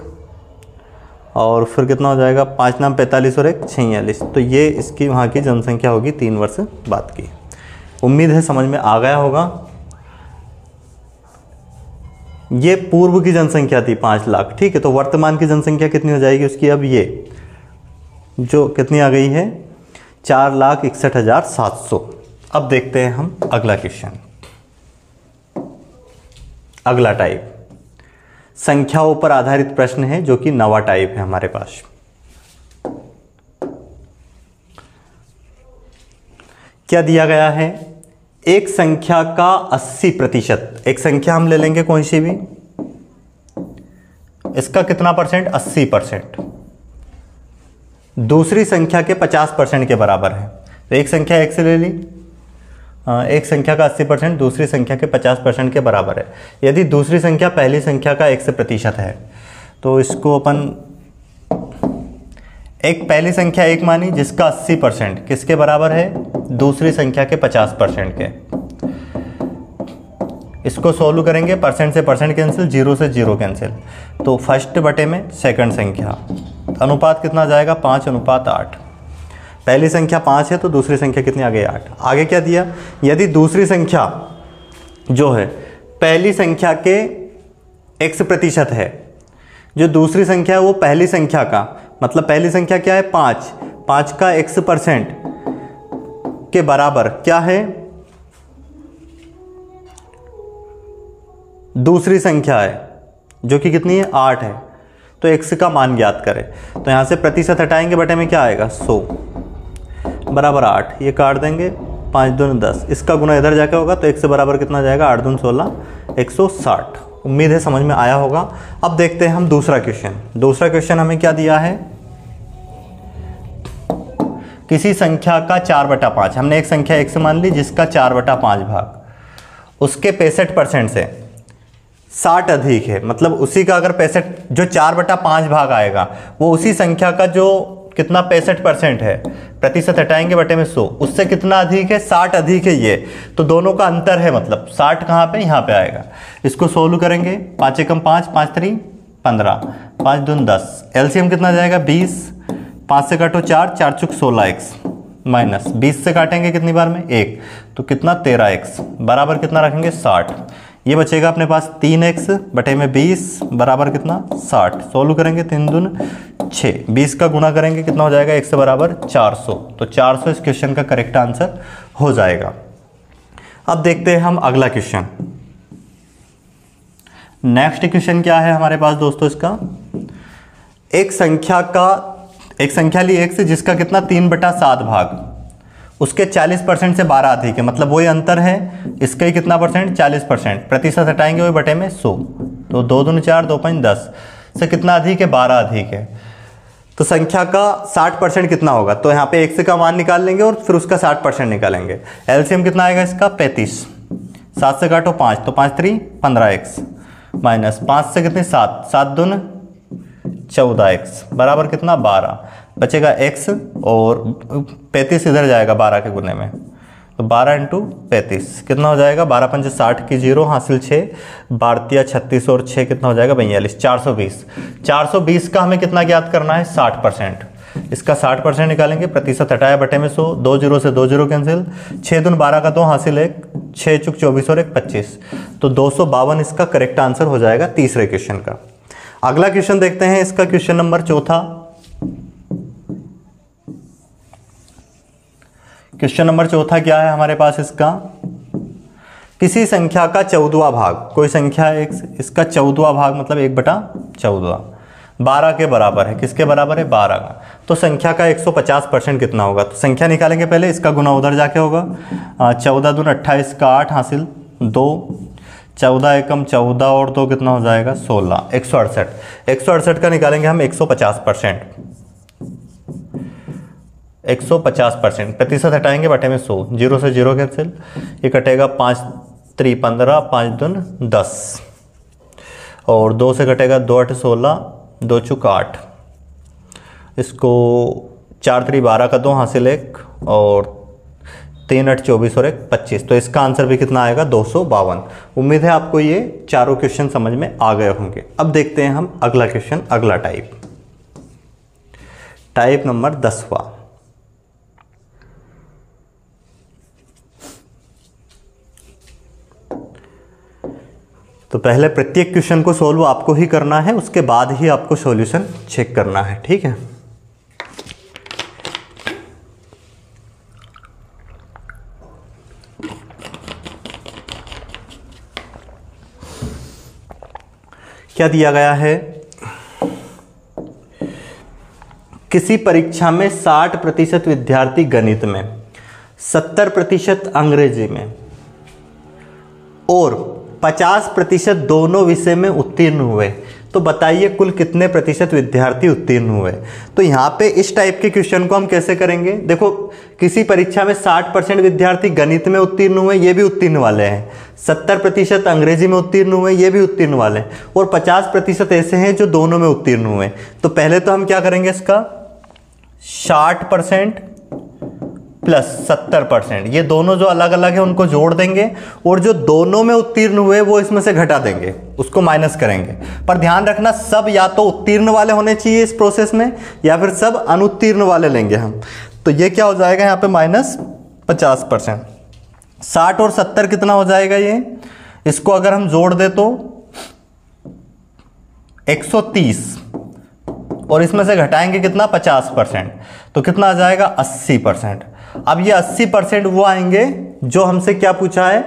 और फिर कितना हो जाएगा 5 नाम 45 और 1 46। तो ये इसकी वहाँ की जनसंख्या होगी 3 वर्ष बाद की। उम्मीद है समझ में आ गया होगा। ये पूर्व की जनसंख्या थी 5 लाख, ठीक है। तो वर्तमान की जनसंख्या कितनी हो जाएगी उसकी, अब ये जो कितनी आ गई है 4,61,700। अब देखते हैं हम अगला क्वेश्चन। अगला टाइप संख्याओं पर आधारित प्रश्न है, जो कि नवा टाइप है हमारे पास। क्या दिया गया है, एक संख्या का 80%, एक संख्या हम ले लेंगे कोई सी भी, इसका कितना परसेंट, 80%, दूसरी संख्या के 50% के बराबर है। तो एक संख्या x ले ली, एक संख्या का 80% दूसरी संख्या के 50% के बराबर है। यदि दूसरी संख्या पहली संख्या का 100% है तो इसको अपन एक पहली संख्या 1 मानी जिसका 80% किसके बराबर है, दूसरी संख्या के 50% के। इसको सोल्व करेंगे, परसेंट से परसेंट कैंसिल, जीरो से जीरो कैंसिल, तो फर्स्ट बटे में सेकंड संख्या, अनुपात कितना जाएगा, 5:8। पहली संख्या 5 है तो दूसरी संख्या कितनी आ गई, 8। आगे क्या दिया, यदि दूसरी संख्या जो है पहली संख्या के x% है, जो दूसरी संख्या है वो पहली संख्या का, मतलब पहली संख्या क्या है, 5 का x% के बराबर क्या है, दूसरी संख्या है जो कि कितनी है, 8 है। तो x का मान ज्ञात करें, तो यहाँ से प्रतिशत हटाएंगे, बटे में क्या आएगा, 100 बराबर 8, ये काट देंगे, 5 दूनी 10, इसका गुना इधर जाके होगा तो x बराबर कितना जाएगा, 8 दूनी 16, 160। उम्मीद है समझ में आया होगा। अब देखते हैं हम दूसरा क्वेश्चन। दूसरा क्वेश्चन हमें क्या दिया है, किसी संख्या का 4/5, हमने एक संख्या x मान ली जिसका 4/5 भाग, उसके 65% से 60 अधिक है, मतलब उसी का अगर 65 जो 4/5 भाग आएगा वो उसी संख्या का जो कितना 65% है, प्रतिशत हटाएंगे, बटे में 100, उससे कितना अधिक है, 60 अधिक है ये, तो दोनों का अंतर है, मतलब 60 कहाँ पे, यहाँ पे आएगा। इसको सोल्व करेंगे, 5 एकम 5, 5 3 15, 5 दूनी 10, एलसीएम कितना जाएगा, 20, 5 से काटो 4, 4 चुक 16x माइनस 20 से काटेंगे कितनी बार में, 1, तो कितना 13x बराबर कितना रखेंगे, 60। ये बचेगा अपने पास 3x बटे में 20 बराबर कितना, 60। सोल्व करेंगे, 3 दूनी 6, 20 का गुना करेंगे कितना हो जाएगा, x बराबर 400, तो 400 इस क्वेश्चन का करेक्ट आंसर हो जाएगा। अब देखते हैं हम अगला क्वेश्चन। नेक्स्ट क्वेश्चन क्या है हमारे पास दोस्तों, इसका एक संख्या ली x जिसका कितना 3/7 भाग, उसके 40% से 12 अधिक है, मतलब वही अंतर है, इसका ही कितना परसेंट, 40%, प्रतिशत हटाएंगे वही बटे में 100, तो 2 दूनी 4, 2 5 10 से कितना अधिक है, 12 अधिक है। तो संख्या का 60% कितना होगा, तो यहाँ पे x का मान निकाल लेंगे और फिर उसका 60% निकालेंगे। एलसीएम कितना आएगा इसका, 35, 7 से काटो 5, तो 5 3 15x माइनस 5 से कितने 7, 7 दूनी 14x बराबर कितना, 12, बचेगा x और 35 इधर जाएगा 12 के गुने में, तो 12 × 35 कितना हो जाएगा, 12 5 60 की 0 हासिल 6, 12 36 और 6 कितना हो जाएगा, 42, 420। 420 का हमें कितना ज्ञात करना है, 60%, इसका 60% निकालेंगे, प्रतिशत हटाया बटे में 100, 2 0 से 2 0 कैंसिल, 6 दूनी 12 का 2 हासिल 1, 6 चुक 24 और 1 25, तो 252 इसका करेक्ट आंसर हो जाएगा तीसरे क्वेश्चन का। अगला क्वेश्चन देखते हैं, इसका क्वेश्चन नंबर चौथा। क्वेश्चन नंबर चौथा क्या है हमारे पास, इसका किसी संख्या का 14वां भाग, कोई संख्या है x, इसका 14वां भाग मतलब 1/14 12 के बराबर है, किसके बराबर है, 12 का, तो संख्या का 150% कितना होगा, तो संख्या निकालेंगे पहले, इसका गुना उधर जाके होगा, 14 दूनी 28 का 8 हासिल 2, 14 एकम 14 और 2 कितना हो जाएगा, 16, 168। 168 का निकालेंगे हम 150%, 150%, प्रतिशत हटाएंगे बटे में 100, 0 से 0 कैंसिल, ये कटेगा 5 3 15, 5 दूनी 10 और 2 से कटेगा 2 8 16, 2 चुक 8, इसको 4 3 12 का 2 हासिल 1 और 3 8 24 और 1 25, तो इसका आंसर भी कितना आएगा, 252। उम्मीद है आपको ये चारों क्वेश्चन समझ में आ गए होंगे। अब देखते हैं हम अगला क्वेश्चन, अगला टाइप नंबर 10वां। तो पहले प्रत्येक क्वेश्चन को सोल्व आपको ही करना है, उसके बाद ही आपको सॉल्यूशन चेक करना है, ठीक है। क्या दिया गया है, किसी परीक्षा में 60% विद्यार्थी गणित में 70% अंग्रेजी में और 50% दोनों विषय में उत्तीर्ण हुए, तो बताइए कुल कितने प्रतिशत विद्यार्थी उत्तीर्ण हुए। तो यहाँ पे इस टाइप के क्वेश्चन को हम कैसे करेंगे, देखो किसी परीक्षा में 60% विद्यार्थी गणित में उत्तीर्ण हुए, ये भी उत्तीर्ण वाले हैं, 70% अंग्रेजी में उत्तीर्ण हुए, ये भी उत्तीर्ण वाले हैं, और 50% ऐसे हैं जो दोनों में उत्तीर्ण हुए। तो पहले तो हम क्या करेंगे, इसका 60% प्लस 70%, ये दोनों जो अलग अलग है उनको जोड़ देंगे, और जो दोनों में उत्तीर्ण हुए वो इसमें से घटा देंगे, उसको माइनस करेंगे। पर ध्यान रखना सब या तो उत्तीर्ण वाले होने चाहिए इस प्रोसेस में, या फिर सब अनुत्तीर्ण वाले लेंगे हम। तो ये क्या हो जाएगा यहाँ पे -50%। 60 और 70 कितना हो जाएगा, ये इसको अगर हम जोड़ दे तो 130, और इसमें से घटाएंगे कितना 50%, तो कितना आ जाएगा 80%। अब ये 80% वो आएंगे जो हमसे क्या पूछा है,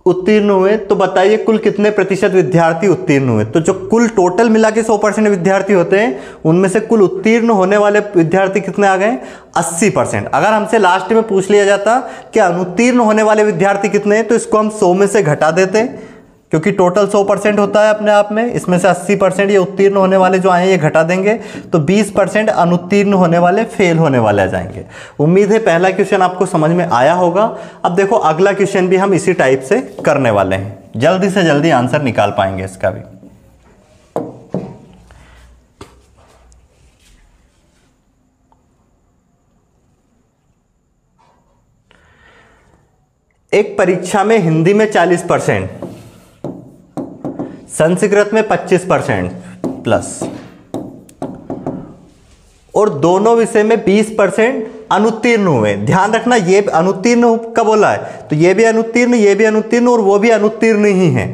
उत्तीर्ण हुए। तो बताइए कुल कितने प्रतिशत विद्यार्थी उत्तीर्ण हुए। तो जो कुल टोटल मिला के 100% विद्यार्थी होते हैं, उनमें से कुल उत्तीर्ण होने वाले विद्यार्थी कितने आ गए, 80%। अगर हमसे लास्ट में पूछ लिया जाता कि अनुत्तीर्ण होने वाले विद्यार्थी कितने हैं, तो इसको हम 100 में से घटा देते, क्योंकि टोटल 100% होता है अपने आप में, इसमें से 80% ये उत्तीर्ण होने वाले जो आए ये घटा देंगे, तो 20% अनुत्तीर्ण होने वाले, फेल होने वाले आ जाएंगे। उम्मीद है पहला क्वेश्चन आपको समझ में आया होगा। अब देखो अगला क्वेश्चन भी हम इसी टाइप से करने वाले हैं, जल्दी से जल्दी आंसर निकाल पाएंगे इसका भी। एक परीक्षा में हिंदी में 40%, संस्कृत में 25% प्लस, और दोनों विषय में 20% अनुत्तीर्ण हुए। ध्यान रखना ये अनुत्तीर्ण का बोला है, तो ये भी अनुत्तीर्ण, ये भी अनुत्तीर्ण, और वो भी अनुत्तीर्ण ही है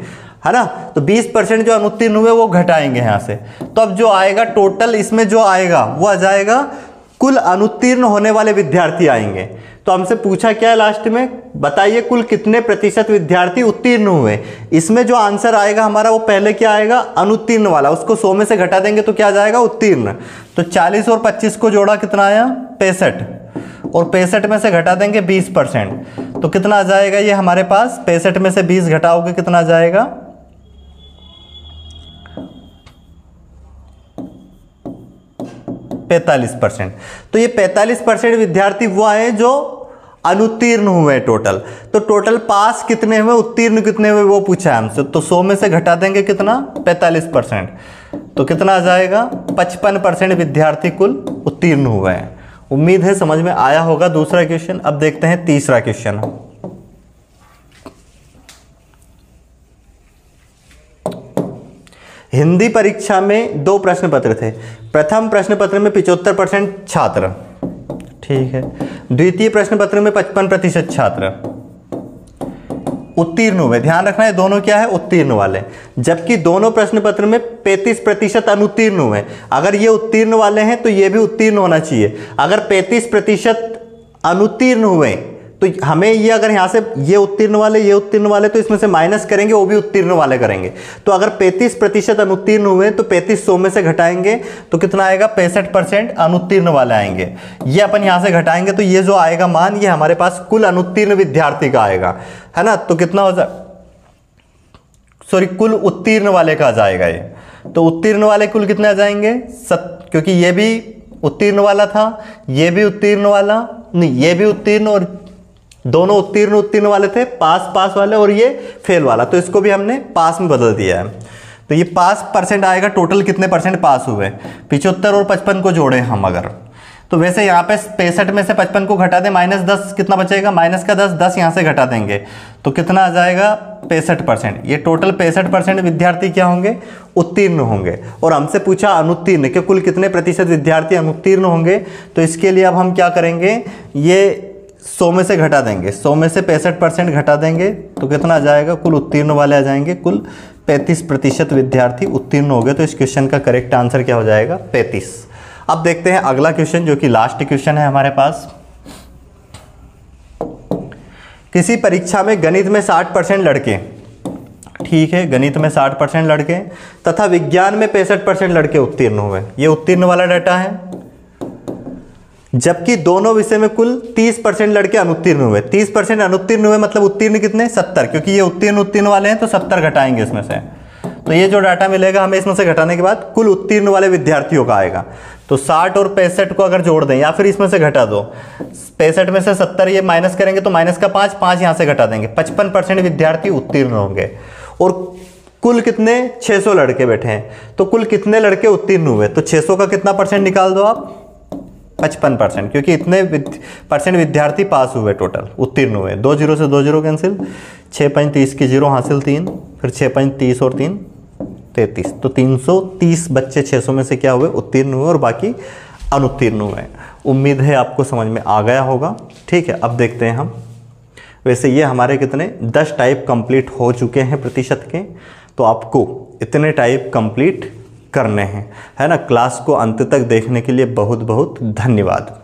ना। तो 20% जो अनुत्तीर्ण हुए वो घटाएंगे यहां से, तो अब जो आएगा टोटल इसमें जो आएगा वो आ जाएगा कुल अनुत्तीर्ण होने वाले विद्यार्थी आएंगे। तो हमसे पूछा क्या है लास्ट में, बताइए कुल कितने प्रतिशत विद्यार्थी उत्तीर्ण हुए। इसमें जो आंसर आएगा हमारा वो पहले क्या आएगा, अनुत्तीर्ण वाला, उसको 100 में से घटा देंगे तो क्या आ जाएगा, उत्तीर्ण। तो 40 और 25 को जोड़ा कितना आया, 65, और 65 में से घटा देंगे 20%, तो कितना आ जाएगा ये हमारे पास, 65 में से 20 घटाओगे कितना आ जाएगा, 45%। तो ये 45% विद्यार्थी वो आए जो अनुत्तीर्ण हुए टोटल। तो टोटल पास कितने हुए, उत्तीर्ण कितने हुए वो पूछा है हमसे, तो 100 में से घटा देंगे कितना, 45%, तो कितना आ जाएगा, 55% विद्यार्थी कुल उत्तीर्ण हुए हैं। उम्मीद है समझ में आया होगा दूसरा क्वेश्चन। अब देखते हैं तीसरा क्वेश्चन। हिंदी परीक्षा में 2 प्रश्न पत्र थे। प्रथम प्रश्न पत्र में 75% छात्र, ठीक है, द्वितीय प्रश्न पत्र में 55% छात्र उत्तीर्ण हुए। ध्यान रखना है दोनों क्या है, उत्तीर्ण वाले, जबकि दोनों प्रश्न पत्र में 35% अनुत्तीर्ण हुए। अगर ये उत्तीर्ण वाले हैं तो ये भी उत्तीर्ण होना चाहिए। अगर 35% अनुत्तीर्ण हुए तो हमें ये, अगर यहाँ से ये उत्तीर्ण वाले, ये उत्तीर्ण वाले, तो इसमें से माइनस करेंगे, वो भी उत्तीर्ण वाले करेंगे। तो अगर 35% अनुत्तीर्ण हुए तो 35 100 में से घटाएंगे तो कितना आएगा, 65% अनुत्तीर्ण वाले आएंगे। ये अपन यहाँ से घटाएंगे तो ये जो आएगा मान, ये हमारे पास कुल अनुत्तीर्ण विद्यार्थी का आएगा, है ना। तो कितना हो कुल उत्तीर्ण वाले का आ जाएगा ये। तो उत्तीर्ण वाले कुल कितने आ जाएंगे, क्योंकि ये भी उत्तीर्ण वाला था, ये भी उत्तीर्ण वाला, नहीं ये भी उत्तीर्ण, और दोनों उत्तीर्ण वाले थे, पास वाले, और ये फेल वाला, तो इसको भी हमने पास में बदल दिया है। तो ये % आएगा। टोटल कितने परसेंट पास हुए, 75 और 55 को जोड़े हम अगर, तो वैसे यहाँ पे 65 में से 55 को घटा दें, -10 कितना बचेगा, माइनस का 10 यहाँ से घटा देंगे तो कितना आ जाएगा, 65%। ये टोटल 65% विद्यार्थी क्या होंगे, उत्तीर्ण होंगे। और हमसे पूछा अनुत्तीर्ण कि कुल कितने प्रतिशत विद्यार्थी अनुत्तीर्ण होंगे। तो इसके लिए अब हम क्या करेंगे, ये 100 में से घटा देंगे, 100 में से 65% घटा देंगे तो कितना आ जाएगा, कुल उत्तीर्ण वाले आ जाएंगे, कुल 35% विद्यार्थी उत्तीर्ण हो गए। तो इस क्वेश्चन का करेक्ट आंसर क्या हो जाएगा, 35। अब देखते हैं अगला क्वेश्चन जो कि लास्ट क्वेश्चन है हमारे पास। किसी परीक्षा में गणित में 60% लड़के, ठीक है, गणित में 60% लड़के तथा विज्ञान में 65% लड़के उत्तीर्ण हुए। ये उत्तीर्ण वाला डाटा है। जबकि दोनों विषय में कुल 30% लड़के अनुत्तीर्ण हुए। 30% अनुत्तीर्ण हुए मतलब उत्तीर्ण कितने, 70, क्योंकि ये उत्तीर्ण वाले हैं तो 70 घटाएंगे इसमें से। तो ये जो डाटा मिलेगा हमें इसमें से घटाने के बाद कुल उत्तीर्ण वाले विद्यार्थियों का आएगा। तो 60 और 65 को अगर जोड़ दें या फिर इसमें से घटा दो, 65 में से 70 ये माइनस करेंगे तो माइनस का 5 यहाँ से घटा देंगे, 55% विद्यार्थी उत्तीर्ण होंगे। और कुल कितने, 600 लड़के बैठे हैं, तो कुल कितने लड़के उत्तीर्ण हुए, तो 600 का कितना परसेंट निकाल दो आप, 55%, क्योंकि इतने परसेंट विद्यार्थी पास हुए, टोटल उत्तीर्ण हुए। 2 0 से 2 0 कैंसिल, 6 5 30 की 0 हासिल 3, फिर 6 5 30 और 3 33, तो 330 बच्चे 600 में से क्या हुए, उत्तीर्ण हुए, और बाकी अनुत्तीर्ण हुए। उम्मीद है आपको समझ में आ गया होगा। ठीक है, अब देखते हैं हम। वैसे ये हमारे कितने 10 टाइप कंप्लीट हो चुके हैं प्रतिशत के, तो आपको इतने टाइप कंप्लीट करने हैं, है ना। क्लास को अंत तक देखने के लिए बहुत बहुत धन्यवाद।